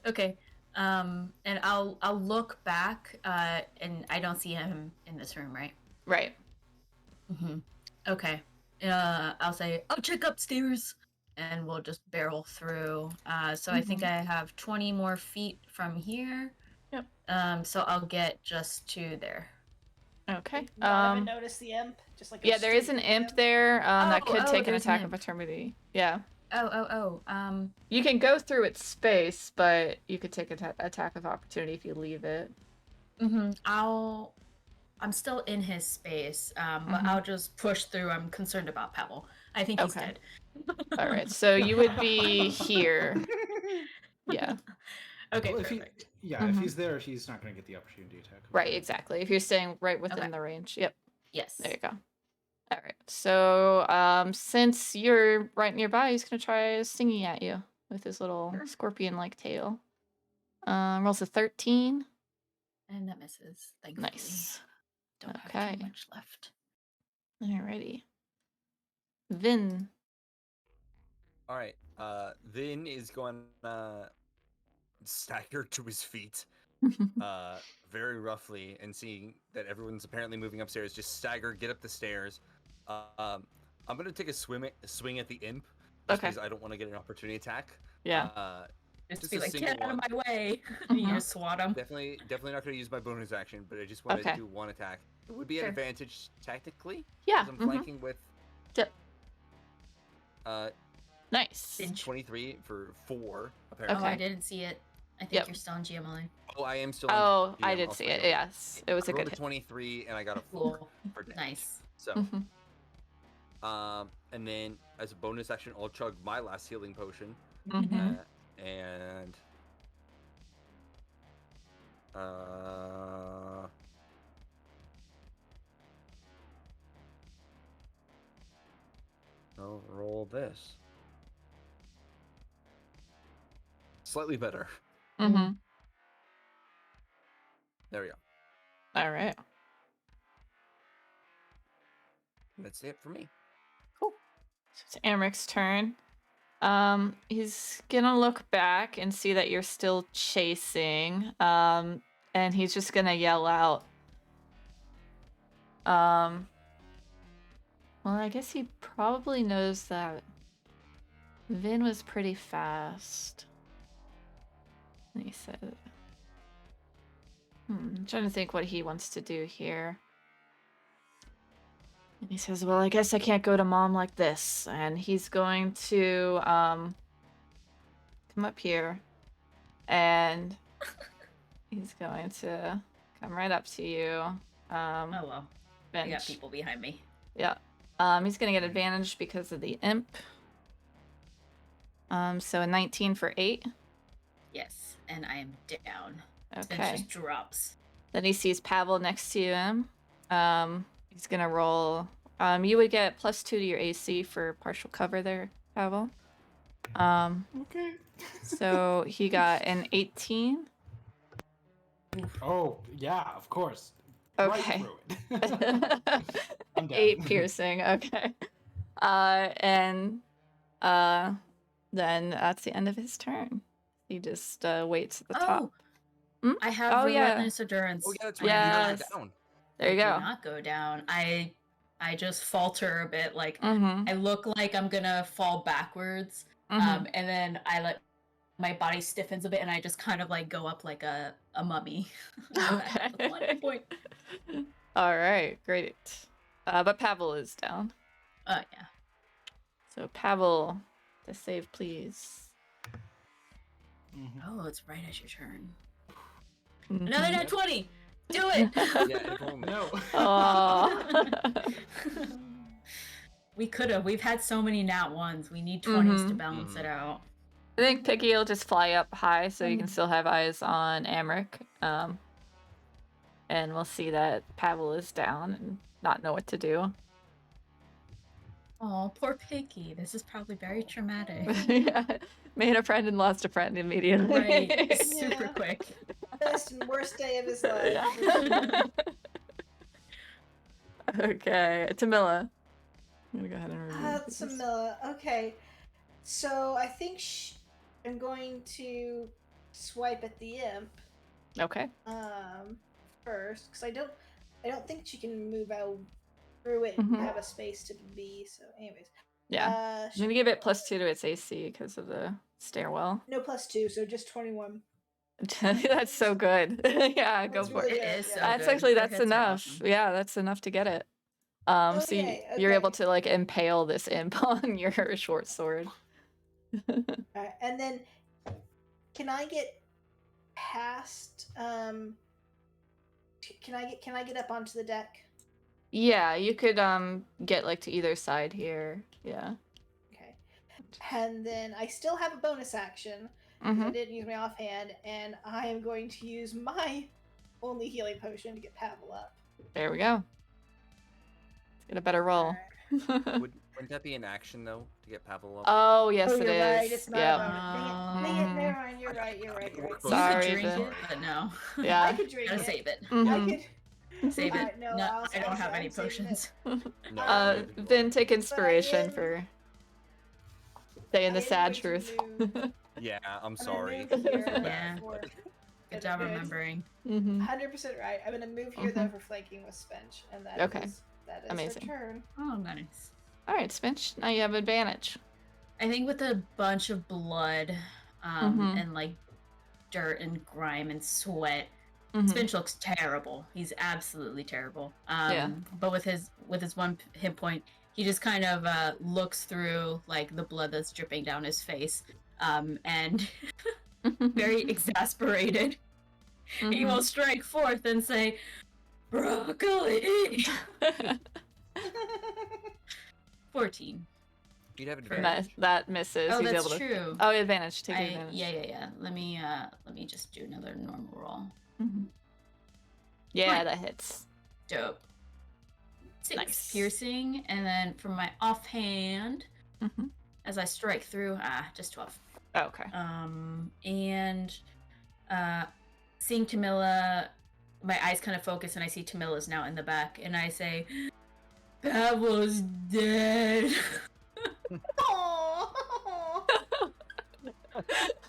Okay. And I'll look back, and I don't see him in this room, right? Right. Mm-hmm. Okay. I'll say, I'll check upstairs, and we'll just barrel through. So I think I have 20 more feet from here. Yep. So I'll get just to there. Okay. not even notice the imp. Just like Yeah, there is an imp there that could take an there's an attack of imp. opportunity. Yeah. Oh. You can go through its space, but you could take an attack of opportunity if you leave it. I'm still in his space, but I'll just push through. I'm concerned about Pavel. I think he's dead. All right, so you would be here. Yeah. Okay, Well, if perfect. if he's there, he's not going to get the opportunity attack. Right, exactly. If you're staying right within Okay. the range. Yep. Yes. There you go. All right. So, since you're right nearby, he's gonna try stinging at you with his little scorpion-like tail. Rolls a 13. And that misses. Thankfully. Nice. Don't have Okay. too much left. Alrighty. Vin. All right. Vin is going to stagger to his feet, very roughly, and seeing that everyone's apparently moving upstairs, just stagger, get up the stairs. I'm going to take a swing at the imp, just Okay. because I don't want to get an opportunity attack. Yeah. Just Just be a like, single get out of one. my way. And you just swat him. Definitely not going to use my bonus action, but I just wanted Okay. to do one attack. It would be an Sure. advantage tactically, Yeah. because I'm flanking with Yep. 23 Nice. 23 for 4, Oh, apparently. I didn't see it. I think Yep. you're still in GMLA. Oh, I am still Oh, in I GM, did I'll see swing it. over. Yes, it was I a rolled good hit. 23 and I got a 4 Cool. for damage. Nice. So, Mhm. and then as a bonus action, I'll chug my last healing potion. Mhm. And I'll roll this. Slightly better. Mhm. There we go. All right. That's it for me. So it's Amrik's turn. He's gonna look back and see that you're still chasing. And he's just gonna yell out. Well, I guess he probably knows that Vin was pretty fast. And he said, I'm trying to think what he wants to do here. And he says, well, I guess I can't go to mom like this. And he's going to come up here and he's going to come right up to you. Oh, well. I got Bench. people behind me. Yeah. He's going to get advantage because of the imp. So a 19 for 8. Yes, and I am down. It Okay. just drops. Then he sees Pavel next to him. He's gonna roll. You would get +2 to your AC for partial cover there, Pavel. Okay. So he got an 18. Oh yeah, of course. Okay. Right through it. I'm down. 8 piercing. Okay. And then that's the end of his turn. He just waits at the top. Oh, I have Oh, yeah. relentless endurance. Oh yeah, that's right. Yes. You down. There you I go. do not go down. I just falter a bit. Like Mm-hmm. I look like I'm gonna fall backwards. Mm-hmm. And then I let my body stiffens a bit, and I just kind of like go up like a mummy. Okay. That's 1 hit point. All right, great. But Pavel is down. Oh yeah. So Pavel, the save, please. Oh, it's right as your turn. Mhm. Another nat 20. Do it. Yeah, if only. No. Aw. We could have. We've had so many nat ones. We need 20s to balance it out. I think Piggy will just fly up high so you can still have eyes on Amrik. And we'll see that Pavel is down and not know what to do. Oh, poor Piggy. This is probably very traumatic. Yeah. Made a friend and lost a friend immediately. Right. Super Yeah. quick. Best and worst day of his life. Yeah. Okay, Tamila. I'm gonna go ahead and remove these. Samilla. Okay. So I think I'm going to swipe at the imp Okay. first because I don't think she can move out through it Mhm. and have a space to be. So, anyways. Yeah. I'm gonna give it +2 to its AC because of the stairwell. No +2, so just 21. That's so good. Yeah, go That's for really it. It good, is yeah. so That's good. actually Her that's hits are enough. awesome. Yeah, that's enough to get it. So you're Okay, able to like impale this imp on your short sword. Alright, and then can I get past can I get up onto the deck? Yeah, you could get like to either side here. Yeah. Okay. And then I still have a bonus action. I Mm-hmm. didn't use my offhand, and I am going to use my only healing potion to get Pavel up. There we go. Get a better roll. Alright. Wouldn't that be an action though to get Pavel up? Oh yes, Oh, it you're is. right. It's not Yep. a bonus. Dang it, never mind. You're right. You're right. You Sorry, could drink Vin. it, but no. Yeah. I could drink Gotta it. save it. I Mhm. could. Save it. Alright, no, No, I'll- I don't have I'm any saving it. potions. No. Vin, take inspiration am- for saying the I am sad going to truth. move. Yeah, I'm I'm gonna sorry. move here Yeah. for- Good job remembering. Mm-hmm. 100% right. I'm gonna move here though for flanking with Spench, and that Okay. that is Amazing. her turn. Oh, nice. All right, Spinch. Now you have advantage. I think with a bunch of blood Mhm. and like dirt and grime and sweat, Mhm. Spinch looks terrible. He's absolutely terrible. Yeah. But with his 1 hit point, he just kind of looks through like the blood that's dripping down his face, and very exasperated, he will strike forth and say, "Broccoli." 14. You'd have For- advantage. that misses. Oh, He's that's able to... true. Oh, advantage. Take advantage. Yeah. Let me just do another normal roll. Mhm. Yeah, Fine. that hits. Dope. 6 Nice. piercing, and then from my offhand, Mhm. as I strike through, just 12. Oh, okay. And seeing Tamila, my eyes kind of focus, and I see Tamila's now in the back, and I say, "Pavel's dead." Aww.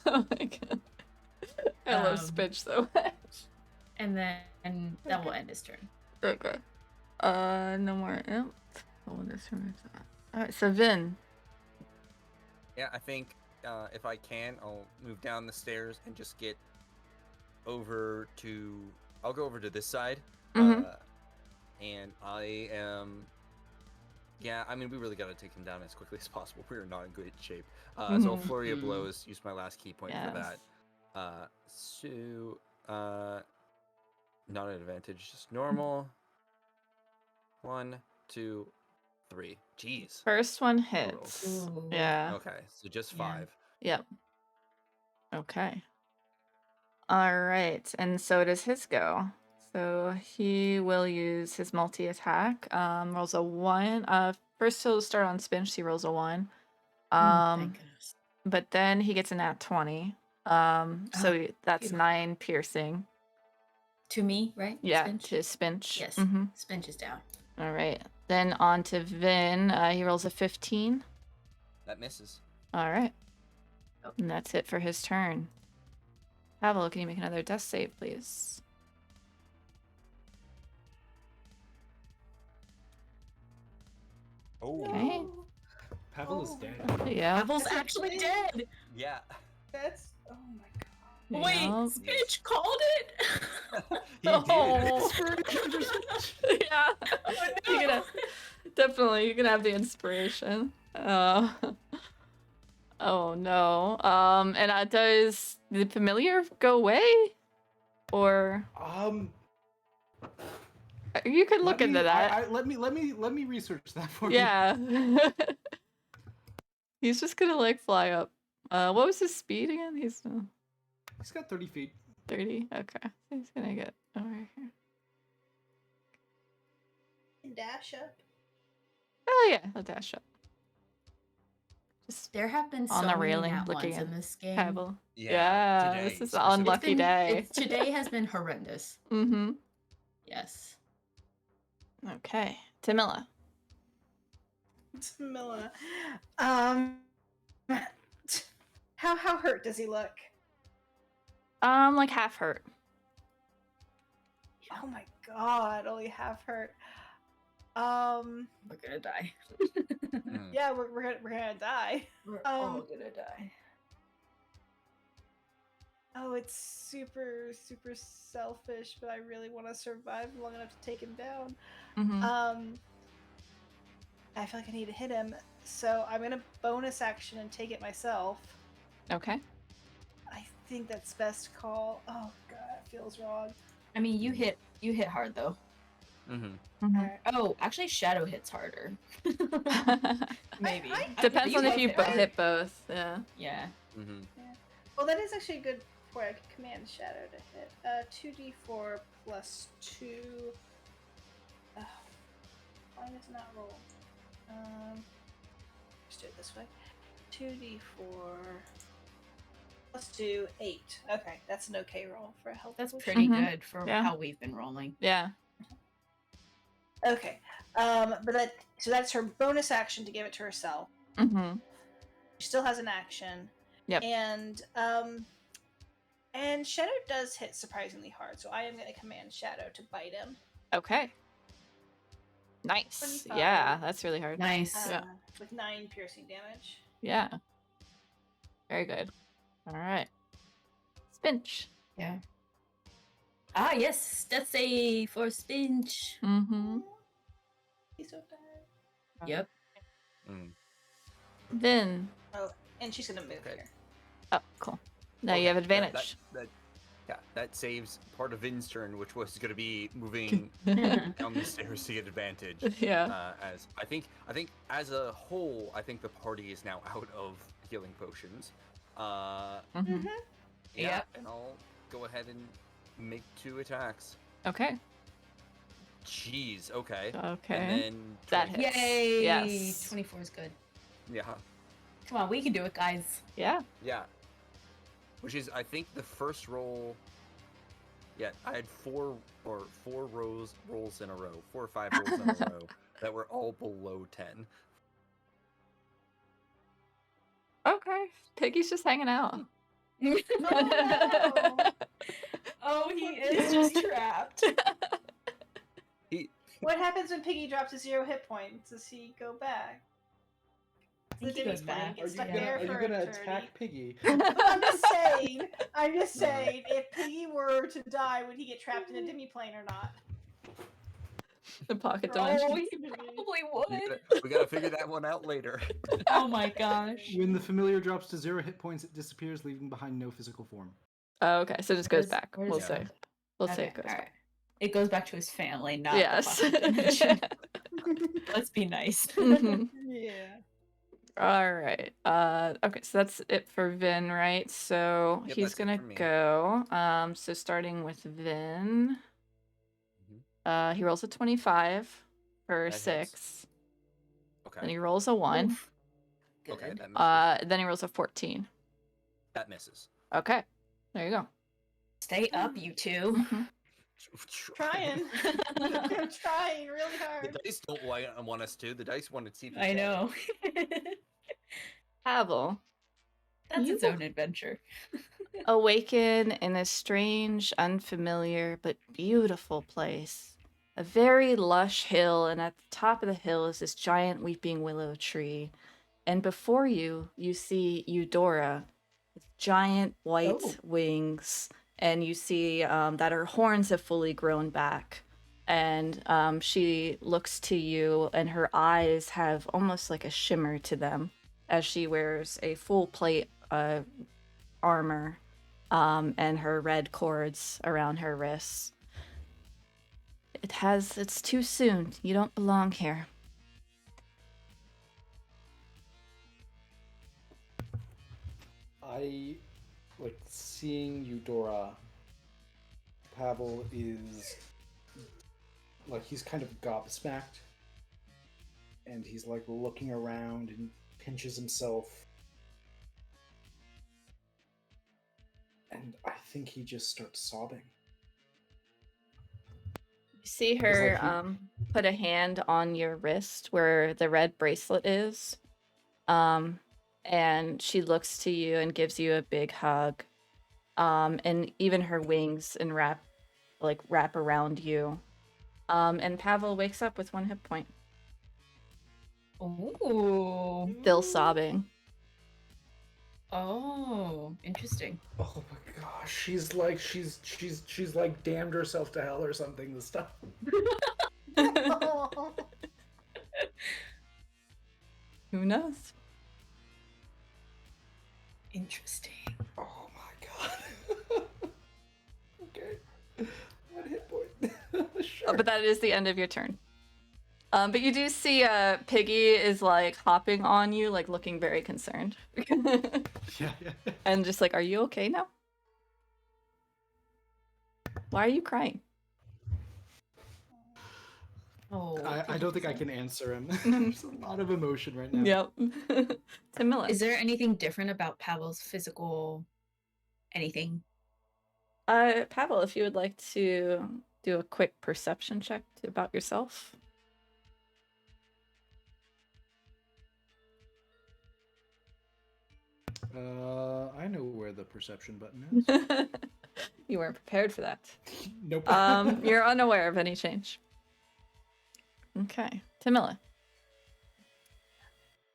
Oh my god. I love Um, Spinch so much. And then that will end his turn. Okay. No more imp. Alright, so Vin. Yeah, I think if I can, I'll move down the stairs and just get over to. I'll go over to this side. Mhm. And I am. Yeah, I mean, we really got to take him down as quickly as possible. We are not in good shape. So I'll Mhm. flurry of Mhm. blows. Use my last key point for Yes. that. Not an advantage, just normal. 1, 2, 3. Jeez. First one hits. Ooh. Yeah. Okay, so just Yeah. 5. Yep. Okay. All right, and so it is his go. So he will use his multi-attack. Rolls a 1. First he'll start on Spinch. He rolls a 1. Thank goodness. But then he gets an at 20. So that's beautiful. 9 piercing. To me, right? Yeah, Spinch? to Spinch. Yes. Mm-hmm. Spinch is down. All right. Then on to Vin. He rolls a 15. That misses. All right. And that's it for his turn. Pavel, can you make another death save, please? Oh. Okay. Pavel is Oh. dead. Yeah. Pavel's actually dead. Yeah. That's oh my god. Wait, Yeah. Spitch called it. He Oh. did. Yeah. Oh, You're no. gonna definitely you're gonna have the inspiration. Oh no. And does the familiar go away? Or you could look into that. Let me research that for you. Yeah. He's just gonna like fly up. What was his speed again? He's He's got 30 feet. 30. Okay. He's gonna get over here. And dash up. Oh yeah, I'll dash up. Just There have been so on the many railing nat looking ones at in this game. Pavel. Yeah. Yeah, today this is an specifically. unlucky day. Today has been horrendous. Mm-hmm. Yes. Okay. Tamila. Tamila. How hurt does he look? Like half hurt. Oh my god, only half hurt. We're gonna die. Mm. Yeah, we're gonna die. We're all gonna die. Oh, it's super selfish, but I really want to survive long enough to take him down. Mm-hmm. I feel like I need to hit him, so I'm gonna bonus action and take it myself. Okay. I think that's best call. Oh god, it feels wrong. I mean, you hit hard though. Mm-hmm. Alright. Oh, actually, Shadow hits harder. Maybe. Depends on if you both hit both. Yeah. Yeah. Mm-hmm. Well, that is actually a good point. I could command Shadow to hit. 2d4 plus 2. Why does it not roll? Let's do it this way. 2d4 plus 2, 8. Okay, that's an okay roll for a health. That's potion. pretty Mhm. good for Yeah. how we've been rolling. Yeah. Okay. So that's her bonus action to give it to herself. Mm-hmm. She still has an action. Yep. And Shadow does hit surprisingly hard, so I am going to command Shadow to bite him. Okay. Nice. 25. Yeah, that's really hard. Nice. Yeah. With 9 piercing damage. Yeah. Very good. All right. Spinch. Yeah. Ah, yes. Death save for Spinch. Mm-hmm. He's so bad. Yep. Mm. Vin. Oh, and she's going to move Okay. here. Oh, cool. Now you have advantage. That saves part of Vin's turn, which was going to be moving down the stairs to get advantage. Yeah. As I think as a whole, I think the party is now out of healing potions. Mm-hmm. Yeah, Yep. and I'll go ahead and make 2 attacks. Okay. Jeez. Okay. Okay. And then That 20. hits. Yay! Yes. 24 is good. Yeah. Come on, we can do it, guys. Yeah. Yeah. Which is, I think, the first roll. Yeah, I had 4 rolls in a row, 4 or 5 rolls in a row that were all below 10. Okay. Piggy's just hanging out. Oh, no. Oh, he is just trapped. What happens when Piggy drops to 0 hit points? Does he go back? I think he goes back. Gets stuck there Are you for gonna eternity. attack Piggy? I'm just saying, if Piggy were to die, would he get trapped in a demiplane or not? The pocket Oh, dimension. he probably would. We gotta figure that one out later. Oh my gosh. When the familiar drops to 0 hit points, it disappears, leaving behind no physical form. Oh, okay. So it just goes Where's- back. where's We'll it say. go? We'll say Okay, it goes alright. back. It goes back to his family, not Yes. the pocket dimension. Let's be nice. Mhm. Yeah. All right. Okay, so that's it for Vin, right? So Yep, he's that's it gonna for me. go. So starting with Vin. He rolls a 25 for That hits. 6. Then Okay. he rolls a 1. Oof. Okay. Good. That misses. Then he rolls a 14. That misses. Okay. There you go. Stay up, you two. Mhm. Trying. I'm trying really The hard. dice don't want us to. The dice want to see. I know. Pavel. That's You its own adventure. awaken in a strange, unfamiliar, but beautiful place. A very lush hill, and at the top of the hill is this giant weeping willow tree. And before you, you see Eudora with giant white Oh. wings, and you see that her horns have fully grown back. And she looks to you, and her eyes have almost like a shimmer to them as she wears a full plate armor and her red cords around her wrists. It's too soon. You don't belong here. I like seeing Eudora. Pavel is like he's kind of gobsmacked, and he's like looking around and pinches himself, and I think he just starts sobbing. You see Because, her like, put a hand on your wrist where the red bracelet is. And she looks to you and gives you a big hug. And even her wings and wrap around you. And Pavel wakes up with 1 hit point, Ooh. still sobbing. Oh, interesting. Oh my gosh, she's like damned herself to hell or something this time. Who knows? Interesting. Oh my god. Okay. 1 hit point. Sure. But that is the end of your turn. But you do see Piggy is like hopping on you, like looking very concerned. Yeah. And just like, are you okay now? Why are you crying? Oh, I don't think I can answer him. There's a lot of emotion right now. Yep. Camilla. Is there anything different about Pavel's physical anything? Pavel, if you would like to do a quick perception check about yourself. I know where the perception button is. You weren't prepared for that. Nope. You're unaware of any change. Okay, Tamila.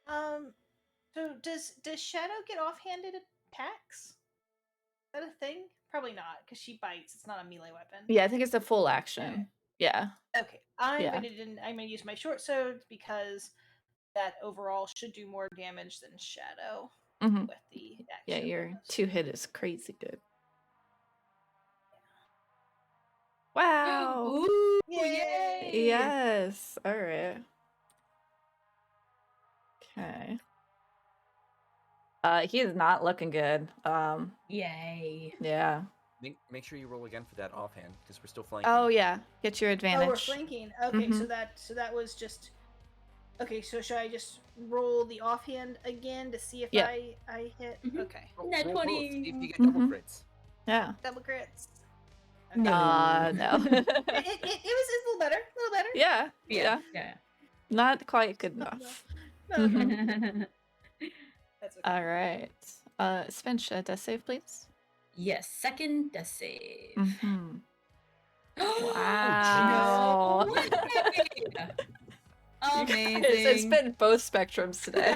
So does Shadow get offhanded attacks? Is that a thing? Probably not, because she bites. It's not a melee weapon. Yeah, I think it's a full action. Okay. Yeah. Okay, I'm Yeah. gonna use my short sword because that overall should do more damage than Shadow Mm-hmm. with the action. Yeah, your bonus. 2-hit is crazy good. Wow. Ooh, Yay! Yes. All right. Okay. He is not looking good. Yay. Yeah. Make sure you roll again for that offhand because we're still flanking. Oh yeah, get your Oh, advantage. we're flanking. Okay, Mhm. so that was just. Okay, so should I just roll the offhand again to see if Yep. I hit? Mhm. Okay, Nat Roll both, 20. see if you get double Mhm. crits. Yeah. double crits. No. No. It was a little better. A little better. Yeah. Yeah. Not quite good No, enough. No, Mhm. that's okay. All right. Svench, death save, please. Yes, second death save. Mm-hmm. Wow. Wow. Amazing. It's been both spectrums today.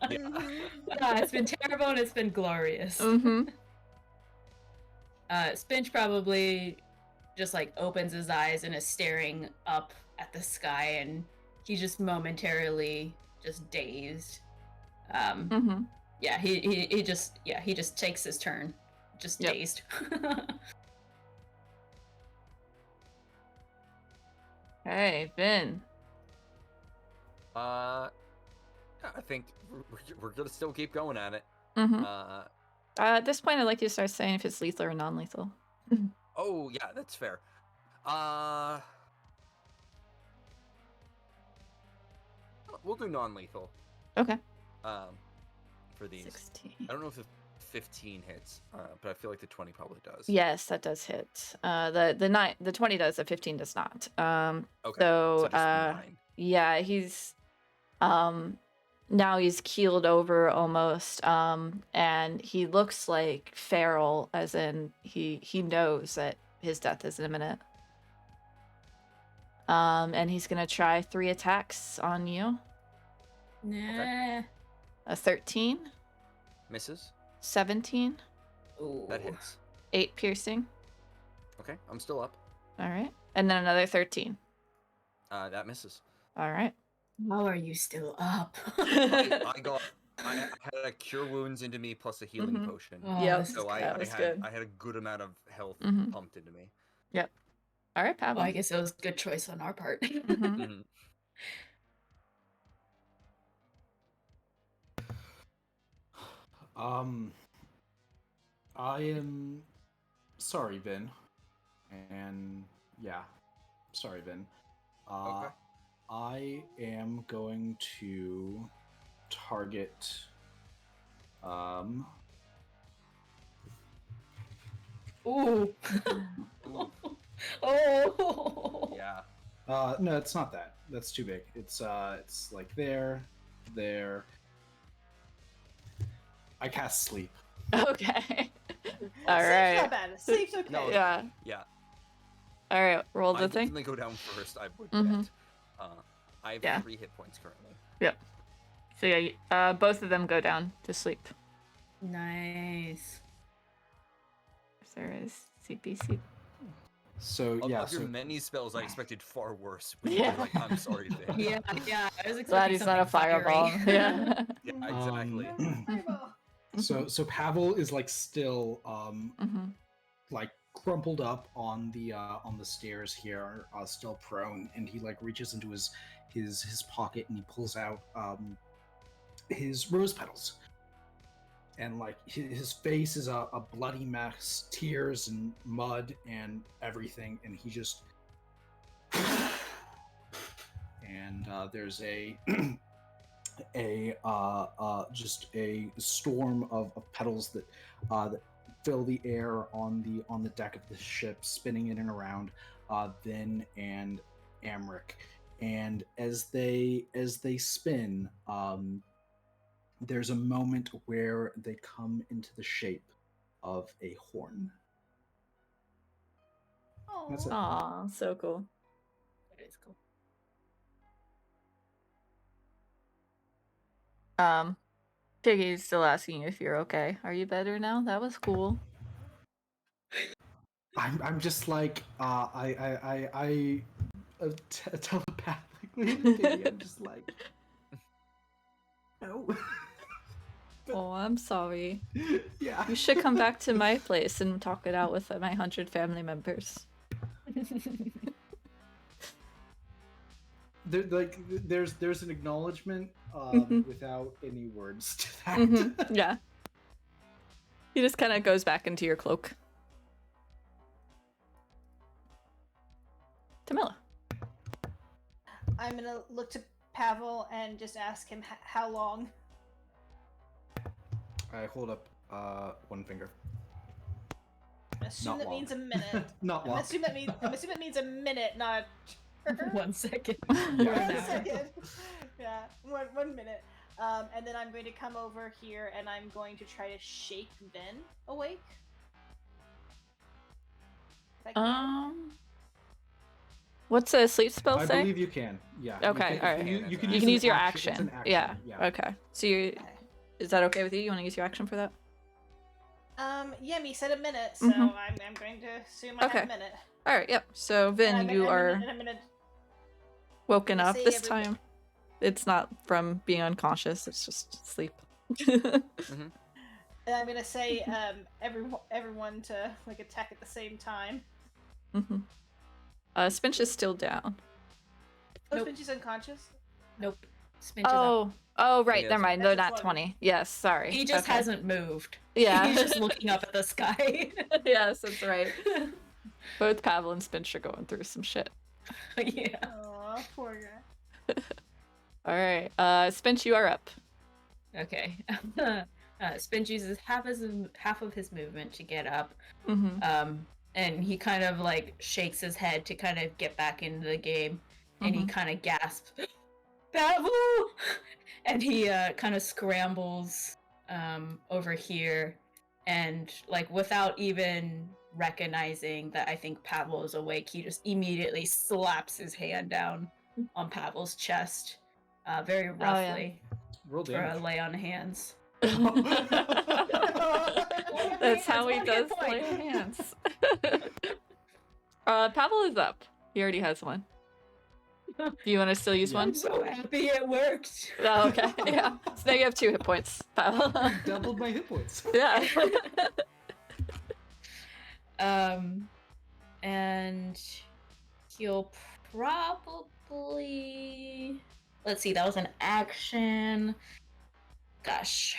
Mhm. Yeah, it's been terrible and it's been glorious. Mm-hmm. Spinch probably just like opens his eyes and is staring up at the sky, and he just momentarily just dazed. Mm-hmm. Yeah, he just takes his turn, just Yep. dazed. Hey, Vin. I think we're gonna still keep going at it. Mm-hmm. At this point, I'd like you to start saying if it's lethal or non-lethal. Oh yeah, that's fair. We'll do non-lethal. Okay. For these. 16. I don't know if the 15 hits, but I feel like the 20 probably does. Yes, that does hit. The 20 does, the 15 does not. Okay. So just 9. yeah, he's now he's keeled over almost, and he looks like feral, as in he knows that his death is imminent. And he's gonna try 3 attacks on you. Nah. A 13, Misses. 17, Ooh. That hits. 8 piercing. Okay, I'm still up. All right, and then another 13. That misses. All right. How are you still up? I had a cure wounds into me plus a healing Mhm. potion. Oh, Yep. this is So I That was had good. I had a good amount of health Mhm. pumped into me. Yep. All right, Well, Pavel. I guess it was a good choice on our part. Mhm. Mhm. I am sorry, Vin. And yeah, sorry, Vin. Okay. I am going to target Ooh. Ooh, Oh. yeah. no, it's not that. That's too big. It's like there. I cast sleep. Okay. All Sleep's right. not bad. Sleep's okay. No, Yeah. Yeah. All right. Roll I the would thing. definitely go down first. I would Mhm. bet. I have Yeah. 3 hit points currently. Yep. So yeah, both of them go down to sleep. Nice. If there is CPC. So yeah, Of your so many spells, I expected far worse. When you Yeah. were like, I'm sorry, Vin. Yeah, I was Glad expecting he's not a something fiery. fireball. Yeah. Yeah, exactly. Fireball. so Pavel is like still Mhm. like crumpled up on the stairs here, still prone, and he like reaches into his pocket and he pulls out his rose petals, and like his face is a bloody mess, tears and mud and everything, and he just and there's a just a storm of petals that fill the air on the deck of the ship, spinning in and around Vin and Amrik. And as they spin, there's a moment where they come into the shape of a horn. That's it. Aw, so cool. That is cool. Piggy's still asking you if you're okay. Are you better now? That was cool. I'm just like I telepathically to Piggy, I'm just like no. Oh, I'm sorry. Yeah. You should come back to my place and talk it out with my 100 family members. There's an acknowledgement Mhm. without any words to that. Mhm. Yeah. He just kind of goes back into your cloak. Tamila. I'm gonna look to Pavel and just ask him how long. I hold up one finger. I assume Not that long. means a minute. Not I'm long. assuming it means a minute, not 1 second. Yeah. Or an 1 hour. second. Yeah, 1 minute. And then I'm going to come over here and I'm going to try to shake Vin awake. If I can. What's a sleep spell I say? believe you can. Yeah. Okay, You can, alright. You can You can use your It's action. an action. Yeah. Yeah. Okay. So you Okay. is that okay with you? You want to use your action for that? Yeah, me said a minute, so Mhm. I'm going to assume I have Okay. a minute. All right. Yep. So Vin, And you are I'm gonna woken gonna up say this everyone- time. It's not from being unconscious. It's just sleep. Mm-hmm. And I'm gonna say everyone to like attack at the same time. Mm-hmm. Spinch is still down. Oh, Nope. Finch is unconscious. Nope. Spinch is up. Oh, right. Yes. Never mind. That's No, just not one. 20. Yes, sorry. He just Okay. hasn't moved. Yeah. He's just looking up at the sky. Yes, that's right. Both Pavel and Spinch are going through some shit. Yeah. Aw, poor guy. All right. Spinch, you are up. Okay. Spinch uses half of his movement to get up. Mm-hmm. And he kind of like shakes his head to kind of get back into the game, and he kind of gasps. Pavel! And he kind of scrambles over here, and like without even recognizing that I think Pavel is awake, he just immediately slaps his hand down on Pavel's chest, very roughly, Roll for a damage. lay on hands. That's how he One does hit point. lay hands. Pavel is up. He already has one. Do you want to still use Yeah. one? I'm so happy it worked. Oh, okay. Yeah. So now you have 2 hit points, Pavel. Doubled my hit points. Yeah. And he'll probably, let's see, that was an action. Gosh.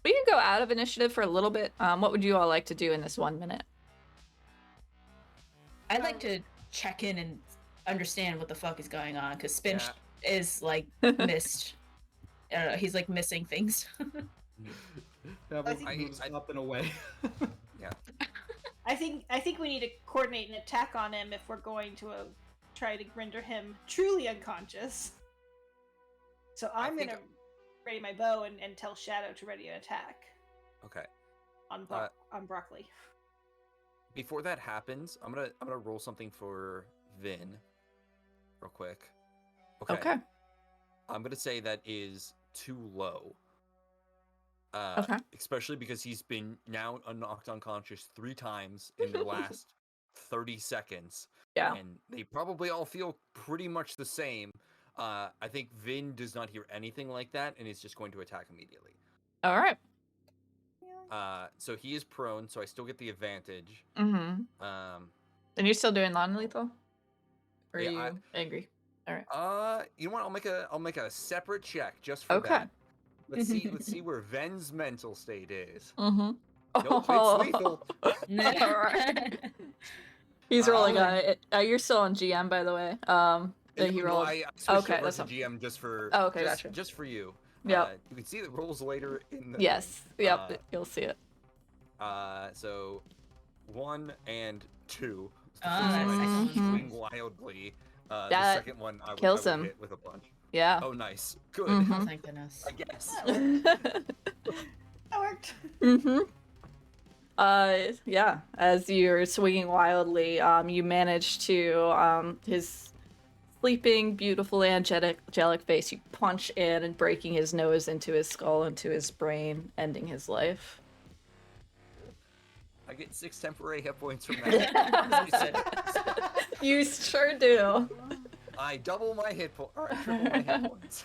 We can go out of initiative for a little bit. What would you all like to do in this 1 minute? I'd like to check in and understand what the fuck is going on, because Spinch Yeah. is like missed. I don't know, he's like missing things. Pavel I moves up and away. I think we need to coordinate an attack on him if we're going to try to render him truly unconscious. So I'm think- gonna ready my bow and tell Shadow to ready an attack Okay. on Broccoli. Before that happens, I'm gonna roll something for Vin, real quick. Okay. I'm gonna say that is too low. Okay. Especially because he's been now knocked unconscious 3 times in the last 30 seconds. Yeah. And they probably all feel pretty much the same. I think Vin does not hear anything like that and is just going to attack immediately. All right. So he is prone, so I still get the advantage. Mm-hmm. And you're still doing non-lethal? Or are Yeah, you angry? All right. You know what? I'll make a separate check just for Okay. that. Let's see where Ven's mental state is. Mm-hmm. Nope, it's lethal. Alright. He's rolling on it. You're still on GM, by the way. Did he roll? I switched Okay, over that's to fine. GM just for Oh, okay, gotcha. just for you. Yep. You can see the rolls later in the Yes. thing. Yep. You'll see it. So 1 and 2. The Ah, first one I that's just excellent. swing wildly. That The second one I kills will him. hit with a punch. Yeah. Oh, nice. Good. Mhm. Oh, thank goodness. I guess. That worked. Mm-hmm. Yeah. As you're swinging wildly, you manage to his sleeping, beautiful, angelic face. You punch in and breaking his nose into his skull, into his brain, ending his life. I get 6 temporary hit points from that. You sure do. I double my hit points. Or I triple my hit points.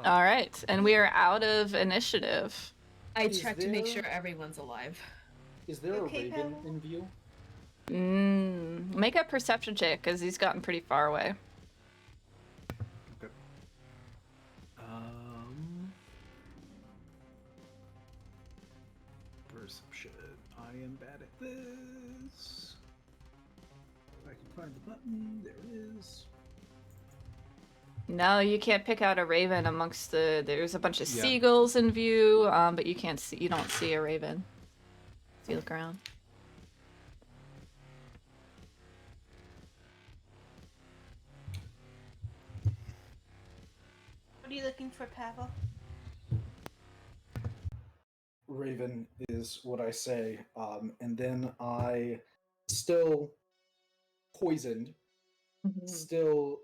All right, and we are out of initiative. I Is checked to make there- sure everyone's alive. Is there Okay, a Raven Pavel? in view? Make a perception check, because he's gotten pretty far away. Okay. Perception. I am bad at this. If I can find the button, there it is. No, you can't pick out a raven amongst there's a bunch of Yeah. seagulls in view, but you don't see a raven. So you look around. What are you looking for, Pavel? Raven is what I say, and then I, still poisoned, still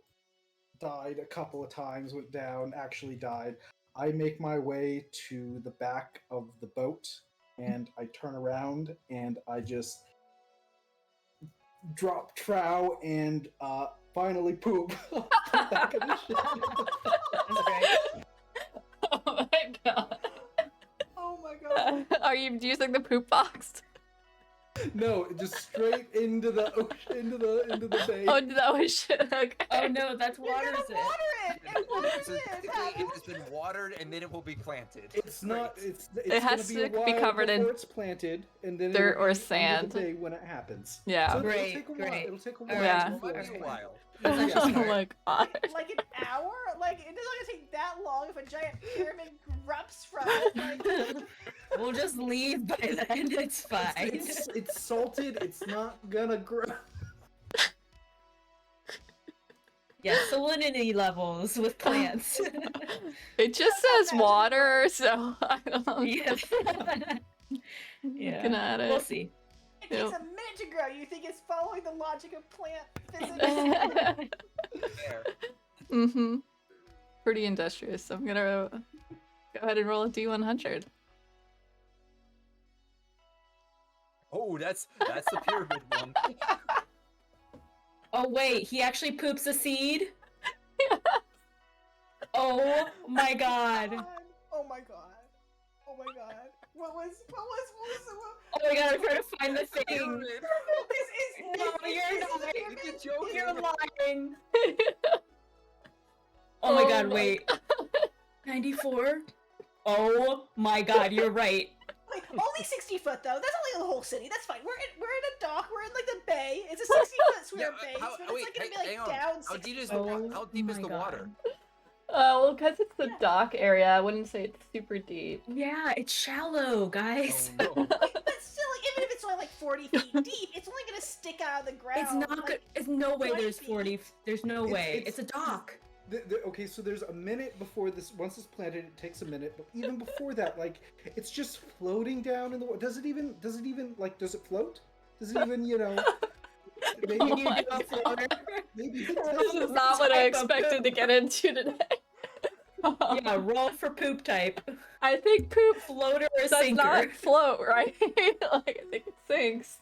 died a couple of times, went down, actually died. I make my way to the back of the boat, and I turn around, and I just drop trow and finally poop. Back in the ship. That's great. Oh my god. Oh my god. Are you using the poop box? No, just straight into the ocean, into the bay. Oh, that was shit. Okay. Oh no, that's You gotta waters it. water it! It waters So it, technically, Pavel! it has been watered and then it will be planted. It's not. Great. It's has gonna be, to a be while covered in before it's planted, and then dirt it'll or be sand. under the bay when it happens. Yeah. So Great, it'll take a while. great. It'll take a All while. right, Yeah. before Might it's be a planted. while. That's Oh smart. my god. Like an hour? Like, it doesn't take that long if a giant pyramid erupts from it. Like, We'll just leave by then. It's fine. It's salted. It's not gonna grow. Yeah, salinity levels with plants. It just says water, so I don't know. Yeah. Looking at We'll it. see. It takes a minute to grow. You think it's following the logic of plant physics? Fair. Mm-hmm. Pretty industrious. I'm gonna go ahead and roll a D100. Oh, that's the pyramid one. Oh wait, he actually poops a seed? Oh my god. Oh my god. Oh my god. What was Oh my god, I'm trying to find the thing. Pyramid. No, you're not. You're joking. You're lying. Oh my god, wait. 94? Oh my god, you're right. Wait, only 60 foot though. That's only the whole city. That's fine. We're in a dock. We're in like the bay. It's a 60-foot swim base, but it's like gonna be like hang on. down. How 60 deep is Oh how deep is my the God. water? Well, because it's the dock area, I wouldn't say it's super deep. Yeah, it's shallow, guys. Oh, no. But still, like, even if it's only like 40 feet deep, it's only gonna stick out of the ground. It's not good. It's no way 20 there's feet. 40. There's no way. It's a dock. Okay, so there's a minute before this. Once it's planted, it takes a minute. But even before that, like, it's just floating down in the water. Does it even like? Does it float? Does it even Maybe, Can you do a floater? maybe it This does. is not what I Type of expected to get into today. Yeah, roll for poop type. I think poop Floater or does sinker. not float, right? Like, I think it sinks.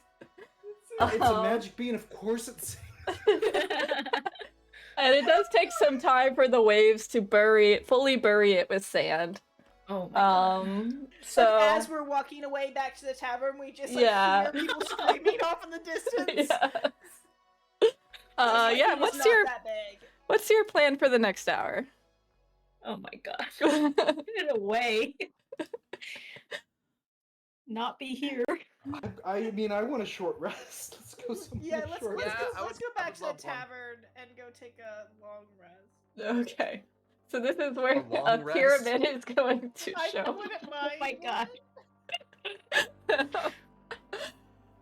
It's a magic bean. Of course it's. And it does take some time for the waves to fully bury it with sand. Oh my god. So Like, as we're walking away back to the tavern, we just like Yeah. hear people screaming off in the distance. yes. Yeah. It's What's not your that big. What's your plan for the next hour? Oh my gosh. Get away. Not be here. I mean, I want a short rest. Let's go somewhere Yeah, let's short. let's Yeah, go, I let's would- go I back would to the love one. tavern and go take a long rest. Okay. So this is where A long a rest? pyramid is going to I show. wouldn't mind. Oh my god.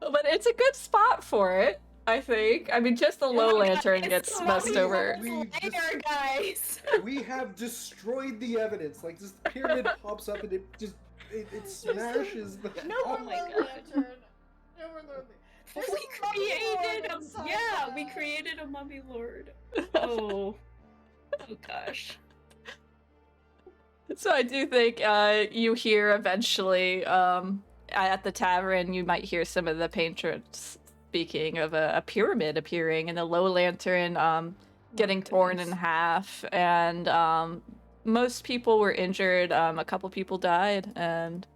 But it's a good spot for it, I think. I mean, just the low Oh my God, lantern it's gets so messed many over. holes We later, guys. We have destroyed the evidence. Like, this pyramid pops up and it smashes the. No Oh more my low God. lantern. No more low lantern. There's We a mummy created lord a inside we that. created a mummy lord. Oh. Oh gosh. So I do think you hear eventually at the tavern, you might hear some of the patrons speaking of a pyramid appearing and the low lantern getting torn in half, and most people were injured. A couple people died, and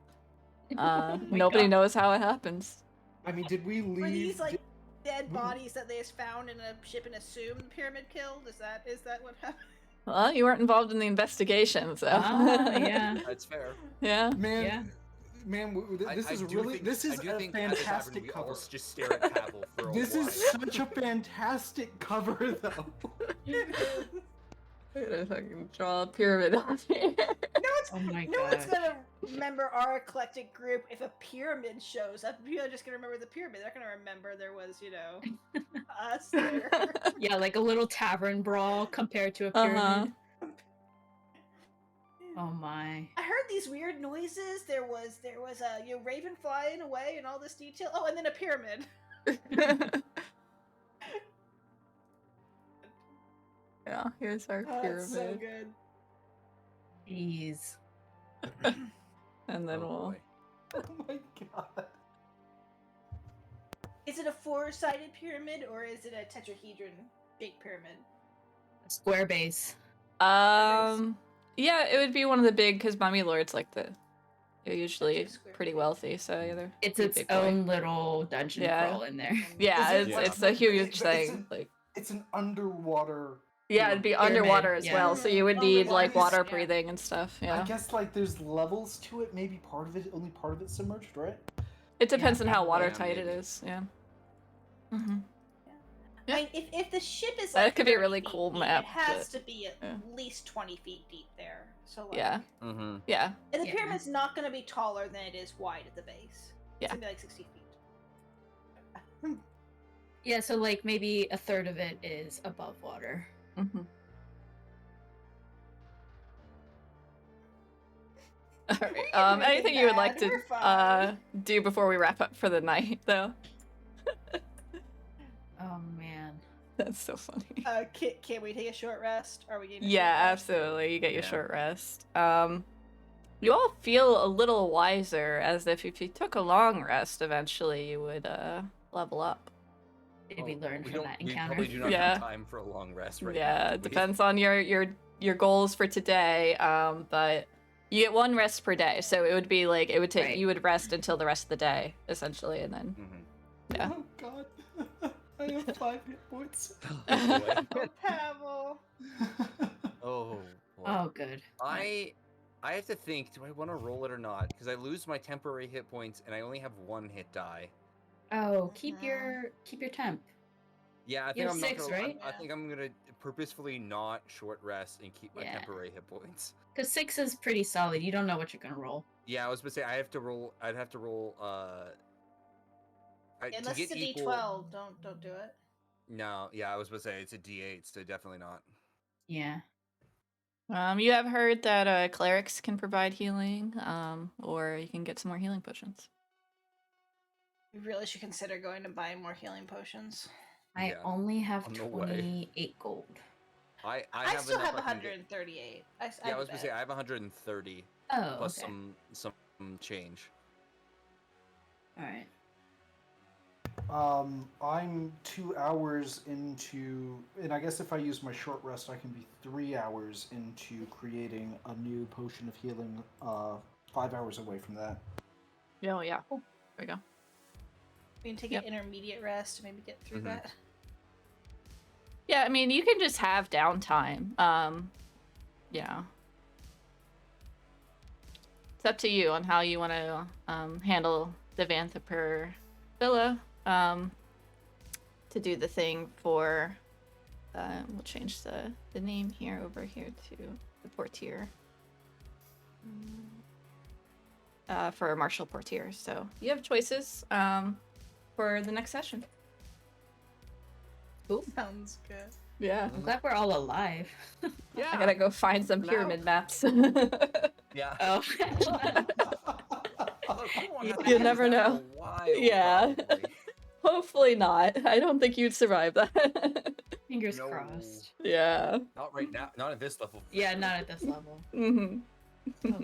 my nobody God. knows how it happens. I mean, did we leave? Were these like dead we- bodies that they just found in a ship and assumed the pyramid killed? Is that what happened? Well, you weren't involved in the investigation, so Ah, yeah. That's fair. yeah. Man, Yeah. man, this I is do really think- this is I do a think at the tavern fantastic we all cover. just stare at Pavel for a This while. is such a fantastic cover, though. I'm gonna fucking draw a pyramid on here. Oh my No one's god. gonna remember our eclectic group if a pyramid shows up. People are just gonna remember the pyramid. They're gonna remember there was, us there. Yeah, like a little tavern brawl compared to a pyramid. Oh my. I heard these weird noises. There was a raven flying away and all this detail. Oh, and then a pyramid. Yeah, here's our Oh, pyramid. that's so good. Jeez. And then Oh, we'll. boy. Oh my god. Is it a four-sided pyramid or is it a tetrahedron shaped pyramid? A square base. Yeah, it would be one of the big, because Mummy Lords they're usually That's a square pretty base. wealthy, so yeah, they're It's pretty its big boy. own little dungeon Yeah. crawl in there. Yeah, Is it's it- it's a huge it's thing. It's an underwater. Yeah, it'd be Pyramid, underwater as yeah. well, so you would need Underwater, water yeah. breathing and stuff. I Yeah, guess there's levels to it. Maybe only part of it's submerged, right? it depends on how probably, watertight it maybe. is. Yeah. Mm-hmm. I mean, if the ship is That like could be a 30 really feet cool deep, map, it has but- to be at yeah. least 20 feet deep there. So like, Yeah. Mm-hmm. Yeah. and the Yeah. pyramid's not going to be taller than it is wide at the base. Yeah. It's going to be like 60 feet. Yeah, so like maybe a third of it is above water. Mm-hmm. All right. getting really Anything you would like mad. to We're fine. do before we wrap up for the night, though? Oh man. That's so funny. Can we take a short rest? Are we getting a Yeah, short rest? absolutely. You get your Yeah. short rest. You all feel a little wiser, as if you took a long rest, eventually you would level up. Did we learn we from don't- that We encounter? probably do not Yeah. have time for a long rest right now. Yeah, do it we? depends on your goals for today. But you get one rest per day, so it would be like it would take Right. you would rest until the rest of the day, essentially, and then Mhm. Yeah. Oh god. I have 5 hit points. Oh, boy. Oh, Pavel. Oh, boy. Oh, good. I have to think, do I want to roll it or not? Because I lose my temporary hit points and I only have 1 hit die. Oh, keep your temp. Yeah, I You think have I'm not 6, gonna, right? I think I'm gonna purposefully not short rest and keep my Yeah. temporary hit points. Because 6 is pretty solid. You don't know what you're gonna roll. Yeah, I was gonna say I'd have to roll to Unless get it's a equal. D12, don't do it. No, yeah, I was gonna say it's a D8, so definitely not. Yeah. You have heard that clerics can provide healing, or you can get some more healing potions. We really should consider going to buy more healing potions. I Yeah, only have on the way. 28 gold. I I have still enough have I can get- 138. Yeah, I was gonna say I have 130 Oh, plus okay. some change. All right. I'm 2 hours into, and I guess if I use my short rest, I can be 3 hours into creating a new potion of healing. 5 hours away from that. Oh yeah. Oh, there we go. We can take Yep. an intermediate rest to maybe get through Mhm. that. Yeah, I mean you can just have downtime. Yeah. It's up to you on how you want to handle the Vanthampur villa. To do the thing for, we'll change the name here over here to the Portier. For Marshal Portier. So you have choices for the next session. Cool. Sounds good. Yeah. I'm glad we're all alive. Yeah. I gotta go find some Now- pyramid maps. Yeah. Oh. Look, we won't have to You use never that for know. a while, Yeah. probably. Hopefully not. I don't think you'd survive that. Fingers No. crossed. Yeah. Not right now. Not at this level. Yeah, not at this level. Mm-hmm.